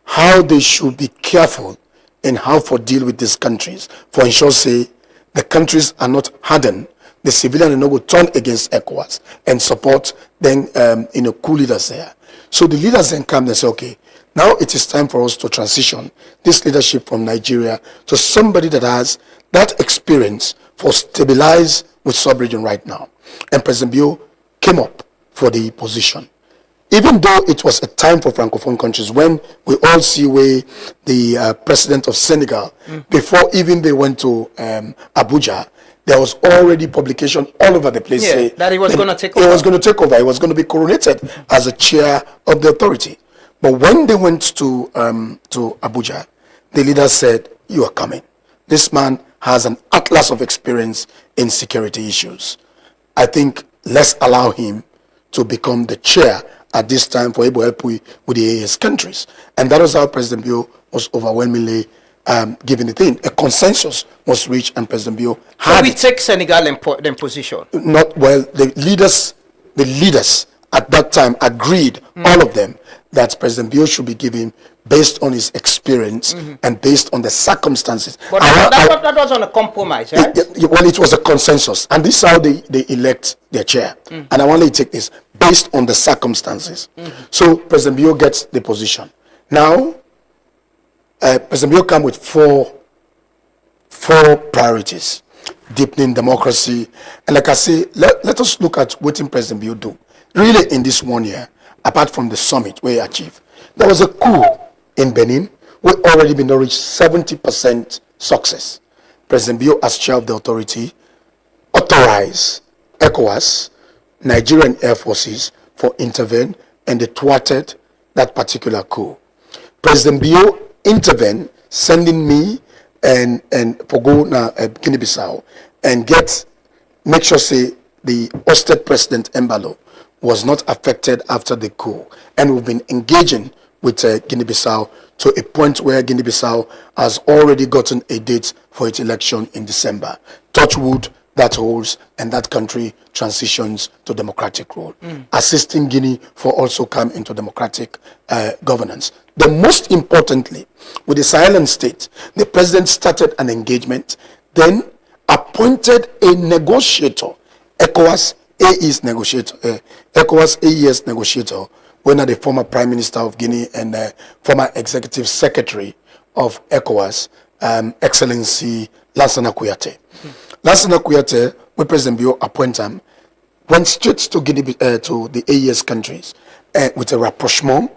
how they should be careful in how for deal with these countries. For ensure say the countries are not hardened, the civilian and no go turn against ECOWAS and support then coup leaders there. So the leaders then come and say, okay, now it is time for us to transition this leadership from Nigeria to somebody that has that experience for stabilize with sub-region right now. And President Bio came up for the position. Even though it was a time for Francophone countries, when we all see where the president of Senegal, before even they went to Abuja, there was already publication all over the place. Yeah, that he was going to take over. He was going to take over. He was going to be coronated as a chair of the authority. But when they went to Abuja, the leaders said, you are coming. This man has an atlas of experience in security issues. I think let's allow him to become the chair at this time for able help with the AS countries. And that was how President Bio was overwhelmingly given the thing. A consensus was reached and President Bio had so we take Senegal in position? Not well. The leaders at that time agreed, all of them, that President Bio should be given based on his experience and based on the circumstances. But that was on a compromise, right? Well, it was a consensus. And this is how they elect their chair. And I want to take this based on the circumstances. So President Bio gets the position. Now, President Bio come with four priorities. Deepening democracy. And like I say, let us look at what President Bio do. Really in this 1 year, apart from the summit where he achieved, there was a coup in Benin. We already been reached 70% success. President Bio, as chair of the authority, authorized ECOWAS, Nigerian Air Forces, for intervene, and they thwarted that particular coup. President Bio intervened, sending me and Pogo na Guinea-Bissau, and make sure say the ousted President Embalo was not affected after the coup. And we've been engaging with Guinea-Bissau to a point where Guinea-Bissau has already gotten a date for its election in December. Touch wood, that holds, and that country transitions to democratic rule. Assisting Guinea for also come into democratic governance. The most importantly, with the Sahel state, the president started an engagement, then appointed a negotiator, ECOWAS AES negotiator, when the former Prime Minister of Guinea and former Executive Secretary of ECOWAS, Excellency Lansana Kouyaté. Lansana Kouyaté, when President Bio appointed him, went straight to Guinea, to the AES countries with a rapprochement,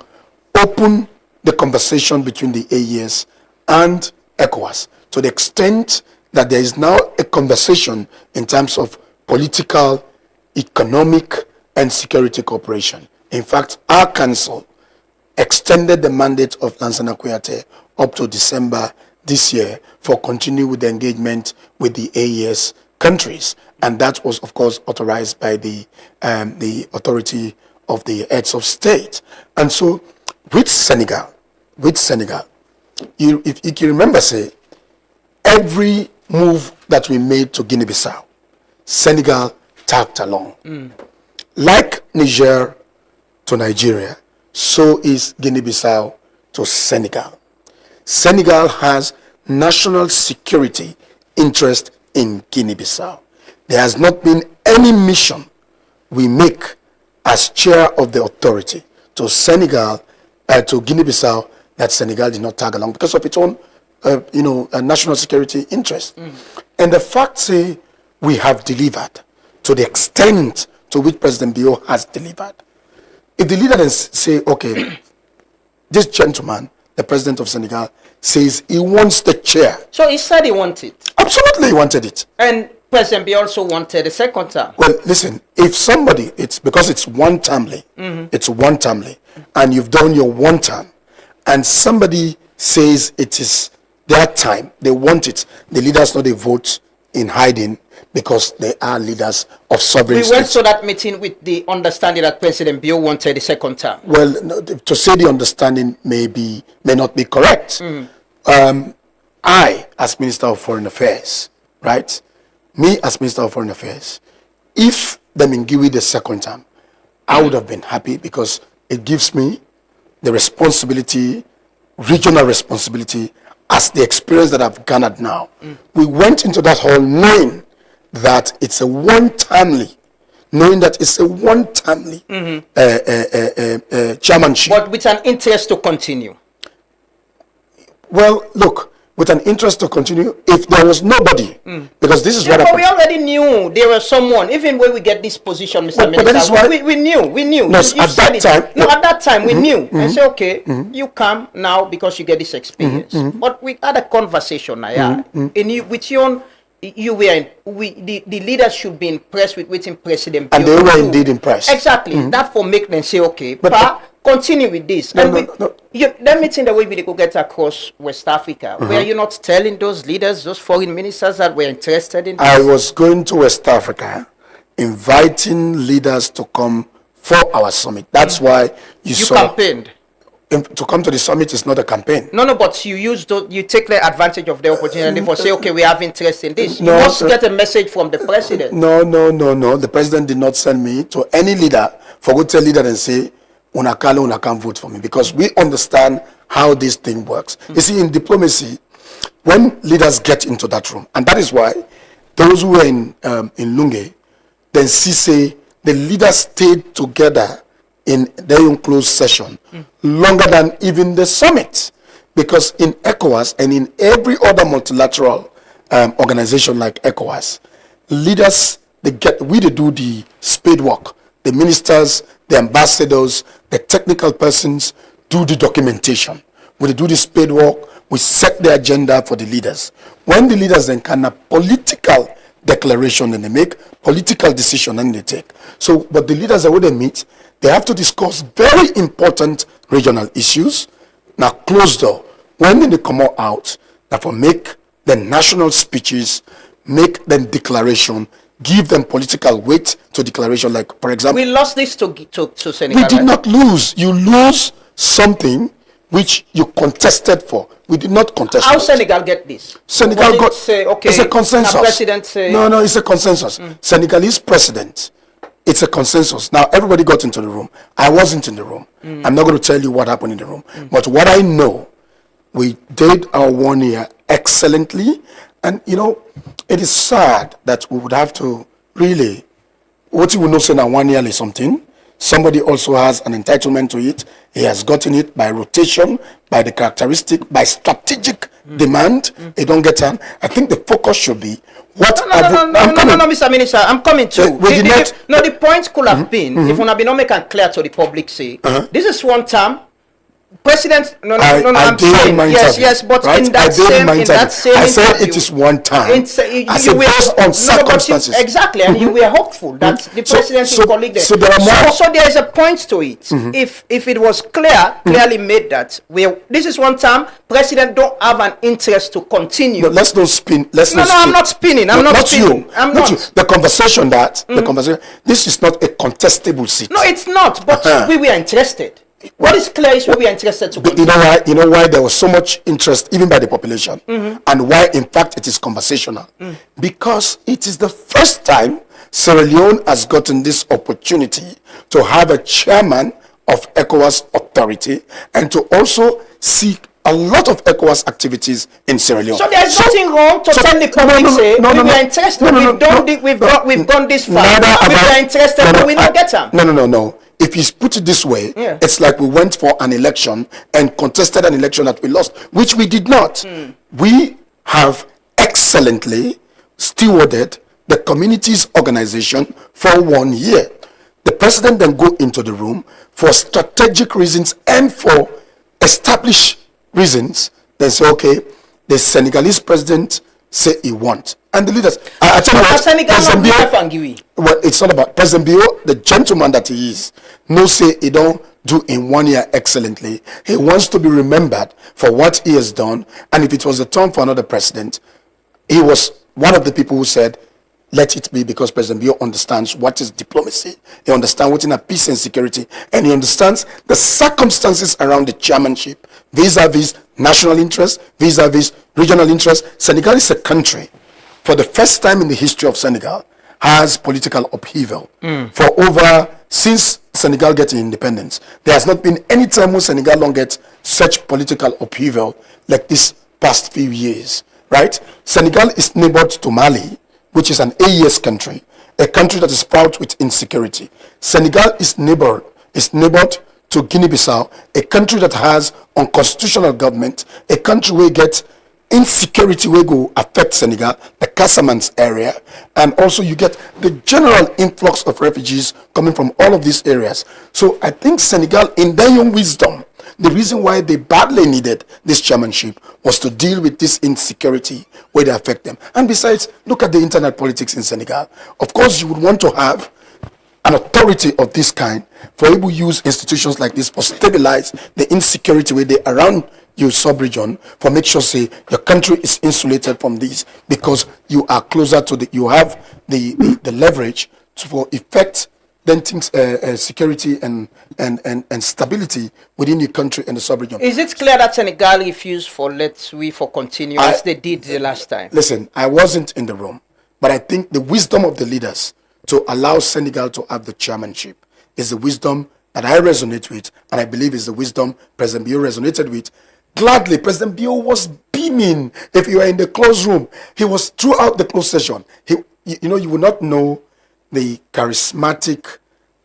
opened the conversation between the AES and ECOWAS to the extent that there is now a conversation in terms of political, economic, and security cooperation. In fact, our council extended the mandate of Lansana Kouyaté up to December this year for continuing with the engagement with the AES countries, and that was, of course, authorized by the authority of the heads of state. And so, with Senegal, if you remember, say, every move that we made to Guinea-Bissau, Senegal tagged along. Like Niger to Nigeria, so is Guinea-Bissau to Senegal. Senegal has national security interest in Guinea-Bissau. There has not been any mission we make as chair of the authority to Senegal, to Guinea-Bissau, that Senegal did not tag along because of its own, national security interest. And the fact say we have delivered to the extent to which President Bio has delivered. If the leader then say, okay, this gentleman, the president of Senegal, says he wants the chair. So he said he wanted it. Absolutely, he wanted it. And President Bio also wanted a second term. Well, listen, if somebody, it's because it's one-termly, it's one-termly, and you've done your one term, and somebody says it is their time, they want it, the leaders know they vote in hiding because they are leaders of sovereign states. We went to that meeting with the understanding that President Bio wanted a second term. Well, no, to say the understanding may not be correct. I, as Minister of Foreign Affairs, right? Me as Minister of Foreign Affairs, if them give me the second term, I would have been happy because it gives me the responsibility, regional responsibility, as the experience that I've garnered now. We went into that hall knowing that it's a one-termly, chairmanship. But with an interest to continue. Well, look, with an interest to continue, if there was nobody, because this is what but we already knew there was someone, even when we get this position, Mr. Minister, that is why we knew. No, at that time, we knew. And say, okay, you come now because you get this experience. But we had a conversation, Naya, and with your own, the leaders should be impressed with waiting President Bio. And they were indeed impressed. Exactly. That for make them say, okay, continue with this. That meeting that we go get across West Africa, were you not telling those leaders, those foreign ministers that were interested in this? I was going to West Africa, inviting leaders to come for our summit. That's why you saw... campaigned. To come to the summit is not a campaign. No, but you take the advantage of the opportunity for say, okay, we have interest in this. You must get a message from the president. No. The president did not send me to any leader for go tell leader and say, una can't vote for me, because we understand how this thing works. You see, in diplomacy, when leaders get into that room, and that is why those who were in Lunge, then say the leaders stayed together in their own closed session longer than even the summit, because in ECOWAS and in every other multilateral organization like ECOWAS, leaders they do the spade work. The ministers, the ambassadors, the technical persons do the documentation. we do this paid work, we set the agenda for the leaders. When the leaders then can have political declaration and they make political decision and they take. So, but the leaders that when they meet, they have to discuss very important regional issues. Now, closed door. When they come out, therefore make the national speeches, make them declaration, give them political weight to declaration. Like, for example, we lost this to Senegal. We did not lose. You lose something which you contested for. We did not contest. How Senegal get this? Senegal got. Say, okay, it's a consensus. President say, no, it's a consensus. Senegalese president. It's a consensus. Now everybody got into the room. I wasn't in the room. I'm not going to tell you what happened in the room. But what I know, we did our 1 year excellently. And you know, it is sad that we would have to really, what you will know say now 1 year is something. Somebody also has an entitlement to it. He has gotten it by rotation, by the characteristic, by strategic demand. They don't get on. I think the focus should be what. No, Mr. Minister, I'm coming to. The point could have been if we have been make and clear to the public. Say this is one term. President, I'm saying yes, but right? in that same, I said it is one time. Based on circumstances. Exactly, and you were hopeful that the president will colleague there. So there is a point to it. If it was clearly made that this is one time, president don't have an interest to continue. No, let's not spin. I'm not spinning. I'm not spinning. I'm not. The conversation this is not a contestable seat. No, it's not. But we were interested. What is clear is what we are interested to continue. You know why there was so much interest even by the population and why in fact it is conversational. Because it is the first time Sierra Leone has gotten this opportunity to have a chairman of ECOWAS authority and to also see a lot of ECOWAS activities in Sierra Leone. So there's nothing wrong to tell the public we are interested, we've gone this far, we are interested, but we don't get them. No. If you put it this way, it's like we went for an election and contested an election that we lost, which we did not. We have excellently stewarded the community's organization for 1 year. The president then go into the room for strategic reasons and for established reasons. Then say, okay, the Senegalese president say he wants. And the leaders, I tell you what, well, it's not about President Bio, the gentleman that he is, no say he don't do in 1 year excellently. He wants to be remembered for what he has done. And if it was a turn for another president, he was one of the people who said, let it be, because President Bio understands what is diplomacy. He understands what is peace and security. And he understands the circumstances around the chairmanship, vis-a-vis national interest, vis-a-vis regional interest. Senegal is a country, for the first time in the history of Senegal, has political upheaval. Since Senegal getting independence, there has not been any time when Senegal don't get such political upheaval like this past few years, right? Senegal is neighbored to Mali, which is an AES country, a country that is fraught with insecurity. Senegal is neighbored to Guinea-Bissau, a country that has unconstitutional government, a country where get insecurity will go affect Senegal, the Casamance area, and also you get the general influx of refugees coming from all of these areas. So I think Senegal, in their own wisdom, the reason why they badly needed this chairmanship was to deal with this insecurity where they affect them. And besides, look at the internal politics in Senegal. Of course, you would want to have an authority of this kind for able to use institutions like this for stabilize the insecurity where they around your sub-region, for make sure say your country is insulated from this, because you are closer to you have the leverage for effect then things security and stability within your country and the sub-region. Is it clear that Senegal refused for continue as they did the last time? Listen, I wasn't in the room, but I think the wisdom of the leaders to allow Senegal to have the chairmanship is the wisdom that I resonate with, and I believe is the wisdom President Bio resonated with. Gladly, President Bio was beaming. If you were in the closed room, he was throughout the closed session. You will not know the charismatic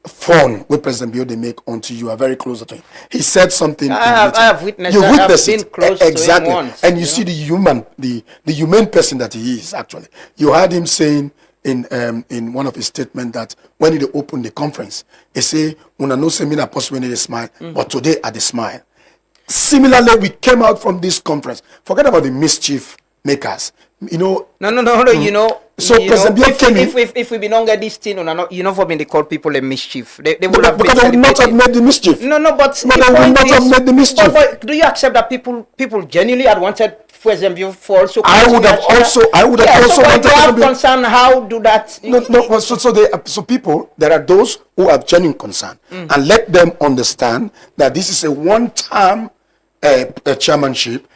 fun with President Bio they make until you are very close to him. He said something. I have witnessed. You witnessed it. Been close exactly, to him once, and you see the humane person that he is. Actually, you heard him saying in one of his statements that when he opened the conference, he say, "Una no say me na possible when they smile, but today I dey smile." Similarly, we came out from this conference. Forget about the mischief makers. You know. No. You know. So President Biyo came in. If we be longer this thing, you know, for me they call people a mischief. They would Because they would not have made the mischief. No, but they would not have made the mischief. But do you accept that people genuinely had wanted President Biyo for also? I would have also wanted to have concern. How do that? No. So people, there are those who have genuine concern, and let them understand that this is a one-time chairmanship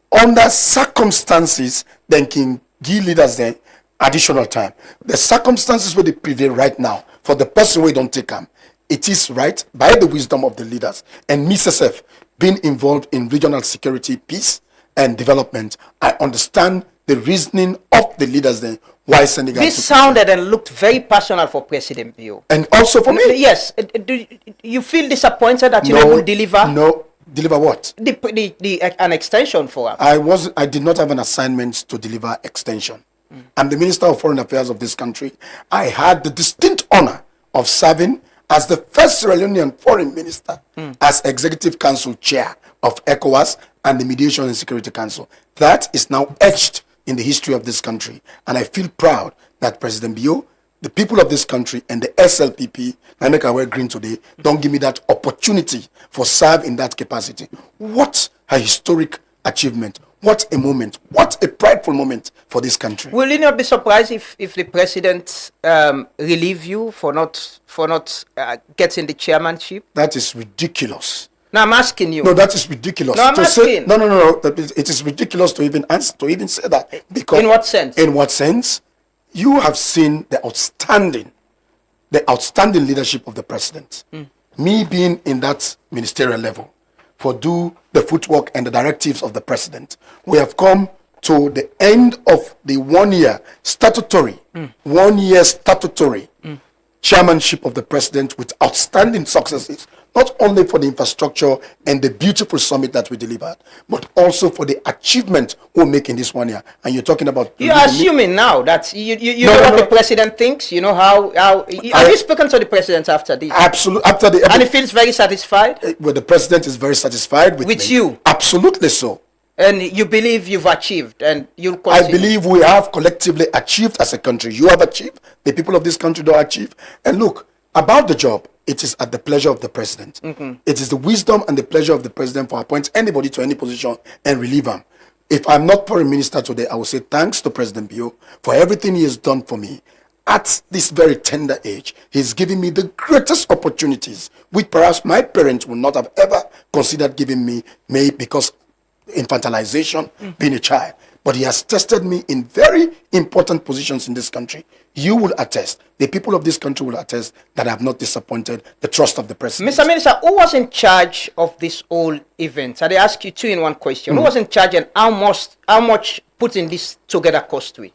under circumstances. Then can give leaders then additional time. The circumstances where they prevail right now for the person we don't take them, it is right by the wisdom of the leaders and MSF being involved in regional security, peace, and development. I understand the reasoning of the leaders then why Senegal. This sounded and looked very personal for President Biyo. And also for me. Yes. Do you feel disappointed that you will deliver? No. Deliver what? An extension for us. I did not have an assignment to deliver extension. I'm the Minister of Foreign Affairs of this country. I had the distinct honor of serving as the first Sierra Leonean Foreign Minister as Executive Council Chair of ECOWAS and the Mediation and Security Council. That is now etched in the history of this country. And I feel proud that President Biyo, the people of this country, and the SLPP, and make our way green today, don't give me that opportunity for serve in that capacity. What a historic achievement. What a moment. What a prideful moment for this country. Will you not be surprised if the president relieve you for not getting the chairmanship? That is ridiculous. No, I'm asking you. No, that is ridiculous. No, I'm asking. No. It is ridiculous to even answer, to even say that. Because in what sense? In what sense? You have seen the outstanding leadership of the president. Me being in that ministerial level, for do the footwork and the directives of the president, we have come to the end of the 1 year statutory chairmanship of the president with outstanding successes, not only for the infrastructure and the beautiful summit that we delivered, but also for the achievement we'll make in this 1 year. And you're talking about... You're assuming now that you know what the president thinks, you know how have you spoken to the president after this? Absolutely. And he feels very satisfied? Well, the president is very satisfied with me. You? Absolutely so. And you believe you've achieved and you'll continue? I believe we have collectively achieved as a country. You have achieved. The people of this country don't achieve. And look, about the job, it is at the pleasure of the president. It is the wisdom and the pleasure of the president for appoint anybody to any position and relieve him. If I'm not foreign minister today, I will say thanks to President Biyo for everything he has done for me. At this very tender age, he's giving me the greatest opportunities, which perhaps my parents would not have ever considered giving me because infantilization, being a child. But he has tested me in very important positions in this country. You will attest, the people of this country will attest that I have not disappointed the trust of the president. Mr. Minister, who was in charge of this whole event? I ask you two in one question. Who was in charge and how much putting this together cost we?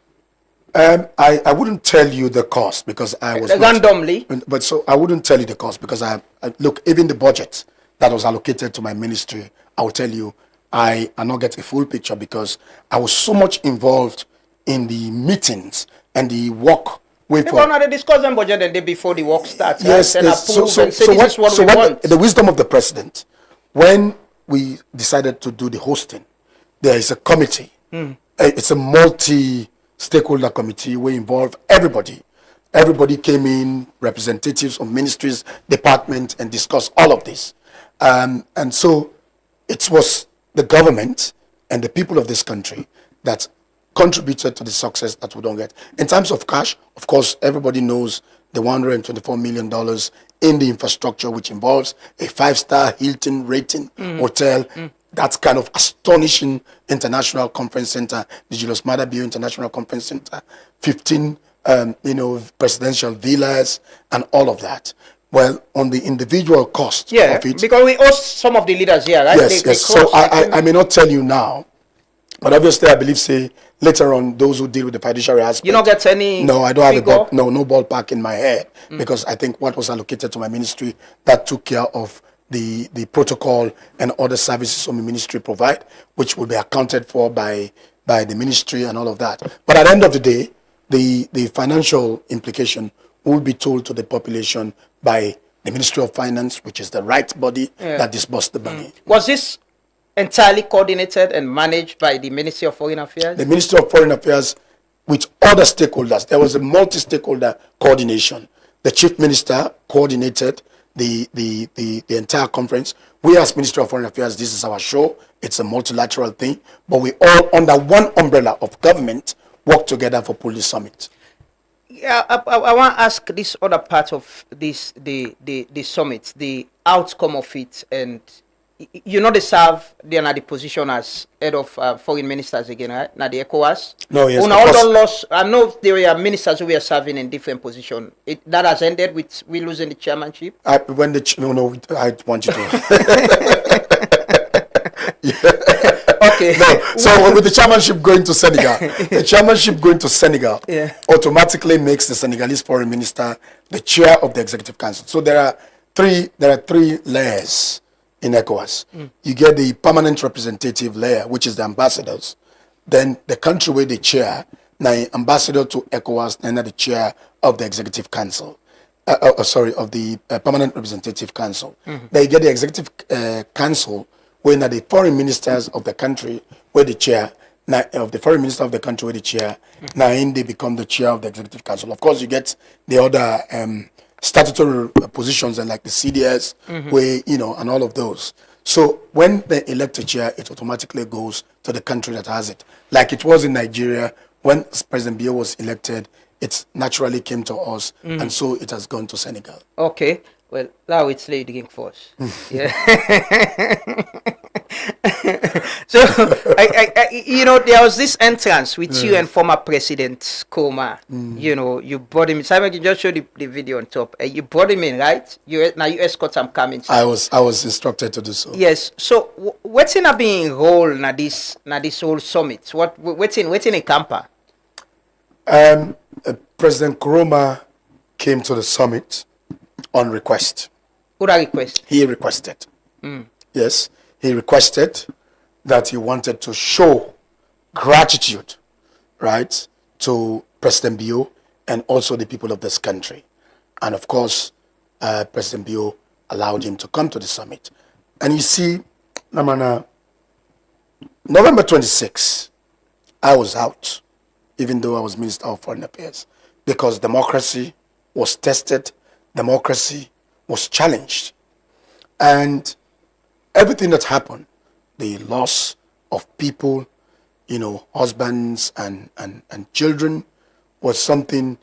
I wouldn't tell you the cost because I was randomly. But so I wouldn't tell you the cost because I look, even the budget that was allocated to my ministry, I will tell you I not get a full picture because I was so much involved in the meetings and the work. They discuss the budget the day before the work starts. Yes, and yes. approve and say this is what we want. The wisdom of the president, when we decided to do the hosting, there is a committee. It's a multi-stakeholder committee. We involve everybody. Everybody came in, representatives of ministries, departments, and discussed all of this. And so it was the government and the people of this country that contributed to the success that we don't get. In terms of cash, of course, everybody knows the $124 million in the infrastructure, which involves a 5-star Hilton rating hotel. That's kind of astonishing international conference center, the Julius Maada Bio International Conference Center, 15 presidential villas and all of that. Well, on the individual cost of it. Because we host some of the leaders here, right? Yes. So I may not tell you now, but obviously I believe, say, later on, those who deal with the fiduciary aspect. You don't get any No, I don't figure? have no ballpark in my head because I think what was allocated to my ministry, that took care of the protocol and other services from the ministry provide, which will be accounted for by the ministry and all of that. But at the end of the day, the financial implication will be told to the population by the Ministry of Finance, which is the right body that disbursed the money. Was this entirely coordinated and managed by the Ministry of Foreign Affairs? The Ministry of Foreign Affairs with other stakeholders. There was a multi-stakeholder coordination. The Chief Minister coordinated the entire conference. We as Ministry of Foreign Affairs, this is our show. It's a multilateral thing, but we all under one umbrella of government work together for Police Summit. Yeah, I want to ask this other part of this, the summit, the outcome of it, and you know they serve, they are not the position as head of foreign ministers again, right? Now the ECOWAS. No, yes. Lost. I know there are ministers who are serving in different positions. That has ended with we losing the chairmanship. I want you to. Okay. No, so with the chairmanship going to Senegal, automatically makes the Senegalese foreign minister the chair of the executive council. So there are three layers in ECOWAS. You get the permanent representative layer, which is the ambassadors. Then the country where they chair, now ambassador to ECOWAS, and the chair of the executive council. Of the permanent representative council. They get the executive council, when the foreign ministers of the country where the chair, of the foreign minister of the country where the chair, now they become the chair of the executive council. Of course, you get the other statutory positions and like the CDS, where, and all of those. So when they elect a chair, it automatically goes to the country that has it. Like it was in Nigeria, when President Biya was elected, it naturally came to us, and so it has gone to Senegal. Okay. Well, now it's late again for us. Yeah. So, there was this entrance with you and former President Koma. You brought him. Simon, you just show the video on top. You brought him in, right? You escort him coming. I was instructed to do so. Yes. So, what's in being role na this whole summit? What's in Kampa? President Nkrumah came to the summit on request. Who that request? He requested. Yes, he requested that he wanted to show gratitude, right, to President Biya and also the people of this country. And of course, President Biya allowed him to come to the summit. And you see, November 26, I was out, even though I was Minister of Foreign Affairs, because democracy was tested, democracy was challenged. And everything that happened, the loss of people, husbands and children, was something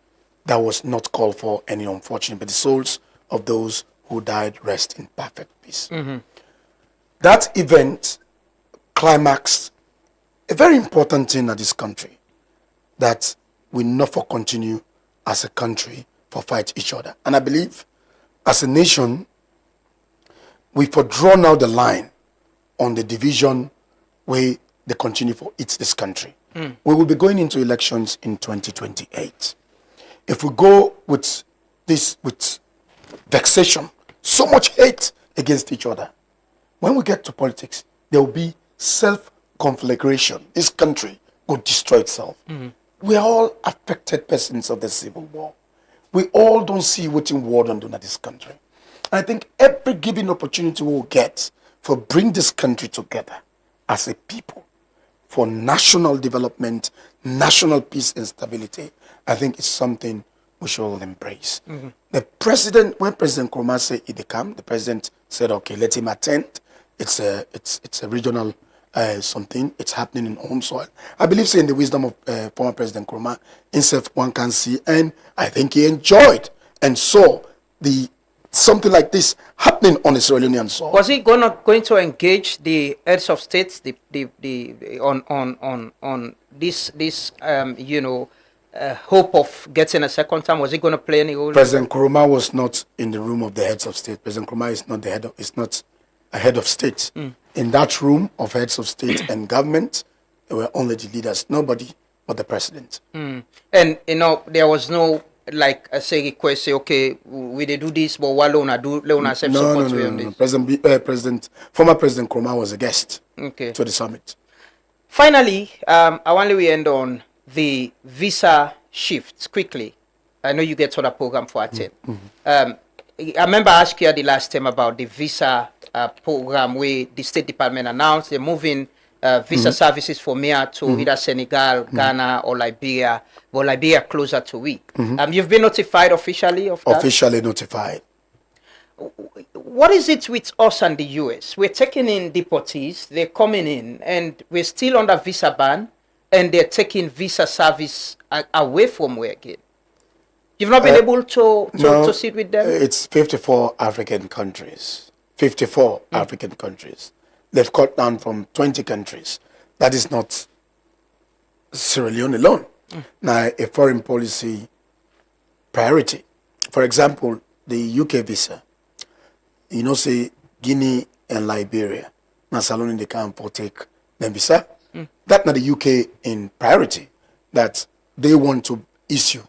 that was not called for, any unfortunate, but the souls of those who died rest in perfect peace. That event climaxed a very important thing in this country, that we not for continue as a country for fight each other. And I believe as a nation, we for draw now the line on the division where they continue for this country. We will be going into elections in 2028. If we go with this, with vexation, so much hate against each other, when we get to politics, there will be self-conflagration. This country will destroy itself. We are all affected persons of the civil war. We all don't see what in war done in this country. And I think every given opportunity we'll get for bring this country together as a people for national development, national peace and stability, I think it's something we should all embrace. The president, when President Nkrumah said he'd come, the president said, okay, let him attend. It's a regional something. It's happening in home soil. I believe in the wisdom of former President Nkrumah, himself one can see, and I think he enjoyed and saw something like this happening on the Sierra Leonean soil. Was he going to engage the heads of states on this hope of getting a second term? Was he going to play any role? President Nkrumah was not in the room of the heads of state. President Nkrumah is not a head of state. In that room of heads of state and government, there were only the leaders, nobody but the president. And there was no request, say, okay, we do this, but what Leone self-support no. Former President Nkrumah was a guest to the summit. Finally, I want to end on the visa shifts quickly. I know you get to the program for attend. I remember asking you the last time about the visa program where the State Department announced they're moving visa services for MEA to either Senegal, Ghana, or Liberia, but Liberia closer to we. You've been notified officially of that? Officially notified. What is it with us and the US? We're taking in deportees, they're coming in, and we're still under visa ban, and they're taking visa service away from we again. You've not been able to sit with them? It's 54 African countries. 54 African countries. They've cut down from 20 countries. That is not Sierra Leone alone. Now, a foreign policy priority. For example, the UK visa. You know, say Guinea and Liberia. Now, Salone they can't take them visa. That's not the UK in priority. That they want to issue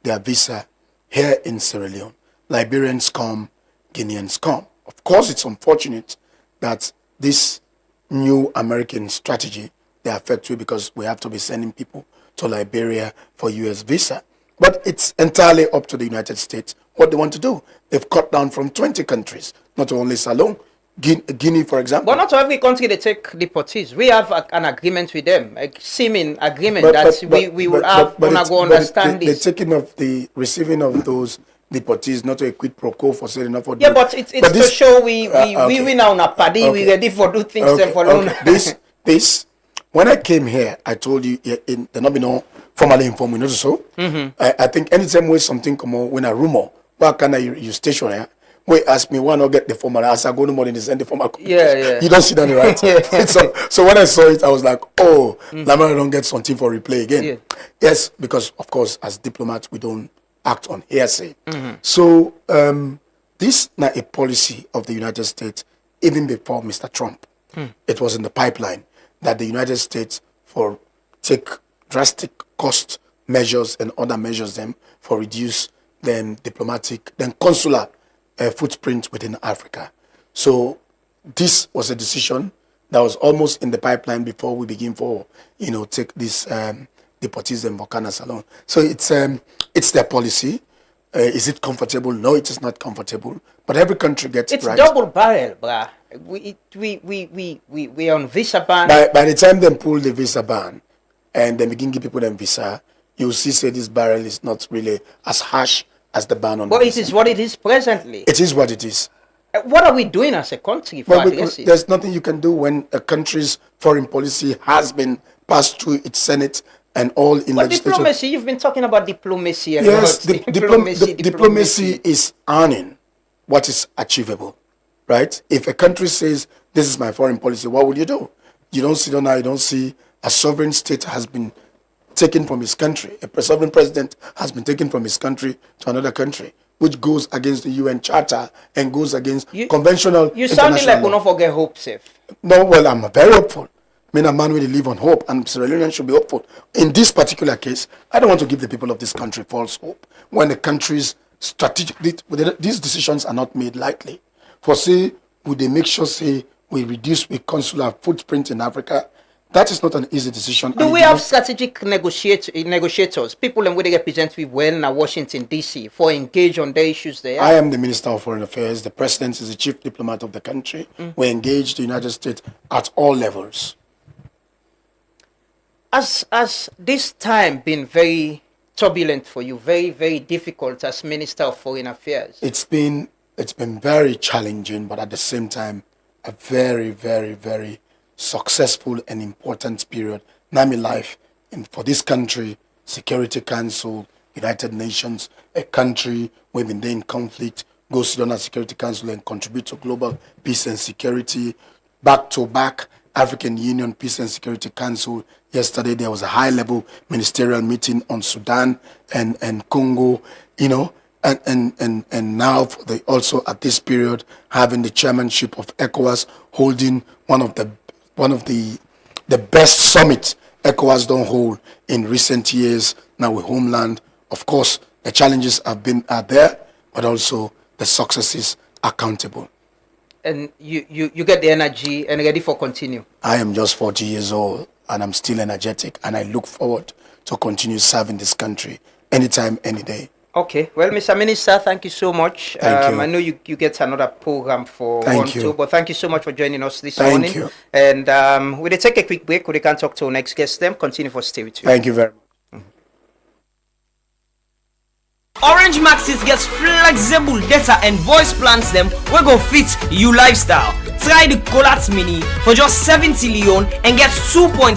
their visa here in Sierra Leone. Liberians come, Guineans come. Of course, it's unfortunate that this new American strategy, they affect you because we have to be sending people to Liberia for US visa. But it's entirely up to the United States what they want to do. They've cut down from 20 countries, not only Salone, Guinea, for example. But not every country they take deportees. We have an agreement with them, a seeming agreement we will have understanding. The taking of the receiving of those deportees, not a quid pro quo for selling up for. Yeah, but it's to show we now on a party, we ready for do things for long. This when I came here, I told you there not be no formally informed, you know so. I think anytime when something come on, when a rumor, why can you station here? Wait, ask me why not get the formal as I go no more than send the formal. Yeah. You don't see that right? So when I saw it, I was like, oh, Lamar don't get something for replay again. Yeah. Yes, because of course, as diplomats, we don't act on hearsay. So this not a policy of the United States, even before Mr. Trump. It was in the pipeline that the United States for take drastic cost measures and other measures them for reduce then diplomatic, then consular footprint within Africa. So this was a decision that was almost in the pipeline before we begin for, take this deportees and Volcana Salon. So it's their policy. Is it comfortable? No, it is not comfortable. But every country gets it's right. It's double barrel, bruh. We on visa ban. By the time they pull the visa ban and then begin give people them visa, you'll see this barrel is not really as harsh as the ban on. But it is what it is presently. It is what it is. What are we doing as a country for addressing? There's nothing you can do when a country's foreign policy has been passed through its Senate and all in legislation. Diplomacy, you've been talking about diplomacy. Yes, diplomacy is earning what is achievable, right? If a country says, this is my foreign policy, what will you do? You don't sit down now, you don't see a sovereign state has been taken from his country. A sovereign president has been taken from his country to another country, which goes against the UN Charter and goes against conventional. You sounding like we don't forget hope, safe. No, well, I'm very hopeful. I mean, a man really live on hope, and Sierra Leoneans should be hopeful. In this particular case, I don't want to give the people of this country false hope. When the country's strategically, these decisions are not made lightly. For say, would they make sure, say, we reduce the consular footprint in Africa? That is not an easy decision. Do we have strategic negotiators, people in which they represent we well in Washington, D.C., for engage on the issues there? I am the Minister of Foreign Affairs. The President is the Chief Diplomat of the country. We engage the United States at all levels. Has this time been very turbulent for you, very, very difficult as Minister of Foreign Affairs? It's been very challenging, but at the same time, a very, very, very successful and important period. Now my life, and for this country, Security Council, United Nations, a country we've been in conflict, goes to the Security Council and contribute to global peace and security. Back to back, African Union Peace and Security Council. Yesterday there was a high-level ministerial meeting on Sudan and Congo, and now also at this period having the chairmanship of ECOWAS, holding one of the best summit ECOWAS don't hold in recent years. Now with Homeland, of course, the challenges are there, but also the successes are countable. And you get the energy and ready for continue. I am just 40 years old and I'm still energetic, and I look forward to continue serving this country anytime, any day. Okay, well, Mr. Minister, thank you so much. Thank you. I know you get another program for Thank 1-2, you. but thank you so much for joining us this Thank morning. you. And we'll take a quick break. We can talk to our next guest. Them continue for stay with you. Thank you very much. Orange Maxis gets flexible data and voice plans them we go fit you lifestyle. Try the Colat Mini for just 70 Leone and get 2.5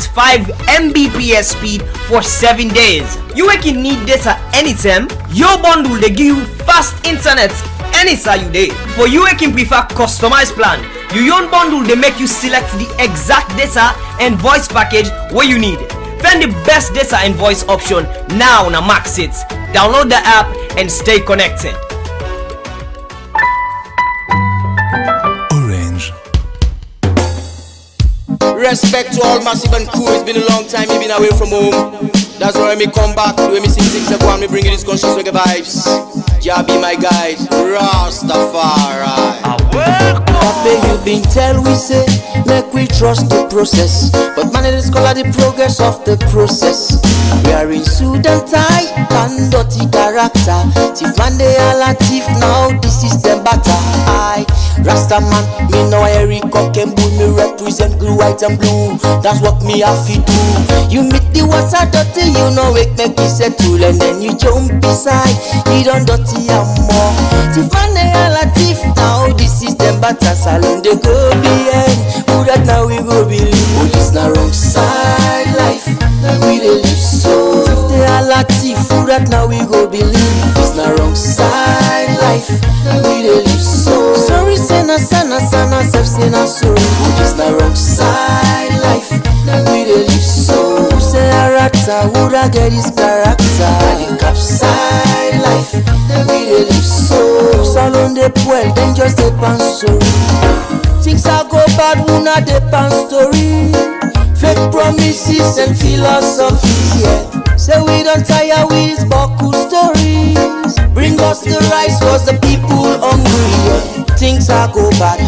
Mbps speed for 7 days. You can need data anytime. Your bundle they give you fast internet anytime you day. For you can prefer customized plan. Your own bundle they make you select the exact data and voice package where you need. Find the best data and voice option now on Maxit. Download the app and stay connected. Orange. Respect to all massive and crew. It's been a long time you've been away from home. That's why me come back. The way me sing things upon me bring you this conscious reggae vibes. Jah be my guide, Rastafari. Papa, you been tell we say make we trust the process, but man it is called the progress of the process. We are in suit and tie and dirty character. Thief man they all a thief now. This is them batter. I Rasta man, me know Eric Cock and Bull. Me represent blue, white and blue. That's what me have to do. You meet the water dirty, you know it make you settle, and then you jump beside. You don't dirty and more. Thief man they all a thief now. This is them batter. Salon they go behind. Who that now we go believe? Police na wrong side life. Now we dey live so. If they all a thief, who that now we go believe? It's na wrong side life. Now we dey live so. Sorry say na sana sana self say na sorry. It's na wrong side life. Now we dey live so. Who say a rata? Who that get his character? The cap side life. Now we dey live so. Salon dey well, then just dey pan sorry. Things are go bad, who not depend story. Fake promises and philosophy, yeah. So we don't tire with these Baku stories. Bring us the rice cause the people hungry, yeah. Things are go bad,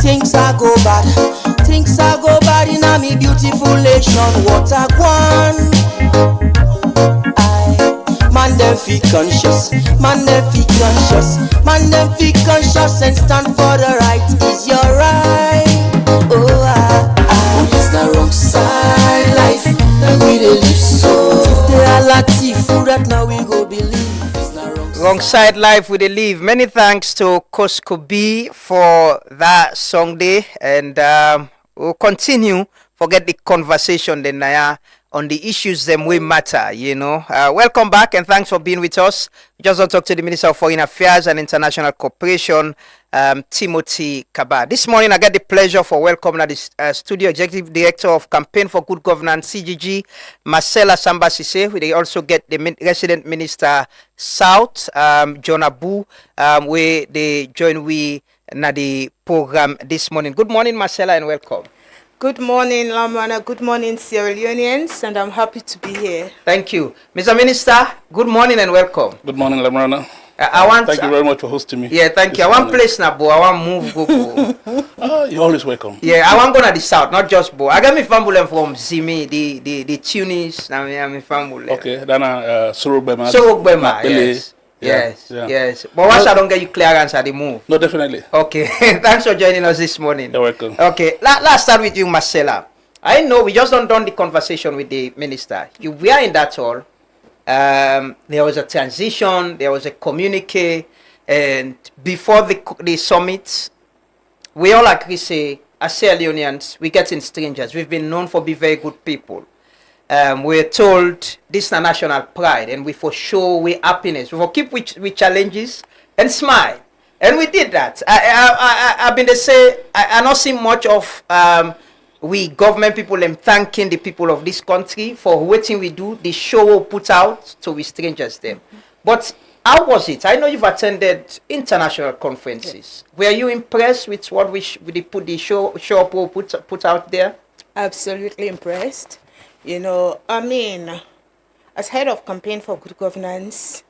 things are go bad. Things are go bad in a me beautiful nation. What a one. Man them feel conscious, man them feel conscious, man them feel conscious and stand for the right. Is your right? Oh, it's the wrong side life. Now we dey live so. If they are latif, who that now we go believe? It's the Wrong side life we dey live. Many thanks to Cosco B for that song day, and we'll continue. Forget the conversation then Naya on the issues them we matter, you know. Welcome back and thanks for being with us. We just want to talk to the Minister of Foreign Affairs and International Cooperation, Timothy Kaba. This morning I get the pleasure for welcoming the Studio Executive Director of Campaign for Good Governance, CGG, Marcella Samba Sise. We also get the Resident Minister South, John Abu, where they join we in the program this morning. Good morning, Marcella, and welcome. Good morning, Lamana. Good morning, Sierra Leoneans, and I'm happy to be here. Thank you. Mr. Minister, good morning and welcome. Good morning, Lamana. Thank you very much for hosting me. Yeah, thank you. I want place now, Bo. I want move, go. You're always welcome. Yeah, I want go to the south, not just Bo. I got me family from Zimi, the Tunis. I'm family. Okay, then Sorobema. Sorobema, yes. Yes. But once I don't get you clearance at the move. No, definitely. Okay. Thanks for joining us this morning. You're welcome. Okay. Let's start with you, Marcella. I know we just don't done the conversation with the minister. You were in that hall. There was a transition. There was a communique, and before the summit, we all agree say, as Sierra Leoneans, we getting strangers. We've been known for being very good people. We're told this is a national pride, and we for sure we happiness. We for keep with challenges and smile, and we did that. I've been to say I not see much of we government people and thanking the people of this country for waiting we do the show put out to we strangers them. But how was it? I know you've attended international conferences. Were you impressed with what we put the show put out there? Absolutely impressed. You know, I mean, as head of Campaign for Good Governance,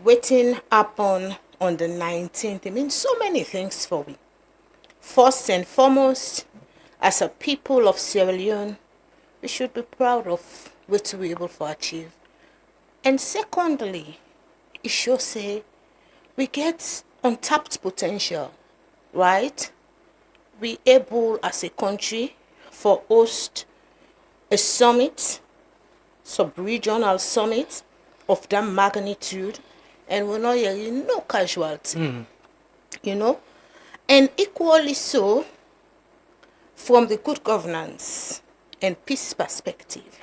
waiting upon on the 19th, it means so many things for me. First and foremost, as a people of Sierra Leone, we should be proud of what we were able to achieve. And secondly, it shows say we get untapped potential, right? We able as a country for host a summit, sub-regional summit of that magnitude, and we're not hearing no casualty, you know? And equally so, from the good governance and peace perspective,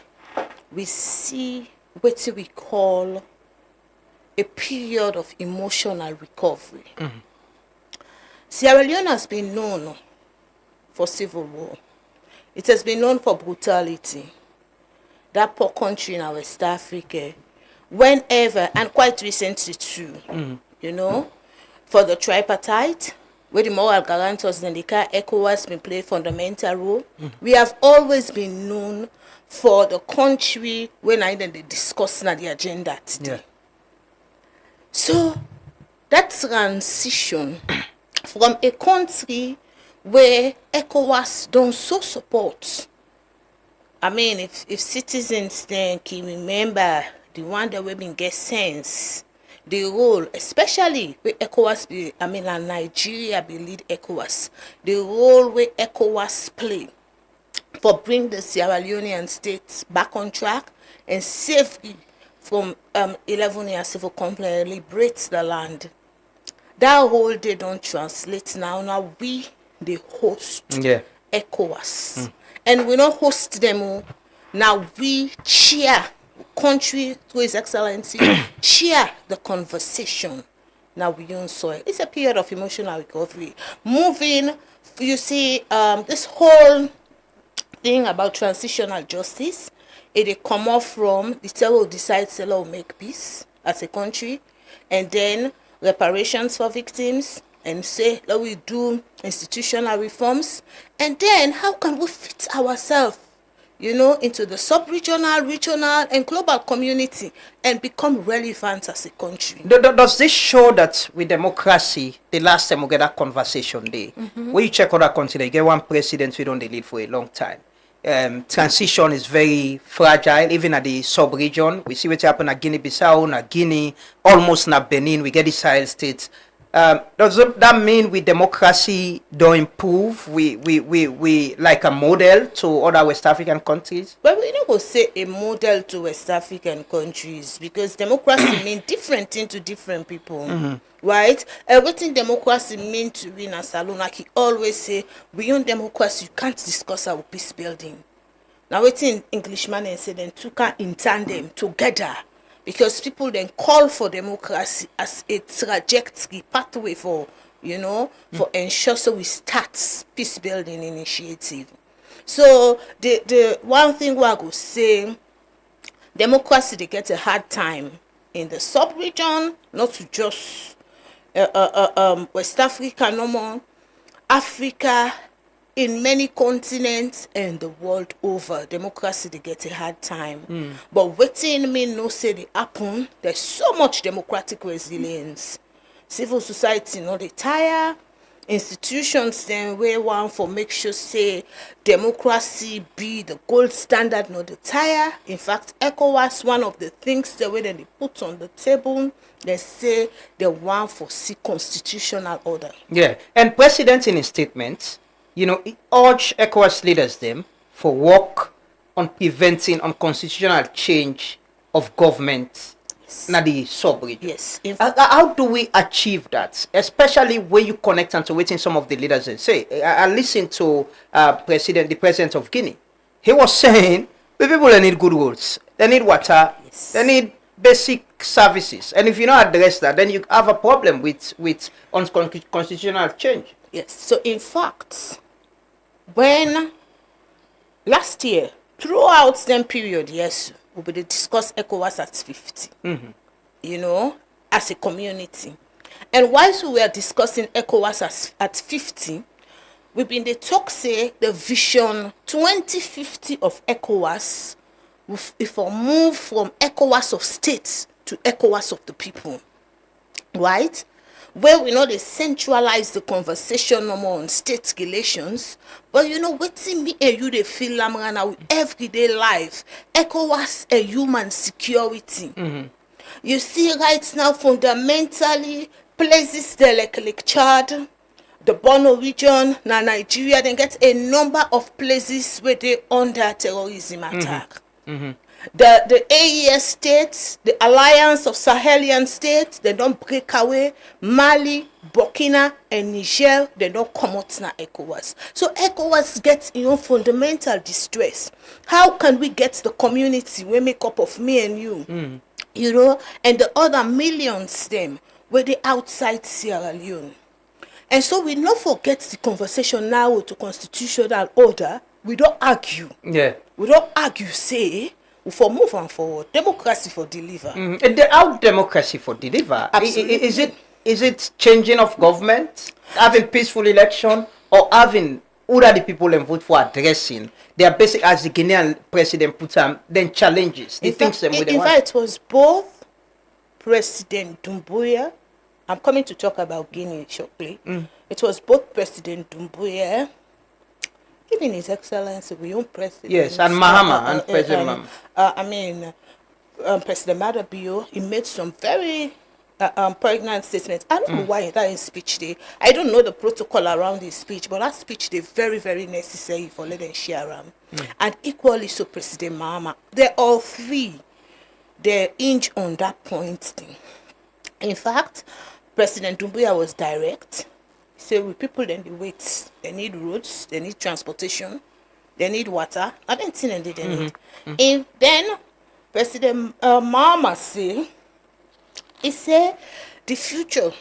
we see what we call a period of emotional recovery. Sierra Leone has been known for civil war. It has been known for brutality. That poor country in our West Africa, whenever, and quite recently too, you know, for the tripartite, where the moral guarantors and the ECOWAS may play a fundamental role. We have always been known for the country when I then they discuss the agenda today. Yeah. So that transition from a country where ECOWAS don't so support. I mean, if citizens then can remember the one that we been get sense, the role, especially with ECOWAS, and Nigeria be lead ECOWAS, the role where ECOWAS play for bring the Sierra Leonean states back on track and safely from 11 years civil conflict liberate the land. That whole day don't translate now. Now we the host ECOWAS. And we don't host them. Now we cheer country through His Excellency, cheer the conversation. Now we own soil. It's a period of emotional recovery. Moving, you see, this whole thing about transitional justice, it come off from the terror decide to make peace as a country, and then reparations for victims, and say that we do institutional reforms, and then how can we fit ourselves, you know, into the sub-regional, regional, and global community and become relevant as a country. Does this show that with democracy, the last time we get that conversation day, when you check other countries, you get one president we don't lead for a long time. Transition is very fragile, even at the sub-region. We see what happened at Guinea-Bissau, na Guinea, almost na Benin, we get the Sahel states. Does that mean with democracy don't improve? We like a model to other West African countries? But we don't go say a model to West African countries, because democracy means different things to different people, right? Everything democracy means to we in Salon, like he always say, beyond democracy, you can't discuss our peace building. Now, waiting Englishman and say, then two can in tandem together. Because people then call for democracy as a trajectory pathway for, you know, for ensure so we start peace building initiative. So the one thing we are going to say, democracy they get a hard time in the sub-region, not to just West Africa no more, Africa, in many continents and the world over, democracy they get a hard time. But waiting me no say they happen. There's so much democratic resilience. Civil society no they tire. Institutions then where one for make sure say democracy be the gold standard no the tire. In fact, ECOWAS, one of the things the way that they put on the table, they say they want for see constitutional order. Yeah, and President in his statement, you know, he urged ECOWAS leaders them for work on preventing unconstitutional change of government in the sub-region. Yes. How do we achieve that? Especially when you connect and to waiting some of the leaders and say, I listened to the president of Guinea. He was saying, the people they need good roads, they need water, they need basic services. And if you don't address that, then you have a problem with unconstitutional change. Yes. So in fact, when last year, throughout the period, yes, we will discuss ECOWAS at 50, you know, as a community. And whilst we were discussing ECOWAS at 50, we've been the talk say the vision 2050 of ECOWAS, if we move from ECOWAS of states to ECOWAS of the people, right? Where we know they centralize the conversation no more on state relations, but you know waiting me and you they feel lamrana with everyday life. ECOWAS a human security. You see right now, fundamentally, places there like Chad, the Borno region, na Nigeria, they get a number of places where they under terrorism attack. The AES states, the Alliance of Sahelian states, they don't break away. Mali, Burkina, and Niger, they don't come out na ECOWAS. So ECOWAS gets fundamental distress. How can we get the community we make up of me and you, and the other millions them where they outside Sierra Leone? And so we not forget the conversation now to constitutional order. We don't argue. Yeah. We don't argue, say, for move on forward. Democracy for deliver. How democracy for deliver? Absolutely. Is it changing of government, having peaceful election, or having who are the people and vote for addressing their basic, as the Guinean president put them, then challenges the things them with in fact, it was both President Doumbouya. I'm coming to talk about Guinea shortly. It was both President Doumbouya, even His Excellency, we own President. Yes, and Mahama and President Mahama. President Madabio, he made some very pregnant statements. I don't know why that in speech day. I don't know the protocol around his speech, but that speech they very, very necessary for let them share around. And equally so President Mahama. They're all three. They're inch on that point thing. In fact, President Doumbouya was direct. Say with people then they wait. They need roads, they need transportation, they need water. I don't think they need. And then President Mahama say, he said the future,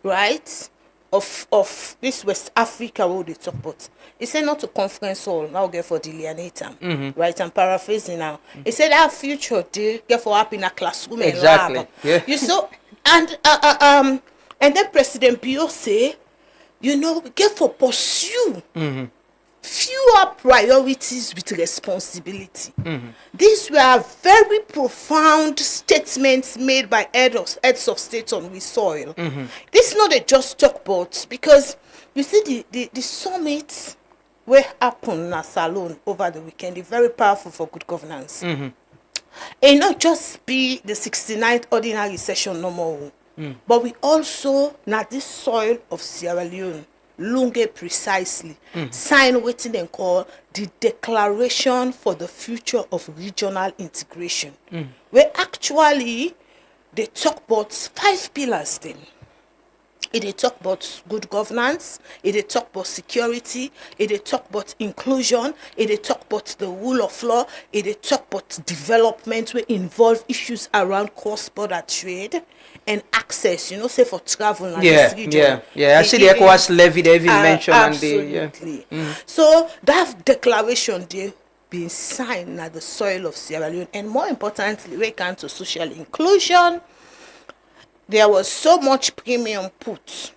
right, of this West Africa what they talk about. He said not a conference hall, now get for the Leone, right? I'm paraphrasing now. He said that future they get for up in a classroom and lab. Yeah. You saw and then President Bio say, we get for pursue fewer priorities with responsibility. These were very profound statements made by heads of state on we soil. This is not a just talk about, because you see the summit where happened in a salon over the weekend is very powerful for good governance. And not just be the 69th ordinary session no more. But we also, now this soil of Sierra Leone, Lunge precisely, sign what they call the Declaration for the Future of Regional Integration, where actually they talk about 5 pillars then. They talk about good governance, they talk about security, they talk about inclusion, they talk about the rule of law, they talk about development will involve issues around cross-border trade and access, say for travel and this region. Yeah. I see the ECOWAS levy they even mentioned. Absolutely. So that declaration they been signed at the soil of Sierra Leone, and more importantly, when it comes to social inclusion, there was so much premium put.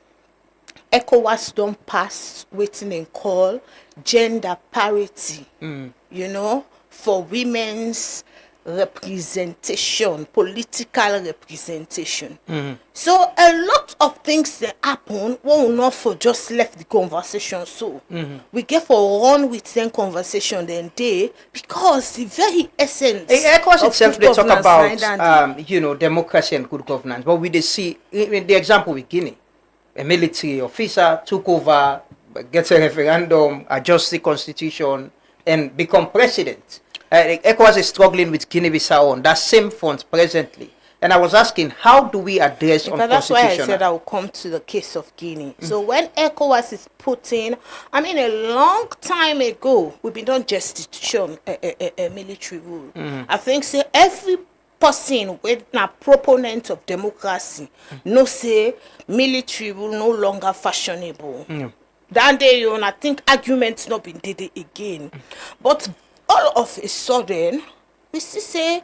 ECOWAS don't pass waiting and call gender parity, for women's representation, political representation. So a lot of things that happen will not for just left the conversation so. We get for run with them conversation then day, because the very essence ECOWAS of itself good they talk governance about democracy and good governance, but we they see in the example with Guinea, a military officer took over, gets a referendum, adjusts the constitution, and become president. ECOWAS is struggling with Guinea-Bissau on that same front presently. And I was asking, how do we address on that's why I constitutional? said I will come to the case of Guinea. So when ECOWAS is put in, a long time ago, we've been done destitution, a military rule. I think say every person with a proponent of democracy no say military rule no longer fashionable. That day, I think arguments not been did again. But all of a sudden, we see say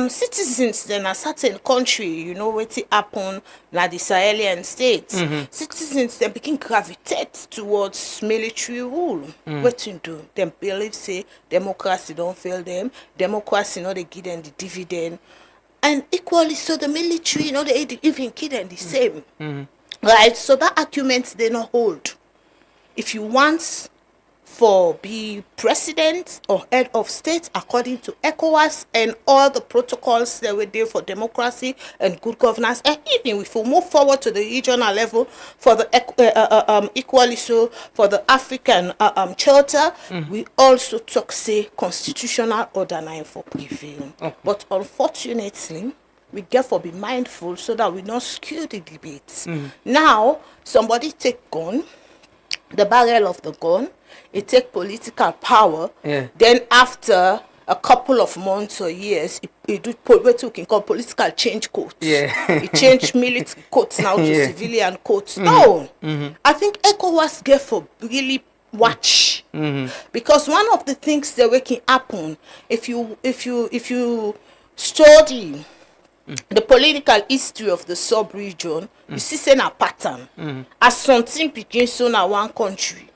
citizens in a certain country, what happen like the Sahelian states, citizens then begin gravitate towards military rule. What to do? Them believe say democracy don't fail them, democracy they give them the dividend, and equally so the military they even give them the same. Right? So that argument they not hold. If you want for be president or head of state according to ECOWAS and all the protocols that were there for democracy and good governance. And even if we move forward to the regional level for the equally so for the African Charter, we also talk say constitutional order 9 for prevail. But unfortunately, we therefore be mindful so that we don't skew the debate. Now, somebody take gun, the barrel of the gun, it take political power, then after a couple of months or years, it do what we can call political change codes. It changed military codes now to civilian codes. No, I think ECOWAS get for really watch, because one of the things that can happen if you study the political history of the sub-region, you see say a pattern. As something begin so na one country,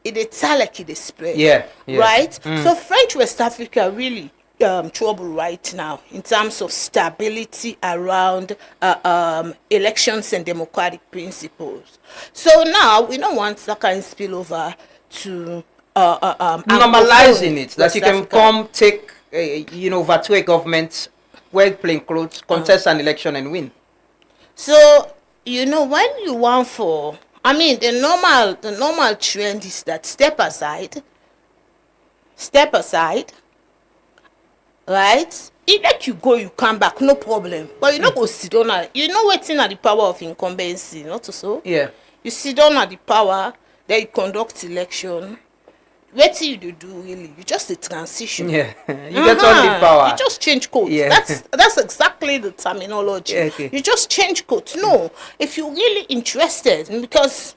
it is like it is spread. Right? So French West Africa really trouble right now in terms of stability around elections and democratic principles. So now we don't want that kind of spillover to normalizing it, that you can come take overthrow a government, wear plain clothes, contest an election and win. So when you want for, I mean, the normal trend is that step aside, right? If let you go, you come back, no problem. But you not go sit down. Waiting at the power of incumbency, not so. You sit down at the power, then you conduct election. What you do really? You just a transition. You get on the power. You just change codes. That's exactly the terminology. You just change codes. No, if you're really interested, because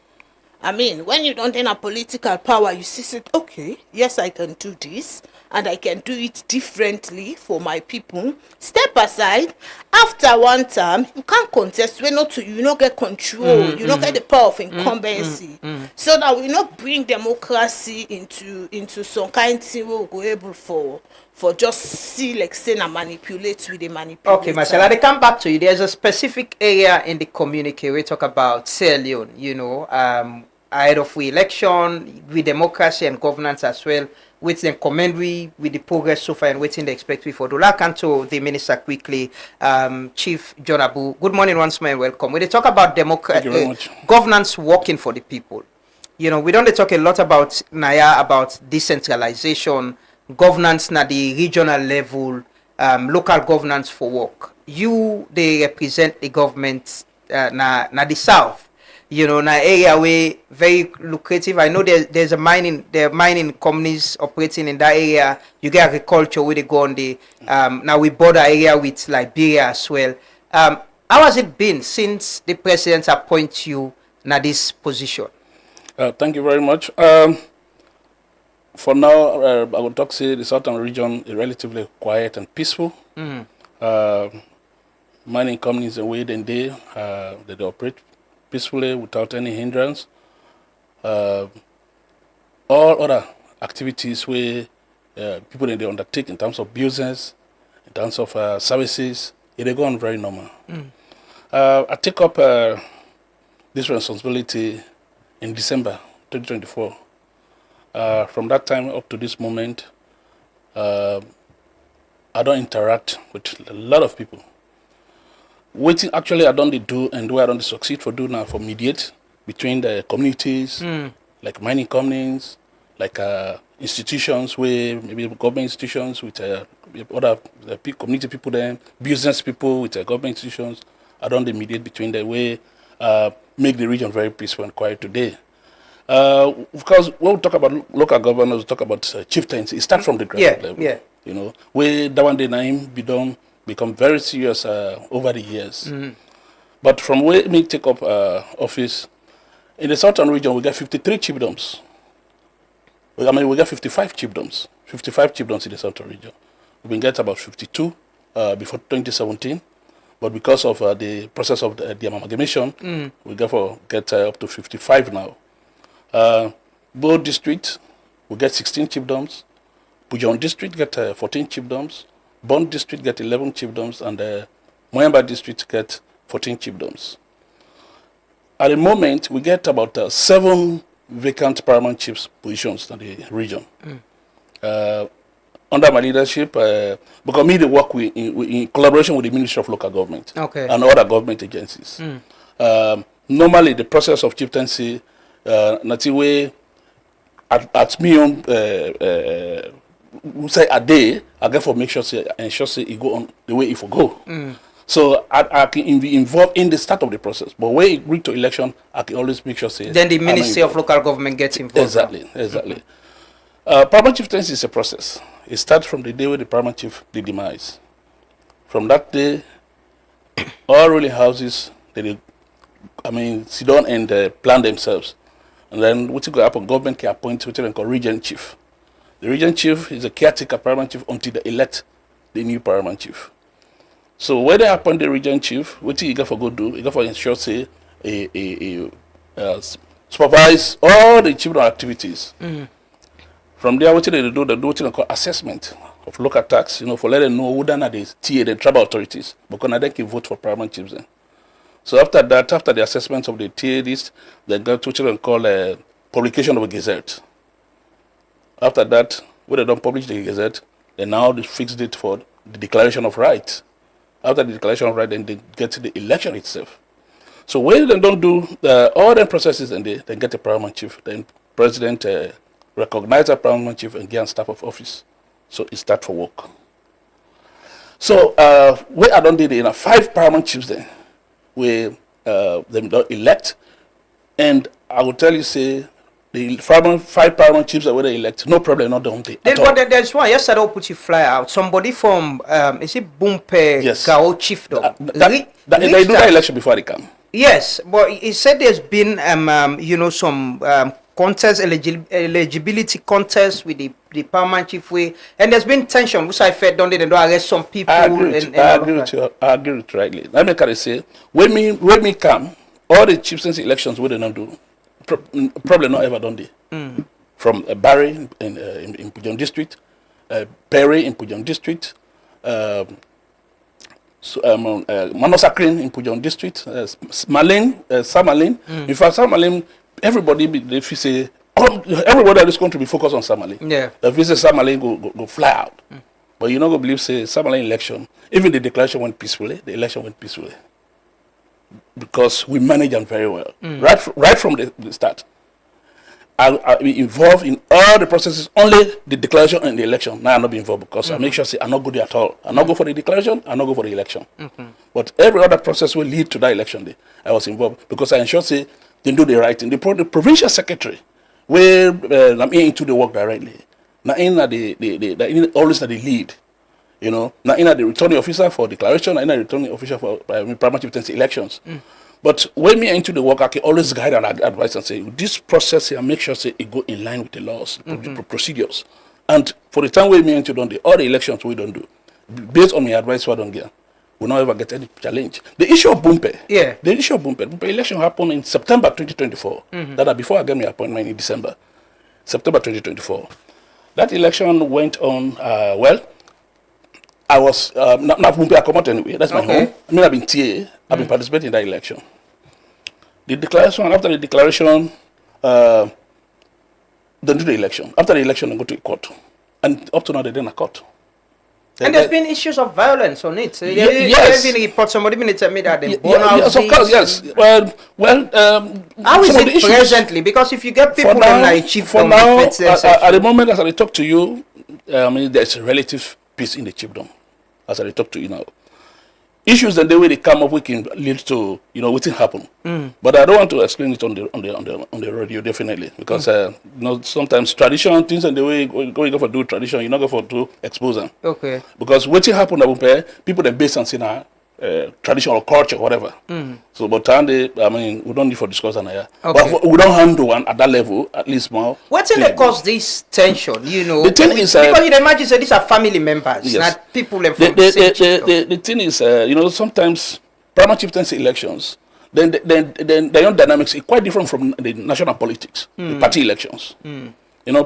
I mean, when you don't have political power, you see, okay, yes, I can do this, and I can do it differently for my people. Step aside. After one time, you can't contest. You not get control. You not get the power of incumbency. So that we not bring democracy into some kind of thing we'll go able for just see like say na manipulate with the manipulator. Okay, Marcella, they come back to you. There's a specific area in the communique we talk about Leone, ahead of the election, with democracy and governance as well, with the commentary, with the progress so far and waiting the expect for do. Come to the minister quickly, Chief John Abu. Good morning once more and welcome. When they talk about governance working for the people, we don't talk a lot about about decentralization, governance na the regional level, local governance for work. They represent the government na the south. Na area where very lucrative. I know there's a mining companies operating in that area. You get agriculture where they go on the now we border area with Liberia as well. How has it been since the president appoint you na this position? Thank you very much. For now, I would talk say the southern region is relatively quiet and peaceful. Mining companies the way they operate peacefully without any hindrance. All other activities where people they undertake in terms of business, in terms of services, they go on very normal. I take up this responsibility in December 2024. From that time up to this moment, I don't interact with a lot of people. Waiting actually I don't do and where I don't succeed for do now for mediate between the communities, like mining companies, like institutions where maybe government institutions with other community people there, business people with government institutions. I don't mediate between the way make the region very peaceful and quiet today. Because when we talk about local governors, we talk about chieftains. It starts from the grassroots level. Where that one day name become very serious over the years. But from where me take up office, in the southern region, we get 53 chiefdoms. We get 55 chiefdoms. 55 chiefdoms in the southern region. We been get about 52 before 2017. But because of the process of the amalgamation, we therefore get up to 55 now. Both districts, we get 16 chiefdoms. Pujon district get 14 chiefdoms. Bond district get 11 chiefdoms, and Moyamba district get 14 chiefdoms. At the moment, we get about 7 vacant paramount chiefs positions in the region. Under my leadership, because me they work in collaboration with the Ministry of Local Government and other government agencies. Normally, the process of chieftaincy, way at me we say a day, I get for make sure say ensure say it go on the way it will go. So I can be involved in the start of the process, but when it reach to election, I can always make sure say. Then the Ministry of Local Government gets involved. Exactly. Paramount chieftaincy is a process. It starts from the day where the paramount chief the demise. From that day, all ruling houses they sit down and plan themselves, and then what will happen? Government can appoint what they call regent chief. The regent chief is a caretaker paramount chief until they elect the new paramount chief. So when they appoint the regent chief, what you got for go do? You got for ensure say supervise all the chiefdom activities. From there, what they do what they call assessment of local tax. For let them know who done the TA, the tribal authorities, because they can vote for paramount chiefs then. So after that, after the assessment of the TA list, they go to what they call publication of a gazette. After that, when they don't publish the gazette, they now fix it for the declaration of rights. After the declaration of rights, then they get to the election itself. So when they don't do all the processes, and they get a paramount chief, then president recognize a paramount chief and get staff of office. So it start for work. So we I don't did 5 paramount chiefs then, where them don't elect, and I will tell you say. The 5 paramount chiefs that were elected, no problem, not the only thing. There's one. Yesterday, I put you fly out. Somebody from is it Bumpe Gao chiefdom? They do the election before they come. Yes, but he said there's been some contest eligibility contest with the paramount chief way, and there's been tension. Which I felt don't they arrest some people. I agree with you. I agree with you rightly. Let me say when me come, all the chieftaincy elections we don't do. Probably not ever done there. From Barry in Pujong district, Perry in Pujong district, Manosakrin in Pujong district, Samalin. In fact, Samalin, everybody if you say everybody in this country be focused on Samalin. Yeah. If you say Samalin go fly out, but you not go believe say Samalin election. Even the declaration went peacefully. The election went peacefully. Because we manage them very well, right from the start. I be involved in all the processes. Only the declaration and the election. Now I not be involved because I make sure say I not go there at all. I not go for the declaration. I not go for the election. But every other process will lead to that election day. I was involved because I ensure say they do the right thing. The provincial secretary, where I'm into the work directly. Now in the always at the lead. Now in the returning officer for declaration, and the returning officer for paramount chieftaincy elections. But when me into the work, I can always guide and advise and say, this process here, make sure say it go in line with the laws, the procedures. And for the time when me into all the elections we don't do, based on my advice, we don't get, we not ever get any challenge. The issue of Bumpe, Bumpe election happened in September 2024. That before I get my appointment in December, September 2024. That election went on I was not Bumpe. I come out anyway. That's my home. I've been TA. I've been participating in that election. The declaration after the declaration, they do the election. After the election, they go to a court, and up to now they didn't a court. And there's been issues of violence on it. So yes. Been report. Somebody been tell me that they yes, of course, yes. How is it presently? Because if you get people like chief for now, at the moment as I talk to you, there's a relative peace in the chiefdom. As I talk to you now, issues that the way they come up with can lead to what will happen. But I don't want to explain it on the radio definitely because sometimes tradition things and the way you go for do tradition, you're not go for do expose them. Okay. Because what will happen, people that based on traditional culture, whatever. So, but we don't need for discussion here. Okay. But we don't handle one at that level, at least more. What's in the cause this tension? The thing is, because you imagine say these are family members, yes. not people from the thing is, sometimes paramount chieftaincy elections, then their own dynamics is quite different from the national politics, the party elections.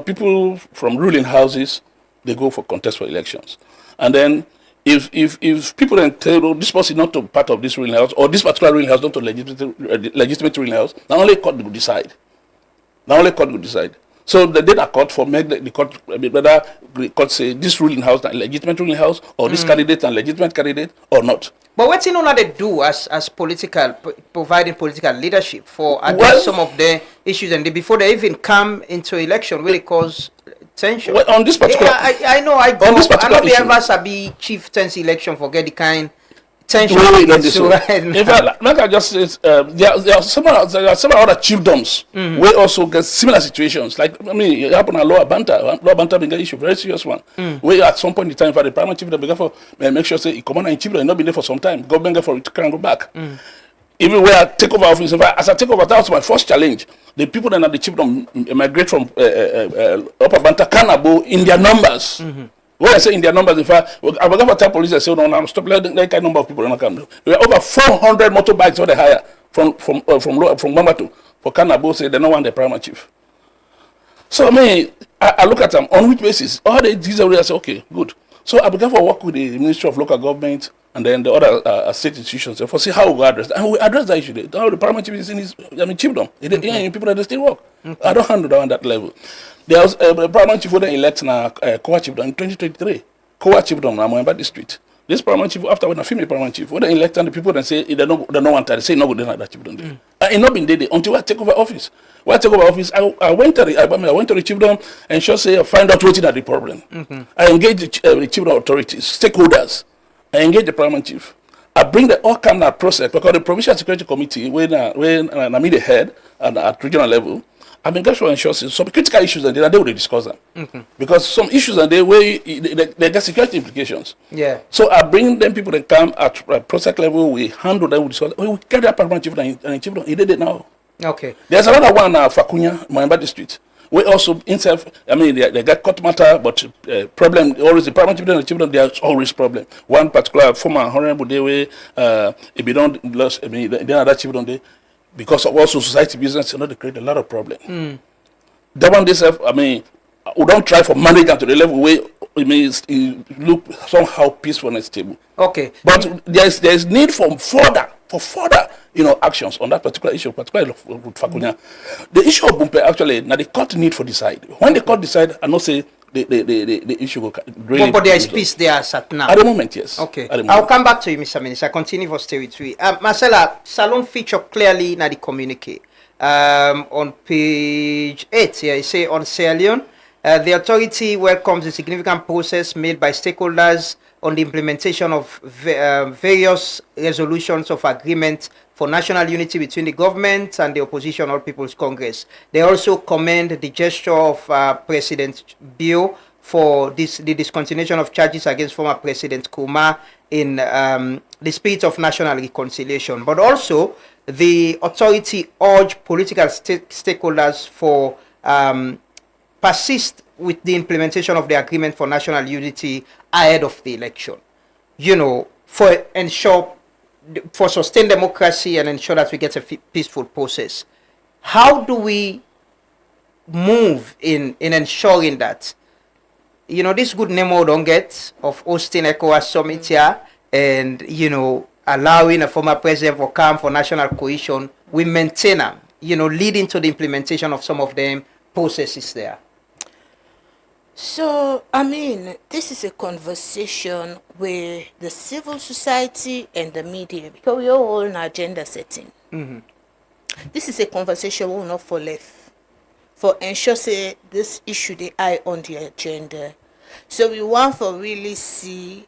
People from ruling houses, they go for contest for elections, and then. If people then tell this person not to part of this ruling house or this particular ruling house not to legitimate ruling house, not only court will decide. Now only court will decide. So the data court for make the court whether the court say this ruling house a legitimate ruling house or this candidate a legitimate candidate or not. But what you know they do as providing political leadership for address some of the issues and before they even come into election really cause tension. Well, on this particular, I know I know the ever sabi chieftain's election for get the kind tension. In fact, like I just said, there are several other chiefdoms where also get similar situations. Like I mean, it happened at Lower Banta being an issue, very serious one. Where at some point in time, for the primary chief, they began for make sure say commander in chief not been there for some time. Government get for it can go back. Even where I take over office, as I take over, that was my first challenge. The people that are the chiefdom migrate from Upper Banta, Kanabo in their numbers. When I say in their numbers, in fact, I was going to tell police, I said, no, now stop letting that kind of number of people not come. There were over 400 motorbikes what they hire from Bambato for Kanabo, say they don't want the primary chief. So I mean, I look at them on which basis. All these areas say, okay, good. So I began to work with the Ministry of Local Government and then the other state institutions for see how we address that. And we address that issue. How the primary chief is in his chiefdom. People that still work. I don't handle that on that level. There was a primary chief who then elect na Kowa chiefdom in 2023. Kowa chiefdom na Moemba district. This primary chief after when a female primary chief, when they elect and the people then say they don't want to say no good that chiefdom. It not been there until I take over office. When I take over office, I went to the chiefdom and just say find out what is the problem. I engage the chiefdom authorities, stakeholders. I engage the primary chief. I bring the all kind of process because the Provincial Security Committee, when I'm in the head at regional level, I've been going to ensure some critical issues and they will discuss them. Because some issues are there where they get security implications. Yeah. So I bring them people that come at process level, we handle them, we discuss. We carry that primary chief and chief. He did it now. Okay. There's another one Fakunya, Moemba district. We also himself, I mean, they got court matter, but problem always the primary children and the children. There's always problem. One particular former honorable Dewe, if you don't lost, I mean, then other children they because of also society business, they create a lot of problem. That one themselves, I mean, we don't try for managing to the level where it means it look somehow peaceful and stable. Okay. But there's need for further actions on that particular issue, particularly with Fakunya. The issue of Bumpe actually now the court need for decide. When the court decide, I not say the issue will really. But there is peace there at now. At the moment, yes. Okay. I'll come back to you, Mr. Minister. Continue for stay with you. Marcella, Salon feature clearly in the communique. On page 8 here, you say on Sierra Leone, the authority welcomes the significant process made by stakeholders on the implementation of various resolutions of agreement for national unity between the government and the opposition All People's Congress. They also commend the gesture of President Bio for the discontinuation of charges against former President Kuma in the spirit of national reconciliation. But also, the authority urged political stakeholders for persist with the implementation of the agreement for national unity ahead of the election. For sustained democracy and ensure that we get a peaceful process. How do we move in ensuring that, this good name we don't get of hosting ECOWAS summit here and, allowing a former president for come for national cohesion, we maintain them, leading to the implementation of some of them processes there. So, I mean, this is a conversation with the civil society and the media because we are all in agenda setting. This is a conversation we will not for left for ensure say this issue the eye on the agenda. So we want to really see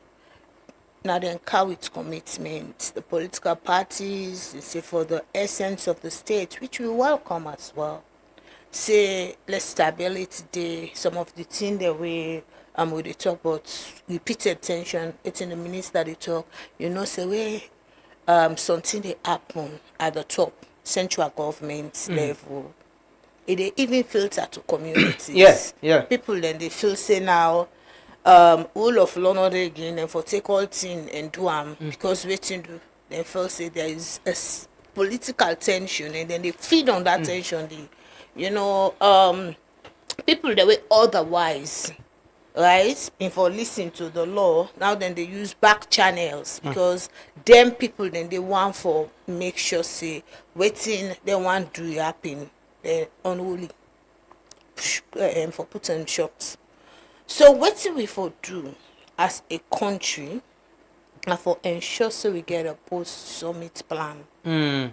now then how it's commitment, the political parties, say for the essence of the state, which we welcome as well. Say let's stability day, some of the things that we talk about repeated tension, it's in the minister they talk, say where something they happen at the top, central government level. It even filter to communities. Yeah. People then they feel say now all of Leone again and for take all thing and do because waiting do they feel say there is a political tension and then they feed on that tension. People that were otherwise, right? And for listening to the law, now then they use back channels because them people then they want for make sure say waiting they want to happen unruly. put in shops. So what do we for do as a country and for ensure so we get a post-summit plan?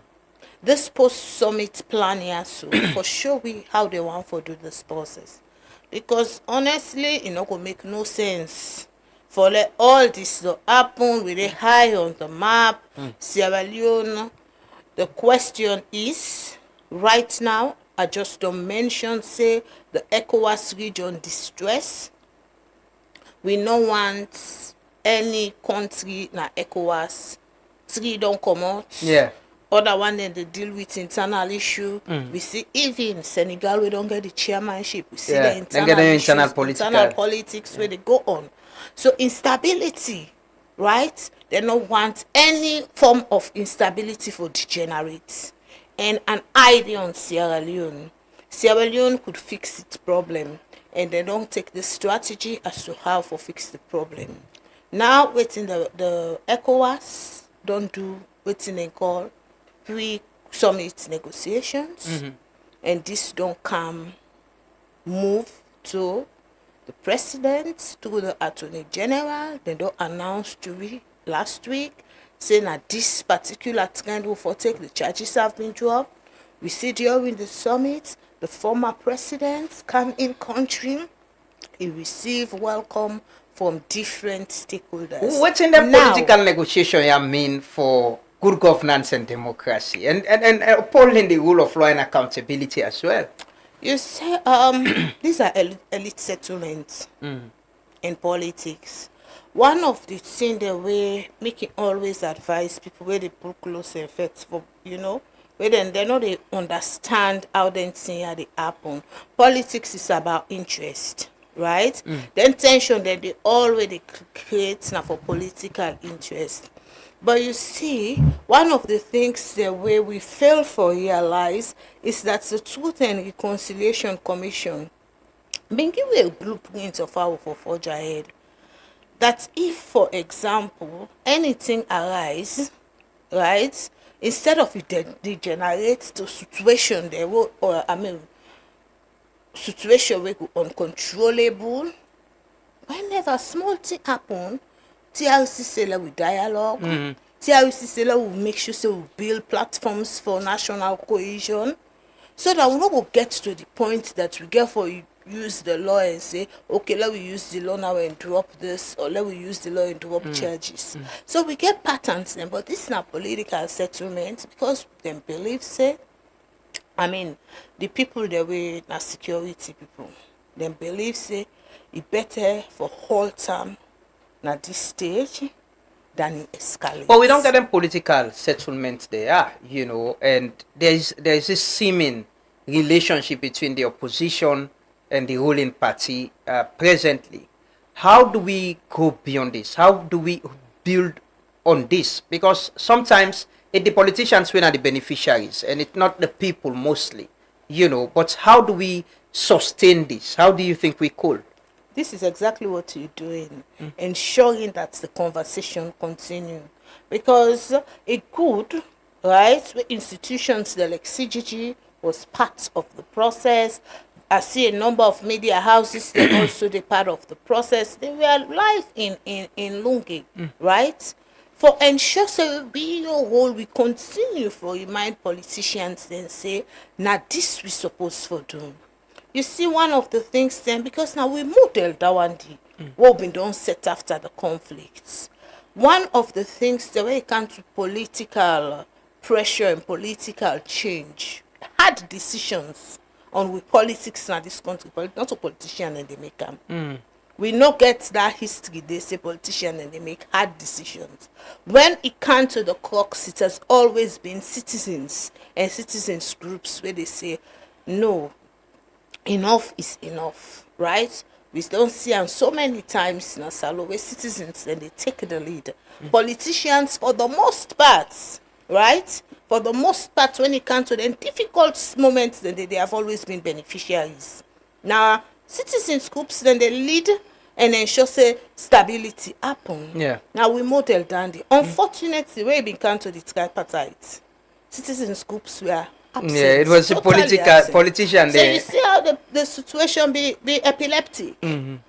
This post-summit plan here, so for sure we how they want to do this process. Because honestly, it not gonna make no sense for let all this to happen with a high on the map, Sierra Leone. The question is, right now, I just don't mention, say, the ECOWAS region distress. We don't want any country na ECOWAS. Three don't come out. Yeah. Other one then they deal with internal issue. We see even Senegal, we don't get the chairmanship. We see the internal issues, internal politics where they go on. So instability, right? They don't want any form of instability for degenerate. And an idea on Sierra Leone. Sierra Leone could fix its problem. And they don't take the strategy as to how to fix the problem. Now, waiting the ECOWAS don't do waiting they call pre-summit negotiations. And this don't come move to the president, to the attorney general. They don't announce to me last week saying that this particular trend will take the charges have been dropped. We see during the summit, the former president come in country. He received welcome from different stakeholders. What's in the political negotiation you mean for good governance and democracy and upholding the rule of law and accountability as well? You say these are elite settlements in politics. One of the things that we make always advise people where they put close effects for, where then they know they understand how they see how they happen. Politics is about interest, right? The intention that they already create now for political interest. But you see, one of the things the way we fail for realize is that the Truth and Reconciliation Commission been given a blueprint of how to forge ahead. That if, for example, anything arise, right, instead of it degenerate to situation they will, situation where uncontrollable, whenever small thing happen, TRC say we dialogue. TRC say we make sure say we build platforms for national cohesion, so that we not go get to the point that we get for use the law and say, okay, let we use the law now and drop this, or let we use the law and drop charges. So we get patterns then, but this is not political settlement because them believe say, the people that we are security people, them believe say it better for whole time at this stage than escalate. But we don't get them political settlements there, and there's this seeming relationship between the opposition and the ruling party presently. How do we go beyond this? How do we build on this? Because sometimes it's the politicians who are the beneficiaries and it's not the people mostly, but how do we sustain this? How do you think we could? This is exactly what you're doing, ensuring that the conversation continue. Because it could, right, institutions like CGG was part of the process. I see a number of media houses, they're also the part of the process. They were live in Lungi, right? For ensure so we we continue for remind politicians then say, now this we supposed for do. You see one of the things then, because now we model that one what we don't set after the conflicts. One of the things the way it comes to political pressure and political change, hard decisions on with politics in this country, not a politician and they make them. We not get that history, they say politicians and they make hard decisions. When it comes to the crux, it has always been citizens and citizens groups where they say, no, enough is enough, right? We don't see them so many times in Salo where citizens and they take the lead. Politicians, for the most part, right? For the most part, when it comes to the difficult moments, then they have always been beneficiaries. Now, citizens groups, then they lead and ensure say stability happen. Yeah. Now we model down the unfortunately when it comes to the tripartite, citizens groups were absent. Yeah, it was a politician so there. you see how the situation be epileptic,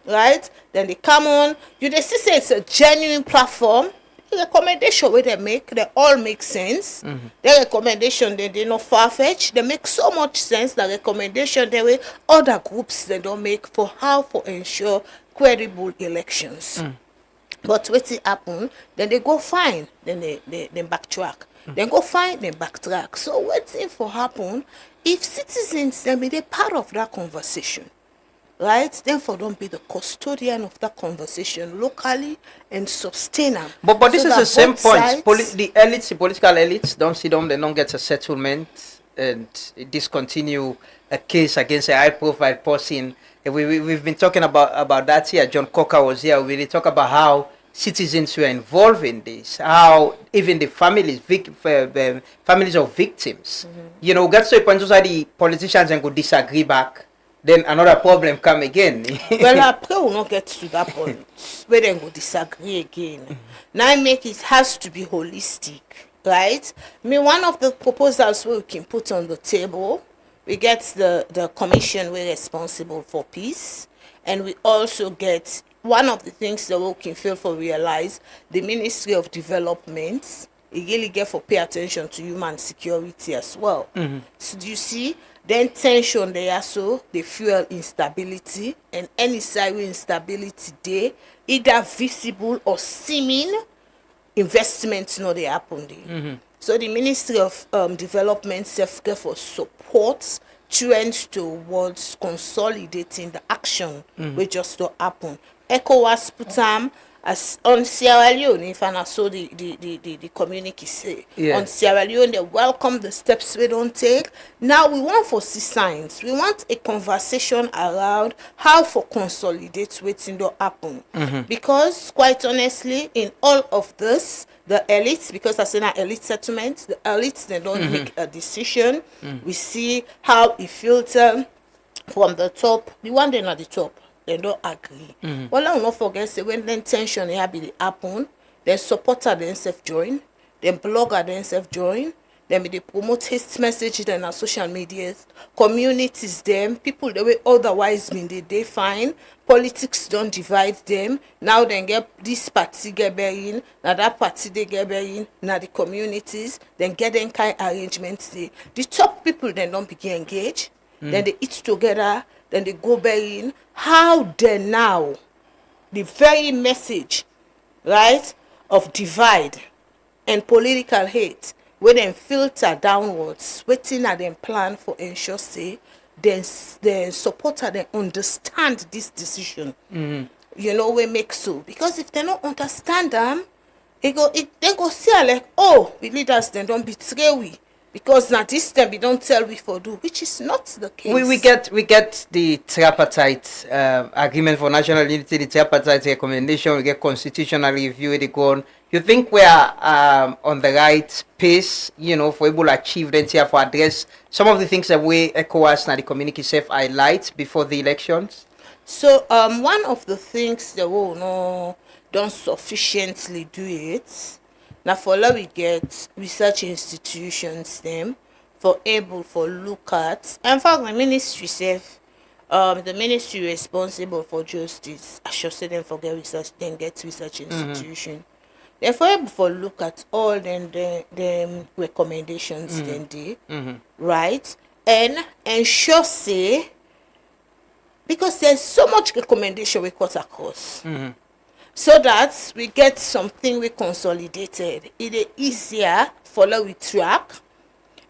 right? Then they come on, you they see say it's a genuine platform. The recommendation where they all make sense. The recommendation they not far-fetched, they make so much sense. The recommendation the way other groups they don't make for how to ensure credible elections. But what it happen, then they go fine, then they backtrack. Then go fine, then backtrack. So what's in for happen if citizens then be they part of that conversation, right? Then for them be the custodian of that conversation locally and sustain them. But this So is that the same both point. sides- The elites, the political elites, don't see them. They don't get a settlement and discontinue a case against a high-profile person. We've been talking about that here. John Coker was here. We really talk about how citizens were involved in this, how even the families of victims, you know, get to a point where the politicians and could disagree back, then another problem come again. Well, I pray will not get to that point where they will disagree again. Now it has to be holistic, right? I mean, one of the proposals we can put on the table, we get the commission we're responsible for peace, and we also get one of the things that we can fail for realize the Ministry of Development. It really get for pay attention to human security as well. So do you see? Then tension there, so they fuel instability, and any side instability there, either visible or seeming investments no they happen there. So the Ministry of Development self-care for support trends towards consolidating the action which just to happen. ECOWAS put as on Sierra Leone, if I saw the communique say, on Sierra Leone, they welcome the steps we don't take. Now we want for see signs. We want a conversation around how for consolidate waiting to happen. Because quite honestly, in all of this, the elites, because I say now elite settlements, the elites they don't make a decision. We see how it filter from the top, the one they're at the top. They don't agree. Well, I will not forget say when then tension be happen, then supporter themselves join, then blogger themselves join, then they promote hate message then on social media, communities them, people the way otherwise mean they fine, politics don't divide them. Now then get this party get in, now that party they get in, now the communities, then get them kind arrangements there. The top people then don't begin engage, then they eat together. Then they go back in. How then now, the very message, right, of divide and political hate, when they filter downwards, waiting at them plan for ensure say, then the supporter they understand this decision. You know, we make so. Because if they don't understand them, they go see like, oh, we leaders then don't betray we. Because now this time we don't tell we for do, which is not the case. We get the tripartite agreement for national unity, the tripartite recommendation, we get constitutional review, they go on. You think we are on the right pace, you know, for able to achieve them here for address some of the things that we ECOWAS and the community self highlight before the elections? So one of the things that we no don't sufficiently do it. Now for law we get research institutions them for able for look at. In fact the ministry self, the ministry responsible for justice, I should say them for get research, then get research institution. Then for able for look at all them recommendations then they right, and ensure say because there's so much recommendation we cut across. So that we get something we consolidated. It is easier for we track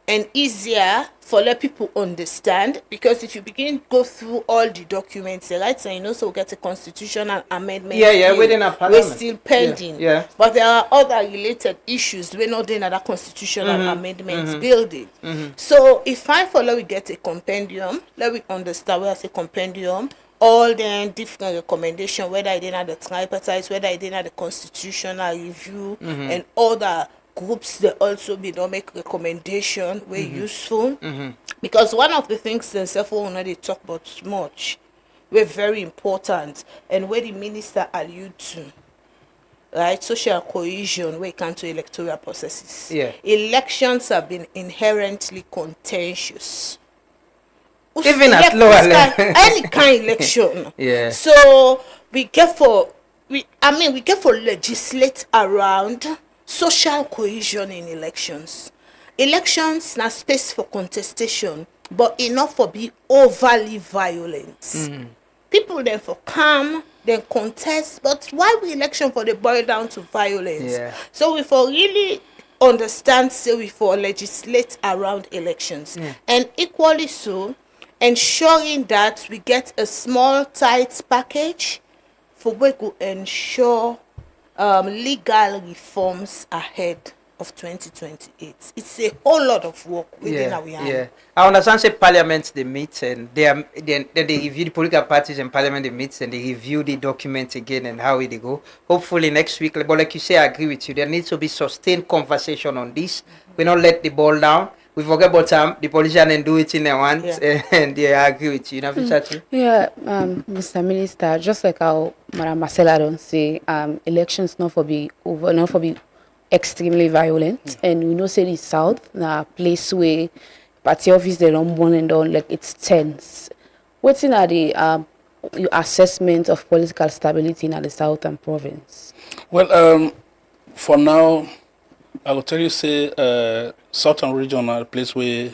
and easier for let people understand, because if you begin to go through all the documents, right, so you know, so we get a constitutional amendment. Within a parliament. We're still pending. Yeah. But there are other related issues. We're not doing other constitutional amendments building. So if I follow, we get a compendium, let we understand where I say compendium. All the different recommendations, whether it in the tripartite, whether it in the constitutional review, and other groups, they also be don't make recommendation very useful. Because one of the things themselves we already talk about much, we're very important, and where the minister allude to, right? Social cohesion when it comes to electoral processes. Yeah. Elections have been inherently contentious. Even at lower level. Any kind election. Yeah. So we get for legislate around social cohesion in elections. Elections na space for contestation, but enough for be overly violent. People then for calm, then contest, but why we election for the boil down to violence? Yeah. So we for really understand, say we for legislate around elections, and equally so, ensuring that we get a small tight package for we go ensure legal reforms ahead of 2028. It's a whole lot of work within our hand. Yeah. I understand say parliament they meet and they review the political parties and parliament they meet and they review the document again and how it go. Hopefully next week, but like you say, I agree with you. There needs to be sustained conversation on this. We don't let the ball down. We forget about the politician and do it in their want and I agree with you. You know, Mr. Minister, just like how Madam Marcella don't say, elections not for be extremely violent, and we know say the South na place where party office they don't burn and down, like it's tense. What's in the your assessment of political stability in the Southern province? Well, for now, I will tell you, say, Southern region are a place where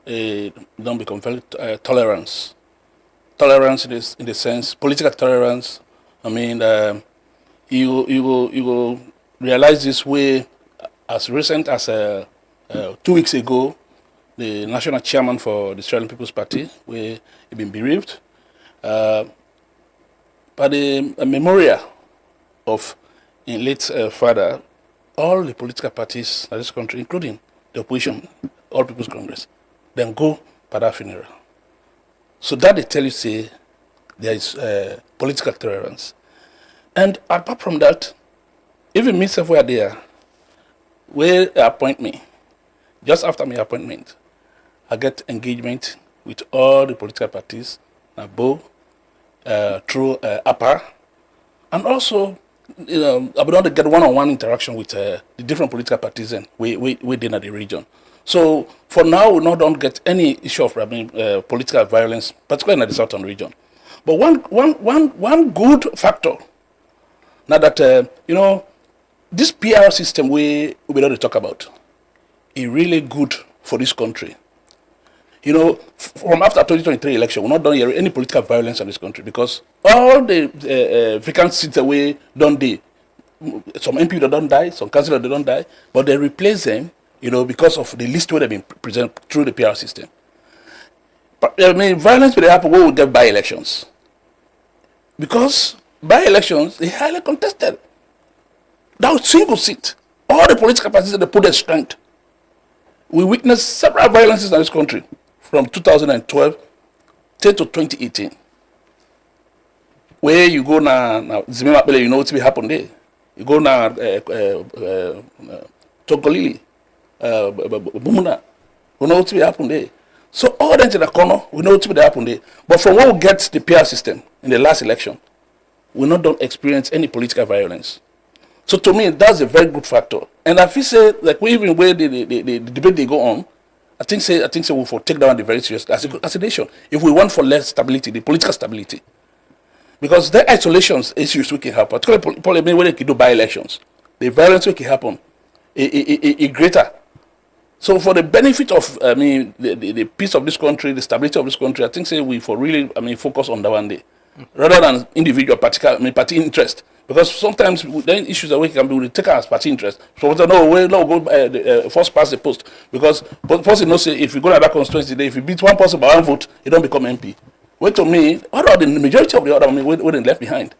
don't become very tolerance. Tolerance in the sense, political tolerance. I mean, you will realize this way as recent as 2 weeks ago, the national chairman for the Australian People's Party, where he been bereaved, but a memorial of in late father, all the political parties in this country, including the opposition, All People's Congress, then go for that funeral. So that they tell you, say, there is political tolerance. And apart from that, even myself were there, where they appoint me, just after my appointment, I get engagement with all the political parties, both through APA, and also, you know, I want to get one-on-one interaction with the different political parties and within the region. So for now, we don't get any issue of political violence, particularly in the southern region. But one good factor, now that you know, this PR system we don't talk about, is really good for this country. You know, from after 2023 election, we're not done hearing any political violence in this country because all the vacant seats away don't die. Some MP don't die, some councillors don't die, but they replace them, you know, because of the list where they've been presented through the PR system. But, I mean, violence will happen when we get by-elections. Because by-elections, they're highly contested. That single seat, all the political parties that they put their strength. We witnessed several violences in this country from 2012 to 2018. Where you go now, Zimimapele, you know what's happened there. You go now, Togolili, Bumuna, you know what's happened there. So all that in the corner, we know what's happened there. But from when we get the PR system in the last election, we don't experience any political violence. So to me, that's a very good factor. And I feel say, like we even where the debate they go on, I think say we will take down the very serious as a nation. If we want for less stability, the political stability, because the isolations issues we can have, particularly when they can do by-elections, the violence we can happen is greater. So for the benefit of the peace of this country, the stability of this country, I think say we for really focus on that one day, rather than individual party interest. Because sometimes then issues that we can be, we take as party interest. So we go first past the post. Because first, you know, say if you go to that constituency today, if you beat one person by one vote, you don't become MP. Wait to me, what are the majority of the other we left behind?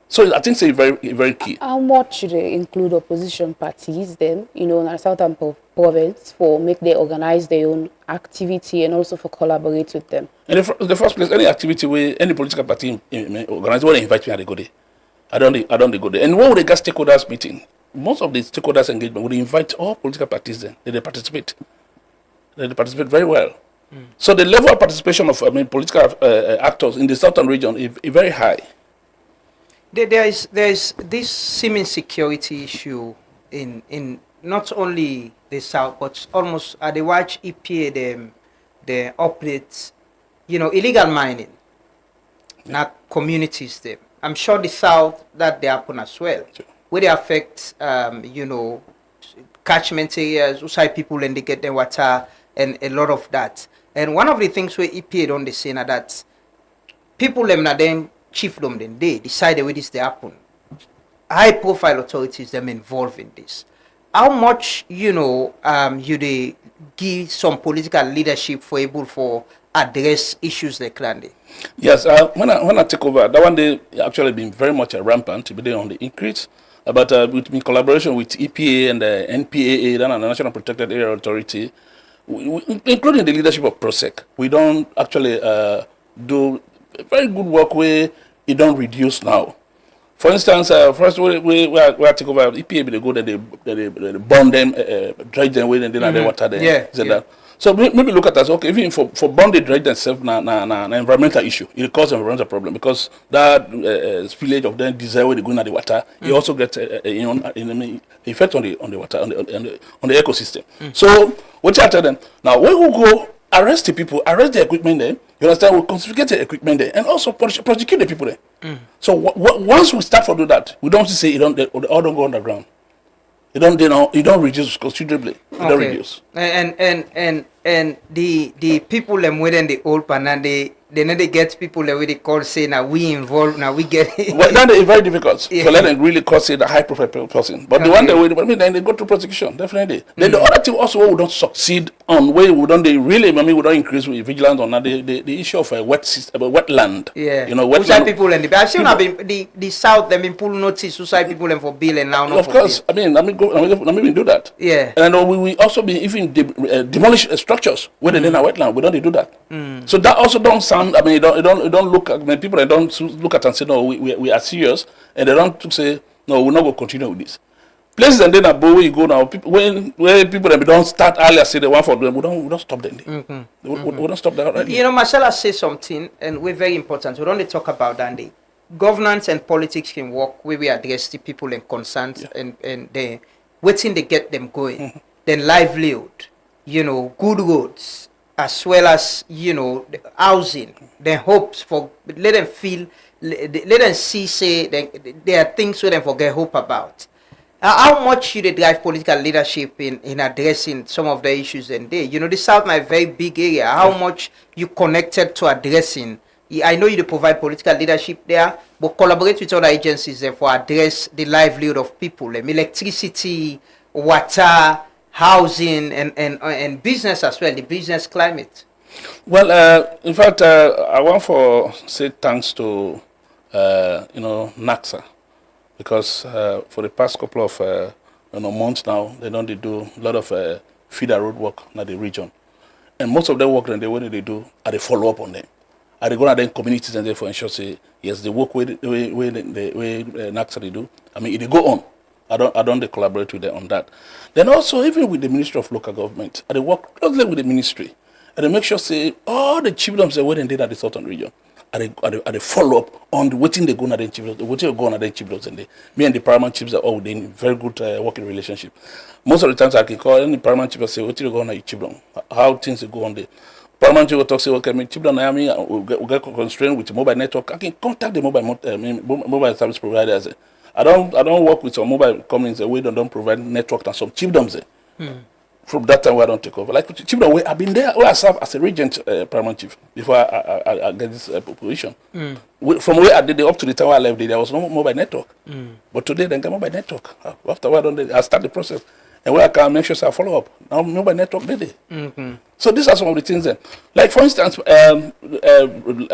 So I think it's very key. How much should they include opposition parties then, you know, in the southern province for make they organize their own activity and also for collaborate with them? In the first place, any activity where any political party organize, when they invite me, I go there. I don't go there. And when we get stakeholders meeting, most of the stakeholders engagement, we invite all political parties then. They participate. They participate very well. So the level of participation of political actors in the southern region is very high. There is this seeming security issue in not only the south but almost at the watch EPA them they operate, illegal mining. Not communities them. I'm sure the south that they happen as well. Where they affect catchment areas, outside people and they get their water and a lot of that. And one of the things where EPA don't they say now that people them na then chiefdom then they decide where this they happen. High profile authorities them involved in this. How much you they give some political leadership for able for address issues like that? Yes, when I take over, that one they actually been very much rampant, but they on the increase. But in collaboration with EPA and the NPAA, the National Protected Area Authority, including the leadership of PROSEC, we don't actually do very good work where it don't reduce now. For instance, first we take over EPA, they go they burn them, dredge them away, and then they water them. Yeah. So maybe look at that. Okay, even for bonded dredge themselves, na environmental issue. It causes environmental problem because that spillage of them diesel where they go in the water, it also gets effect on the water on the ecosystem. So what you tell them now? When we go arrest the people, arrest the equipment there. You understand? We confiscate the equipment there and also prosecute the people there. So once we start to do that, we don't say they all don't go underground. You don't reduce considerably. You don't reduce. And the people them within the old pan and they get people that they call say now we involved now we get it. Well, then it's very difficult to let them really cause the high profile person. But the one then they go to prosecution definitely. Then the other thing also we don't succeed on where we don't we don't increase with vigilance on the issue of wetland. Yeah. Wetland people and I've seen the south them in pull notice suicide people and for bill and now not of for course. bill. Let me do that. Yeah. And we also be even demolish structures where they in a wetland. We don't do that. So that also don't sound. It don't look. People they don't look at and say no. We are serious, and they don't say no. We're not going to continue with this. Places and then where you go now. People where people they don't start earlier say they want for them. We don't stop them. We don't stop that already. Marcella says something, and we're very important. We don't talk about that. Governance and politics can work where we address the people and concerns and they waiting to get them going. Then livelihood, good roads, as well as the housing, the hopes for let them feel, let them see say there are things where they forget hope about. How much should they drive political leadership in addressing some of the issues and the South is a very big area. How much you connected to addressing? I know you provide political leadership there, but collaborate with other agencies there for address the livelihood of people, electricity, water, housing, and business as well, the business climate. Well, in fact, I want to say thanks to NACSA because for the past couple of months now, they do a lot of feeder road work in the region, and most of their work and the way they do, are they follow up on them. Are they going to communities and therefore ensure say yes, the work where NACSA they do. They go on. I don't collaborate with them on that. Then also even with the Ministry of Local Government, I work closely with the ministry and they make sure say all the chiefdoms that where they did at the southern region. They follow up on the waiting they go on the chiefdoms, waiting they go on the chiefdoms and me and the paramount chiefs are all in very good working relationship. Most of the times I can call any paramount chief and say waiting they go on the chiefdom, how things go on there. Paramount will talk say, okay, we get constrained with mobile network. I can contact the mobile service providers. I don't work with some mobile companies where they don't provide network and some chiefdoms. From that time, where I don't take over. Like chiefdom, where I've been there, where I serve as a regent paramount chief before I get this position. From where I did up to the time I left, there was no mobile network. But today, they get mobile network. After I start the process. And where I can make sure I follow up. Now mobile network did it. So these are some of the things then. Like for instance,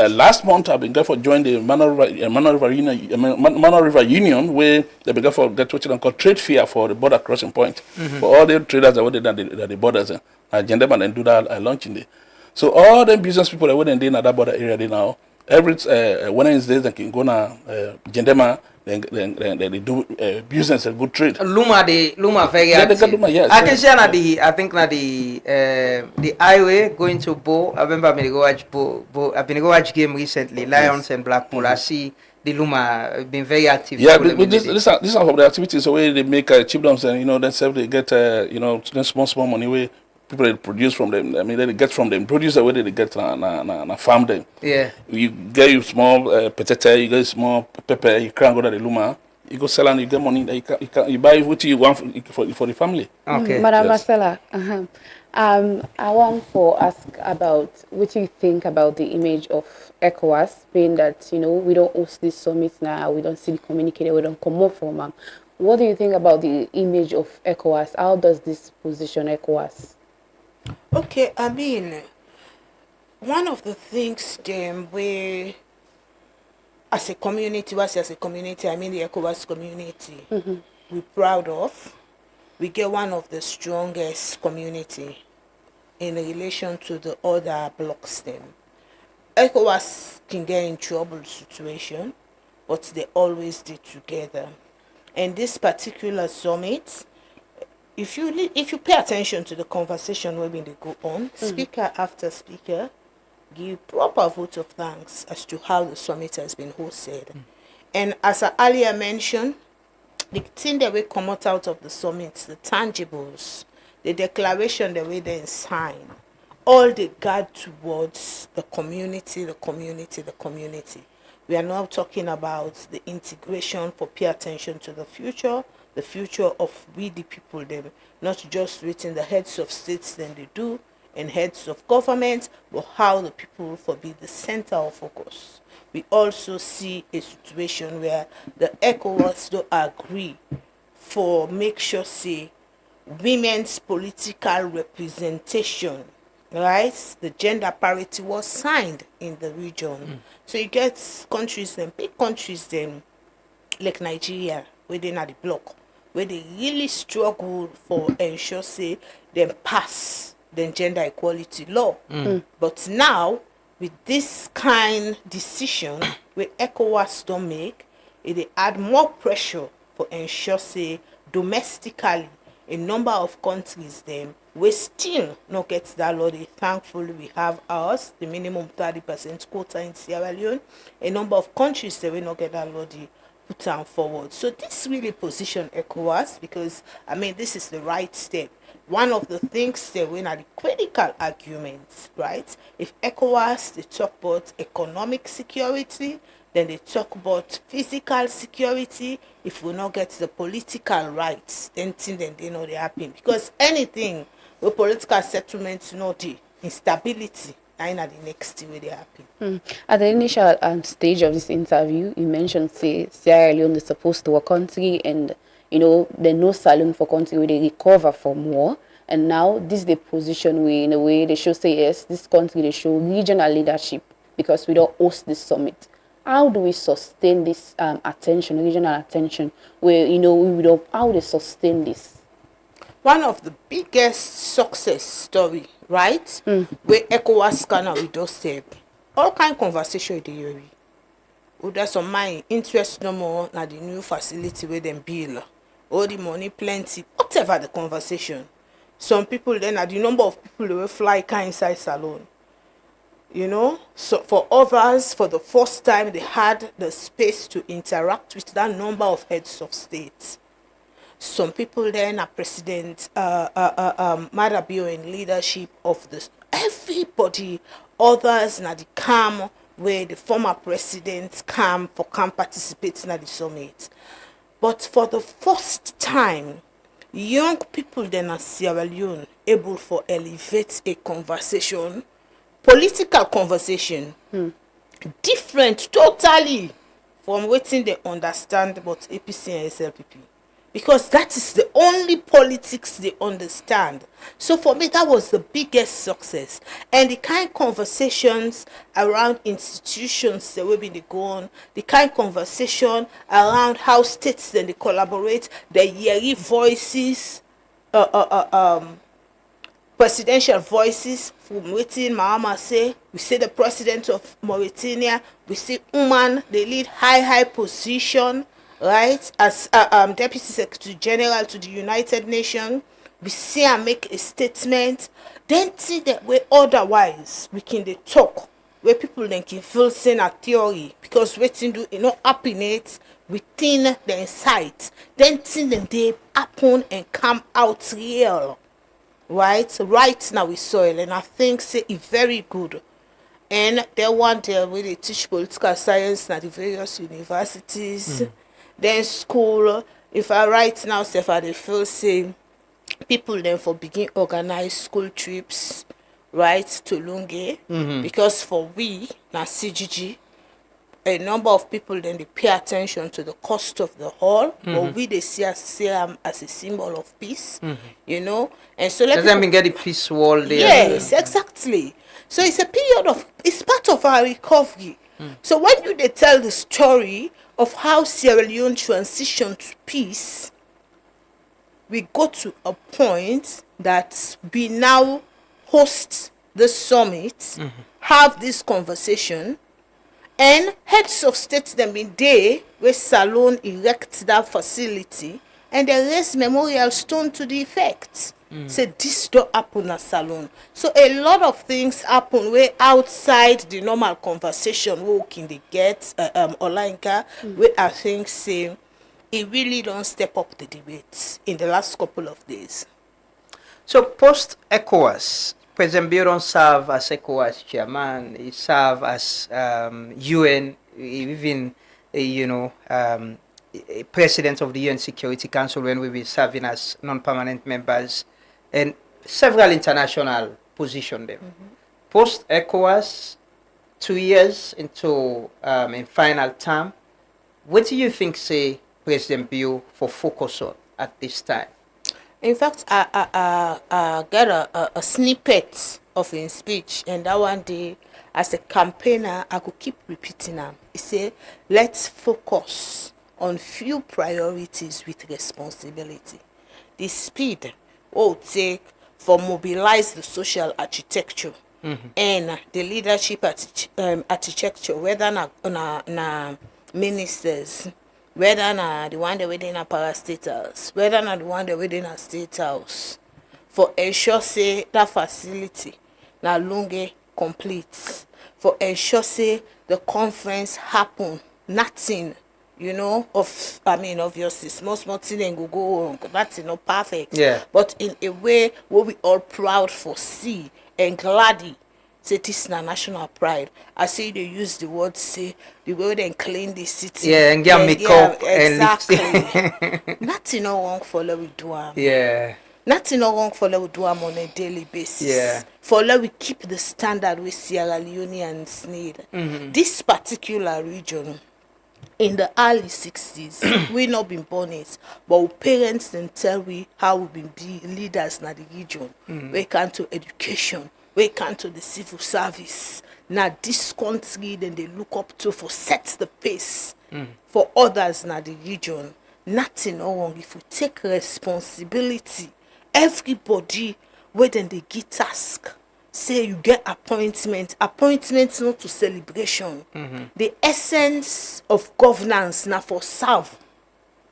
last month I've been there for join the Mano River Union where they began for get what you call trade fair for the border crossing point. For all the traders that were there at the borders and agenda and do that launching there. So all the business people that were in that border area they now every Wednesday they can go now Gendema. Then they do business and good trade. Luma very active. Yes. I can say I think the highway going to Bo. I remember I've been to watch game recently, Lions and Blackpool. I see the Luma been very active. Yeah, but these are some of the activities where they make chiefdoms and themselves they get small money where people they produce from them. I mean they get from them produce the way they get na farm them. Yeah. You get you small potato, you get small pepper, you can't go to the Luma. You go sell and you get money that you buy what you want for the family. Okay. Madam Yes. Marcella, I want to ask about what you think about the image of ECOWAS, being that, we don't host this summit now, we don't see the communique, we don't come up from them. What do you think about the image of ECOWAS? How does this position ECOWAS? Okay, I mean, one of the things we, as a community, I mean the ECOWAS community, we're proud of. We get one of the strongest community in relation to the other blocks them. ECOWAS can get in trouble situation, but they always did together. And this particular summit, if you pay attention to the conversation where they go on, speaker after speaker give proper vote of thanks as to how the summit has been hosted. And as I earlier mentioned, the thing that will come out of the summit, the tangibles, the declaration that we then sign, all they guide towards the community. We are now talking about the integration for pay attention to the future of we the people, them, not just within the heads of states then they do, and heads of government, but how the people for be the center of focus. We also see a situation where the ECOWAS don't agree for make sure say women's political representation, right? The gender parity was signed in the region. So you get countries, them big countries, them like Nigeria, where they not the block, where they really struggle for ensure say them pass the gender equality law. But now with this kind decision where ECOWAS don't make, it add more pressure for ensure say domestically a number of countries them we still not get that law. Thankfully we have ours, the minimum 30% quota in Sierra Leone. A number of countries that will not get that law put down forward. So this really position ECOWAS, because I mean this is the right step. One of the things that we are the critical arguments, right? If ECOWAS they talk about economic security, then they talk about physical security. If we not get the political rights, then they know they happen. Because anything with political settlements, the instability, and at the next thing where they happen. At the initial stage of this interview, you mentioned say Sierra Leone is supposed to a country, and there's no saloon for country where they recover from war. And now this is the position where in a way they should say yes, this country they show regional leadership because we don't host this summit. How do we sustain this attention, regional attention, where how they sustain this? One of the biggest success story, right? Where ECOWAS can we just say all kind of conversation with the UAE. There's some my interest no more na the new facility where them build. All the money plenty, whatever the conversation. Some people then are the number of people who will fly inside salon. So for others, for the first time, they had the space to interact with that number of heads of states. Some people then are President Marabio in leadership of this. Everybody, others na the camp where the former president come participate in the summit. But for the first time, young people then are Sierra Leone able for elevate a conversation, political conversation, different totally from what they understand about APC and SLPP. Because that is the only politics they understand. So for me, that was the biggest success. And the kind of conversations around institutions that will be go on, the kind of conversation around how states then they collaborate, the yearly voices, presidential voices from waiting Mahama say, we see the president of Mauritania, we see Oman, they lead high position, right, as Deputy Secretary General to the United Nations. We see her make a statement, then see that way otherwise we can they talk where people then can feel say na theory because waiting do happen it within the insight. Then thing then they happen and come out real. Right now with soil, and I think say it's very good. And they want there where they teach political science at the various universities, then school. If I right now say if I dey feel say people then for begin organize school trips, right, to Lunge, because for we na CGG, a number of people then they pay attention to the cost of the hall, but we they see as a symbol of peace, and so let them get the peace wall there. Yes, exactly. So it's a period of, it's part of our recovery. So when they tell the story of how Sierra Leone transitioned to peace, we go to a point that we now host the summit, have this conversation, and heads of state them in day where Salone erect that facility and they raise memorial stone to the effect. Say this don't happen at Salone. So a lot of things happen way outside the normal conversation we can they get Olanka, where I think say it really don't step up the debate in the last couple of days. So post-ECOWAS, President Biron served as ECOWAS chairman. He served as UN, even president of the UN Security Council when we were serving as non-permanent members, and several international positions there. Post-ECOWAS, 2 years into in final term, what do you think say President Bio for focus on at this time? In fact, I got a snippet of his speech, and that one day, as a campaigner, I could keep repeating them. He said, let's focus on few priorities with responsibility. The speed will take for mobilize the social architecture and the leadership architecture, whether na ministers, whether na the one that within a parastatals, whether na the one that within a state house, for ensure say that facility na Lunge complete, for ensure say the conference happen, nothing, obviously small thing go wrong, that's not perfect. Yeah. But in a way where we all proud for see and gladdy. Say this na national pride. I say they use the word say the way they clean the city. Yeah, and get makeup exactly. and Nothing no wrong for let we do am. Yeah. Nothing no wrong for let we do am on a daily basis. Yeah. For let we keep the standard with Sierra Leoneans need. This particular region, in the early 60s, we not been born it, but our parents then tell we how we been be leaders in the region. We come to education. We come to the civil service. Now this country then they look up to for set the pace for others in the region. Nothing wrong if we take responsibility. Everybody where then they get task. Say you get appointment not to celebration. The essence of governance now for serve.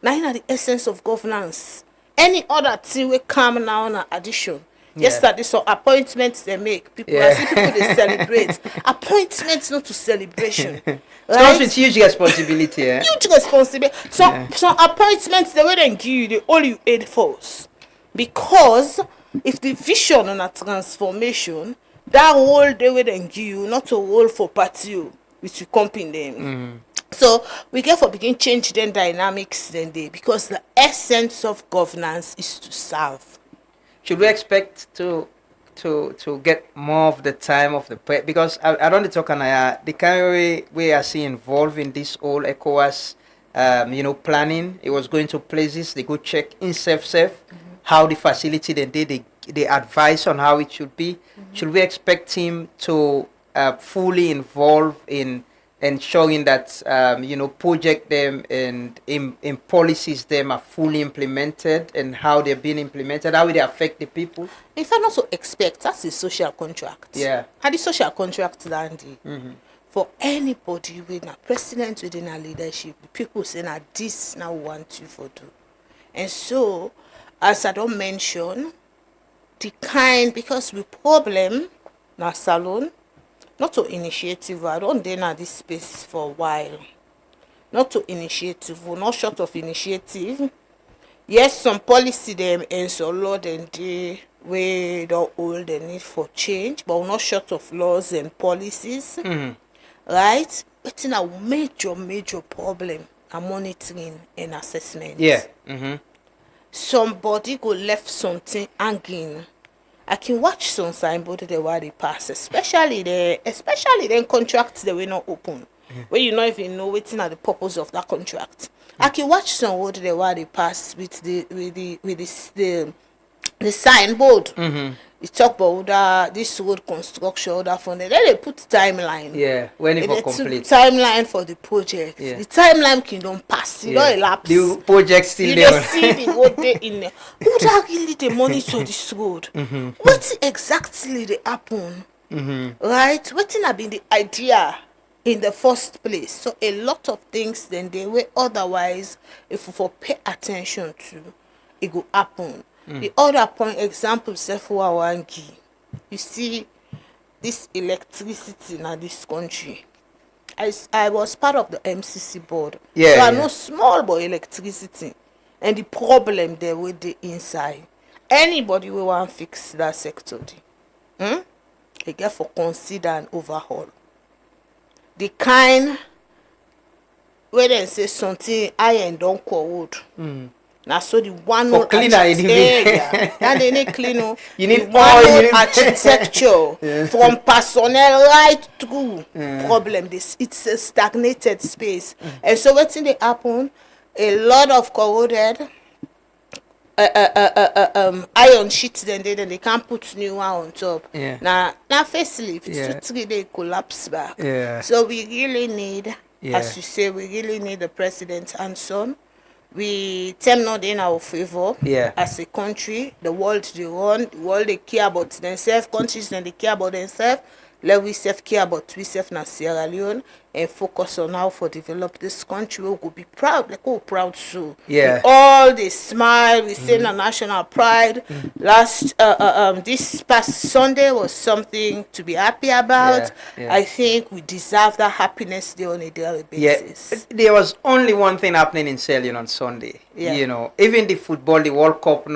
Now the essence of governance. Any other thing will come now on addition. Yeah. Yesterday, so appointments they make people. I see people they celebrate. Appointments not to celebration. It comes with huge responsibility. Huge responsibility. Some appointments they wouldn't give you the all you aid force, because if the vision on a transformation, that role they wouldn't give you, not a role for party which you company them. So we get for begin change then dynamics then they, because the essence of governance is to serve. Should we expect to get more of the time of the because I don't talk on the kind of way we are seeing involved in this whole ECOWAS planning. It was going to places, they go check in safe how the facility then they advise on how it should be. Should we expect him to fully involve in ensuring that project them and in policies them are fully implemented, and how they're being implemented, how will they affect the people? If I also expect, that's a social contract. Yeah. And the social contract Landy. For anybody with a president within a leadership, people say now this now want you for do. And so, as I don't mention, the kind, because we problem now Salone, not to initiative. I don't dey na this space for a while. Not to initiative, not short of initiative. Yes, some policy them and so law and dey wey don old the need for change, but not short of laws and policies. Right? But in a major problem are monitoring and assessment. Yeah. Somebody go left something hanging. I can watch some signboard the way they pass, especially then contracts they will not open. Where you not even know waiting at the purpose of that contract. I can watch some word the way they pass with the signboard. You talk about this road construction, that for then they put timeline. Yeah, when it They for took complete. timeline for the project. Yeah. The timeline can don't pass. You don't elapse. The project still You there. dey see the road dey in there. Who that really dey monitor this road? What exactly dey happen? Right? Wetin have been the idea in the first place? So a lot of things then they way otherwise if we for pay attention to, it go happen. The other point example self I wan give. You see this electricity in this country. I was part of the MCC board. Yeah, so I yeah. know small boy electricity and the problem there with the inside. Anybody will want fix that sector. They get for consider an overhaul. The kind where they say something iron don't corrode. Now so the one For cleaner anyway. Now they need clean. You need the one oil, you need- architecture Yeah. from personnel right through problem. It's a stagnated space. And so what thing they happen? A lot of corroded iron sheets then they can't put new one on top. Yeah. Now facelift Yeah. 2-3 they collapse back. Yeah. So we really need, Yeah. as you say, we really need the president and son. We tend not in our favor Yeah. as a country. The world they run, the world they care about themselves, countries then they care about themselves. Let we self care about we self na Sierra Leone and focus on how for develop this country. We will be proud, like we're proud so. Yeah. We all they smile, we say na national pride. Last this past Sunday was something to be happy about. Yeah, yeah. I think we deserve that happiness there on a daily basis. There was only one thing happening in Sierra on Sunday. Yeah. You know, even the football, the World Cup,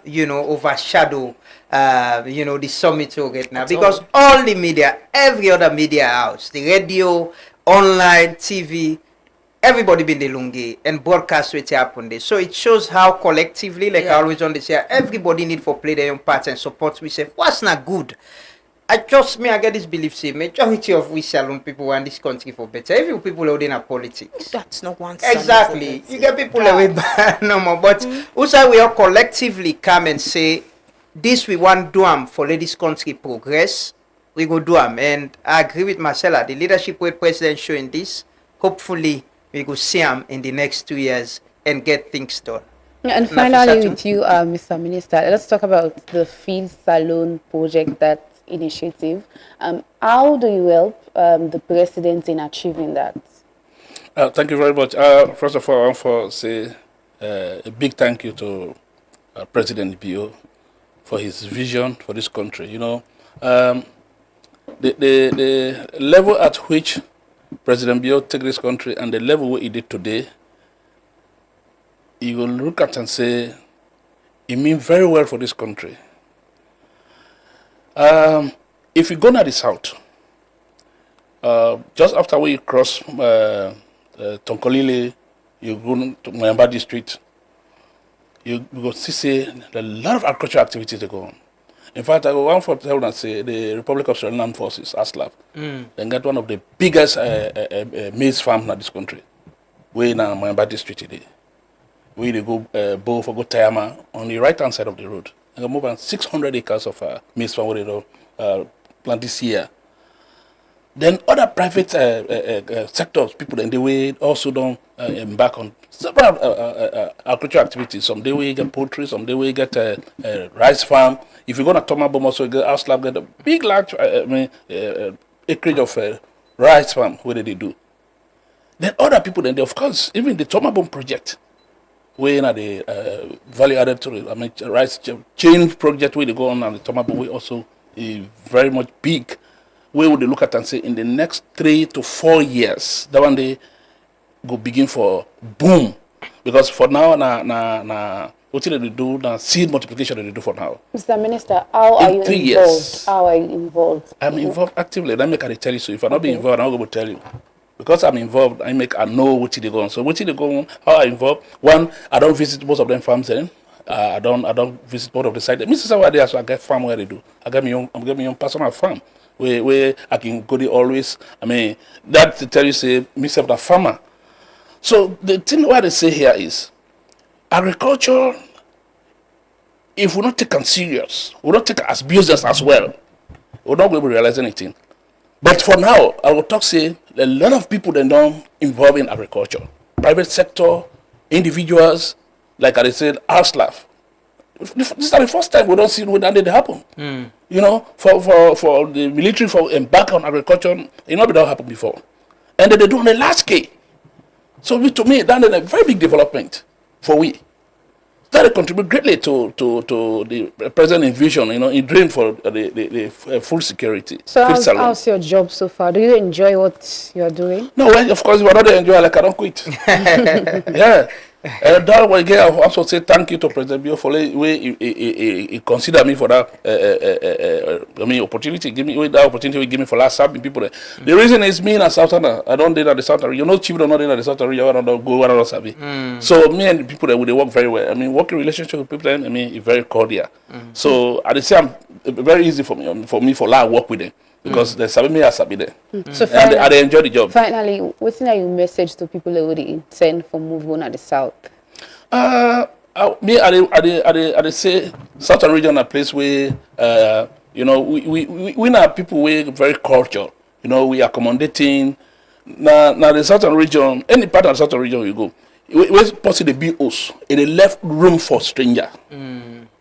overshadow, the summit will get now. At Because all the media, every other media house, the radio, online, TV, everybody been the lungi and broadcast what happened there. So it shows how collectively, like I always on this here, everybody need for play their own part and support we say, what's not good? I get this belief, say majority of we salon people want this country for better. Every people are in politics. That's not one Exactly. You get people away bad no more. But also we all collectively come and say, this we want do for let this country progress. We go do and I agree with Marcella. The leadership with President showing this. Hopefully we go see him in the next 2 years and get things done. And finally with you, Mr. Minister, let's talk about the Field Salon project, that initiative. How do you help the president in achieving that? Thank you very much. First of all, I want to say a big thank you to President Bio for his vision for this country. You know, the level at which President Bio take this country and the level where he did today, you will look at and say, it means very well for this country. If you go to the south, just after we cross Tonkolile, you go to Moyamba district, you go see a lot of agricultural activities that go on. In fact, I go one for tell and say the Republic of Sri Lankan Forces, ASLAF, they got one of the biggest maize farms in this country. We in Moyamba district today. We go bow for go Tayama on the right hand side of the road. And more than 600 acres of maize farm where they plant this year. Then other private sectors, people, and they will also don't embark on several agricultural activities. Some they will get poultry, some they will get rice farm. If you go to Tomabom, also get ASLAB, get a big, large acreage of rice farm. What do they do? Then other people, then they, of course, even the Tomabom project, where in the value added to rice chain project where they go on and the Tomabom, we also very much big. we would look at and say in the next 3 to 4 years, that one day go begin for boom. Because for now, what they do now, seed multiplication they do for now. Mr. Minister, how are you 3 involved? years. How are you involved? I'm involved actively. Let me tell you so. If I not be involved, I'm not going to tell you. Because I'm involved, I know what they go on. So what they go on, how I involved. One, I don't visit most of them farms then. I don't visit most of the sites. Mrs. Awade, so I get farm where they do. I'm getting my own personal farm where I can go there always. I mean, that to tell you say myself the farmer. So the thing what they say here is agriculture, if we not take it serious, we don't take it as business as well, we're not going to realize anything. But for now, I will talk say a lot of people that don't involve in agriculture. Private sector, individuals, like I said, our staff. This is the first time we don't see that did happen. You know, for the military for embark on agriculture, it not happen before. And then they do on a large scale. So to me, that is a very big development for we. That will contribute greatly to the present vision, you know, in dream for the full security. So how's your job so far? Do you enjoy what you're doing? No, well, of course, if I don't enjoy, like I don't quit. Yeah. That way, I also say thank you to President Bio for the way he consider me for that. Opportunity. Give me that opportunity. He give me for last serving people. The reason is me in a Southerner. I don't do that the Southerner. You know, chief don't do that the Southerner. You don't go where I don't So me and the people that they work very well. I mean, working relationship with people. I mean, it's very cordial. So at the same, very easy for me for la work with them. Because they sabi me, I sabi them. So and they enjoy the job. Finally, what's your message to people who would intend for move on at the south? Me, I say Southern region a place where you know we are people we very cultural. You know, we are accommodating. Now the Southern region, any part of the Southern region you go, we possibly the BOs, they left room for stranger.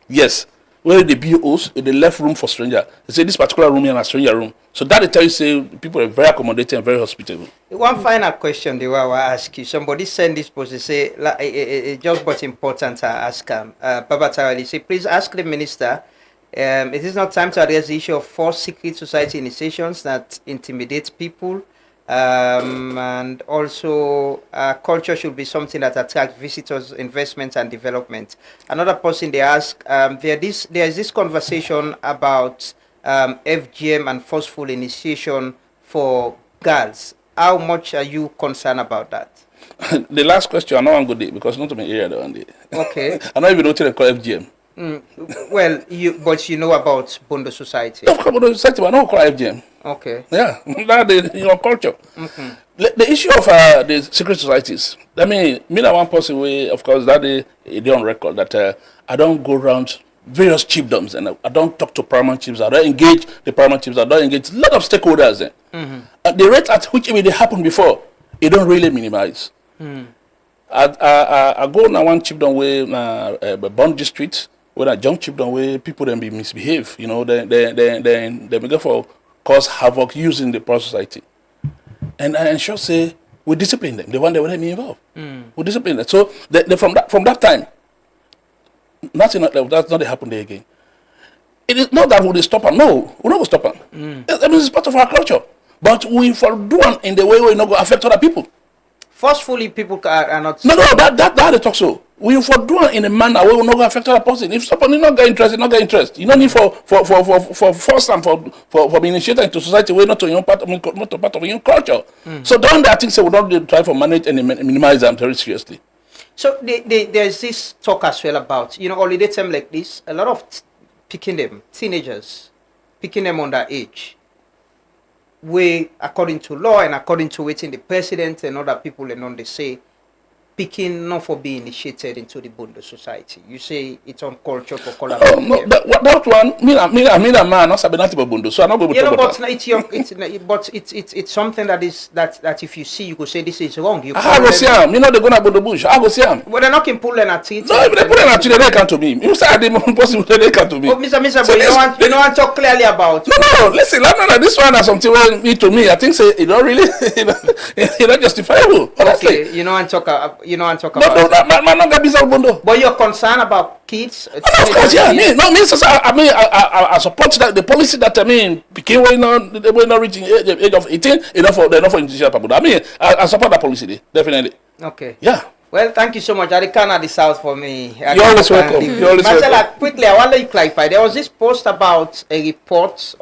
Yes. Where the BOs, they left room for stranger. They say this particular room is a stranger room. So that they tell you say people are very accommodating and very hospitable. One final question they will ask you. Somebody send this post. They say just but important. I ask Baba Tawali. Say please ask the minister. It is not time to address the issue of false secret society initiations that intimidate people. And also culture should be something that attracts visitors, investments, and development. Another person they ask, there is this conversation about FGM and forceful initiation for girls. How much are you concerned about that? The last question, I know I'm good because not to my area though. Okay. I don't even know what they call FGM. Well, you know about Bondo Society. Of course, Bondo Society, but I don't call FGM. Okay. Yeah, that's your culture. The issue of the secret societies. I mean, me and one person, of course, that they on record that I don't go around various chiefdoms and I don't talk to paramount chiefs. I don't engage the paramount chiefs. I don't engage a lot of stakeholders. The rate at which it happened before, it don't really minimize. I go now one chiefdom way, Bond District. When I jump chip down where people then be misbehave, you know, they go for cause havoc using the poor society. And I ensure say we discipline them. The one that want me involved. We discipline them. So from that time, nothing that's not happened there again. It is not that we stop them. No, we're not going to stop them. I mean, it's part of our culture. But we for do one in the way we not going to affect other people. Forcefully, people are not. No, that they talk so. We for do it in a manner where we not going to affect other person. If somebody not get interest, not get interest. You don't need for force and for being initiated into society where not to your part of your culture. So don't I think so we don't try for manage and minimize them very seriously. So there's this talk as well about holiday time like this. A lot of teenagers picking them underage. We, according to law and according to waiting the president and other people and on they say, picking not for being initiated into the Bondo Society. You say it's on culture for collaboration. No, that one, me a man, not sabi nothing about Bondo, so I'm not going to talk about that. It's something that if you see, you could say this is wrong. I go see him. You know they're going to Bondo Bush. I go see him. But they're not pulling at it. No, if they pulling at it, they come to me. You say I didn't possible they come to me. Oh, Mr. But you don't want to talk clearly about. No, listen, this one has something to me. I think say it don't really, it's not justifiable. Okay, you know, and talk. you know and talk No, about. no, man, not get busy bondo. But you're concerned about kids. Of course, yeah. I support that the policy that became when not reaching the age of 18, enough for indigenous people. I support that policy, definitely. Okay. Yeah. Well, thank you so much. I can't this out for me. You're always welcome. You're always Marcella, welcome. quickly, I want to clarify. There was this post about a report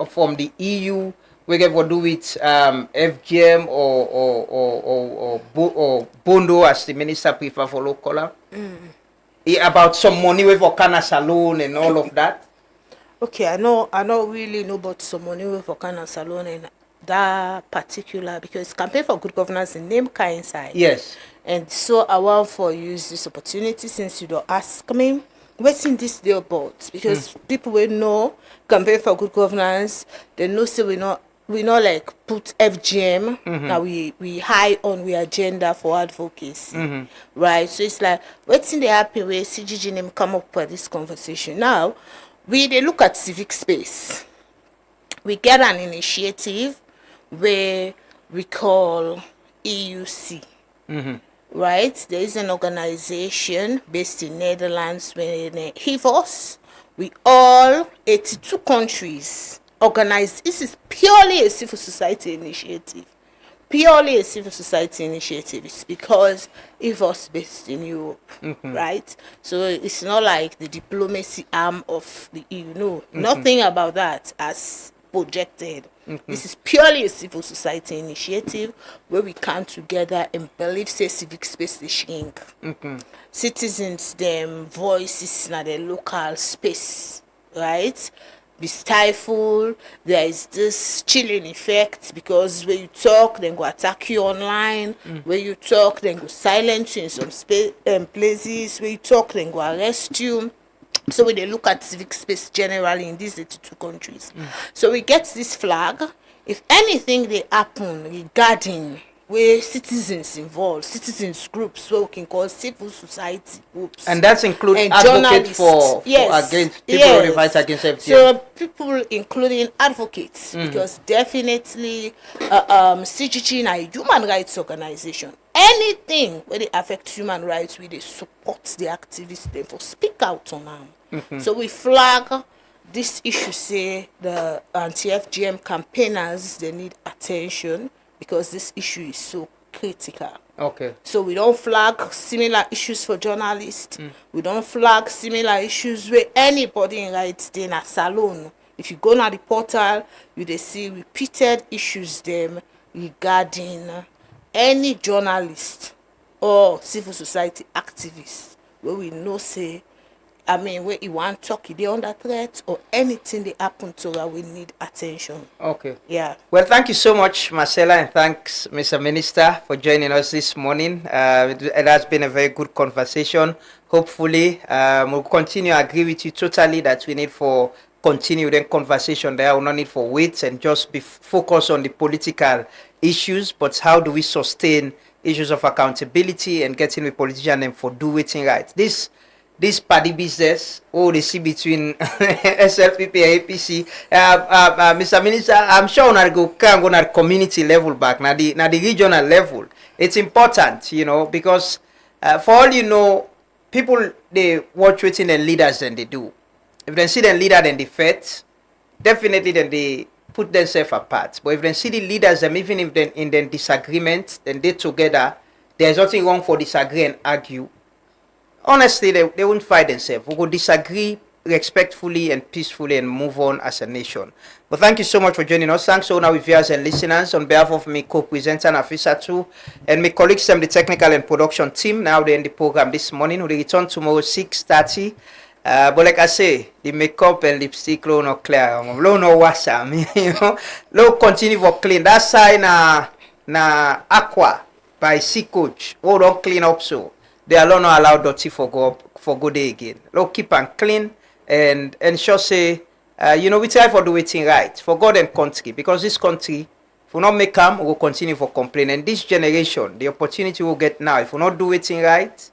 from the EU. We get to do with FGM or Bondo, as the minister prefer for local. About some money with Okana Salon and all of that. Okay, I don't really know about some money with Okana Salon and that particular, because campaign for good governance in name coincide. Yes. And so I want for use this opportunity, since you don't ask me, what's in this deal about? Because people will know campaign for good governance, they know say we not like put FGM now we high on we agenda for advocacy. Right? So it's like what's in the happy way CGG name come up for this conversation. Now they look at civic space. We get an initiative where we call EUC. Right? There is an organization based in Netherlands where HIVOS. We all 82 countries organized. This is purely a civil society initiative. Purely a civil society initiative. It's because HIVOS based in Europe, right? So it's not like the diplomacy arm of the EU. No, nothing about that as projected. This is purely a civil society initiative where we come together and believe say civic space they shrink. Citizens them voices na the local space, right? Be stifled. There is this chilling effect because when you talk, then go attack you online. When you talk, then go silence you in some places. When you talk, then go arrest you. So when they look at civic space generally in these 82 countries. So we get this flag. If anything they happen regarding where citizens involved, citizens groups, what we can call civil society groups. And that's including advocates for against people who fight against FGM. So people including advocates, because definitely CGG is a human rights organization. Anything where they affect human rights, we they support the activists, they for speak out on them. So we flag this issue, say the anti-FGM campaigners, they need attention because this issue is so critical. Okay. So we don't flag similar issues for journalists. We don't flag similar issues where anybody in rights in a salon. If you go on the portal, you they see repeated issues them regarding any journalist or civil society activist where we know say, where you want to talk, they under threat or anything they happen to that we need attention. Okay. Yeah. Well, thank you so much, Marcella, and thanks, Mr. Minister, for joining us this morning. It has been a very good conversation. Hopefully, we'll continue. I agree with you totally that we need for continue the conversation there. We don't need for wait and just be focused on the political issues, but how do we sustain issues of accountability and getting the politician and for do it right? This party business, they see between SLPP and APC. Mr. Minister, I'm sure can go na community level back, na the regional level. It's important, because for all you know, people they watch waiting the leaders and they do. If they see the leader, then they fight. Definitely, then they put themselves apart. But if they see the leaders, them even if they in their disagreement, then they together. There's nothing wrong for disagree and argue. Honestly, they won't fight themselves. We will disagree respectfully and peacefully and move on as a nation. But thank you so much for joining us. Thanks all our viewers and listeners. On behalf of me, co-presenter Nafisa too, and my colleagues from the technical and production team, now they're in the program this morning. We'll return tomorrow 6:30. But like I say, the makeup and lipstick low no clear. Low no wash. Low continue for clean. That side na aqua by Sea Coach. Oh, don't clean up so. They are not allowed dirty for go day again. Look, keep and clean and ensure say, we try for do it right for God and country, because this country, if we not make them, we will continue for complain. And this generation, the opportunity we'll get now, if we not do it right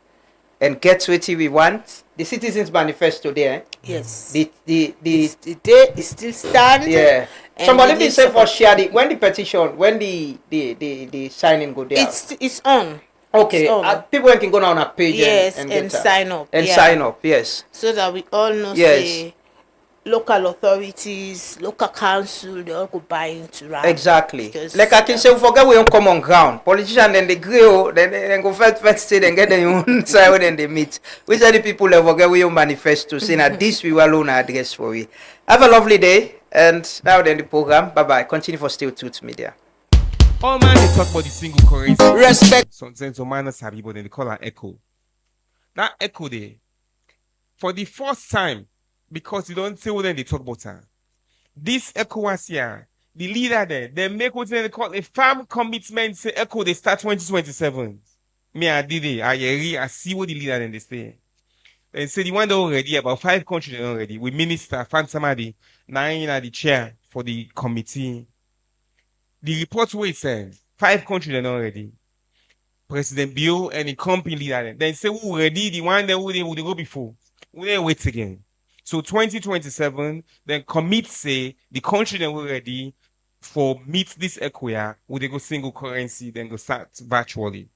and get what we want, the Citizens Manifesto there. Yes. The day is still standing. Yeah. Somebody did say for share when the petition, when the signing go there. It's on. Okay, people can go on a page yes, and and sign up. And sign up, yes. So that we all know, say, local authorities, local council, they all go buy into that. Exactly. Like I can say, we forget we on common ground. Politicians then they grill, then go first state and get their own side then they meet. We say the people that forget we on manifesto, saying that this we will alone address for we. Have a lovely day, and now then the program. Bye bye. Continue for Still Truth Media. All man they talk about the single currency. Respect. Some miners have but then they call her echo. That echo there, for the first time, because you don't say what then they talk about her. This ECOWAS here, the leader there, they make what they call a firm commitment. Say ECO they start 2027. Me I did it. I see what the leader then they say. They say the one that already about 5 countries already. We minister find somebody 9 are the chair for the committee. The report where it says 5 countries already. President Bill and the company leader then say who ready the one that would go before. We then wait again. So 2027, then commit say the country that we're ready for meet this equia, would they go single currency, then go start virtually.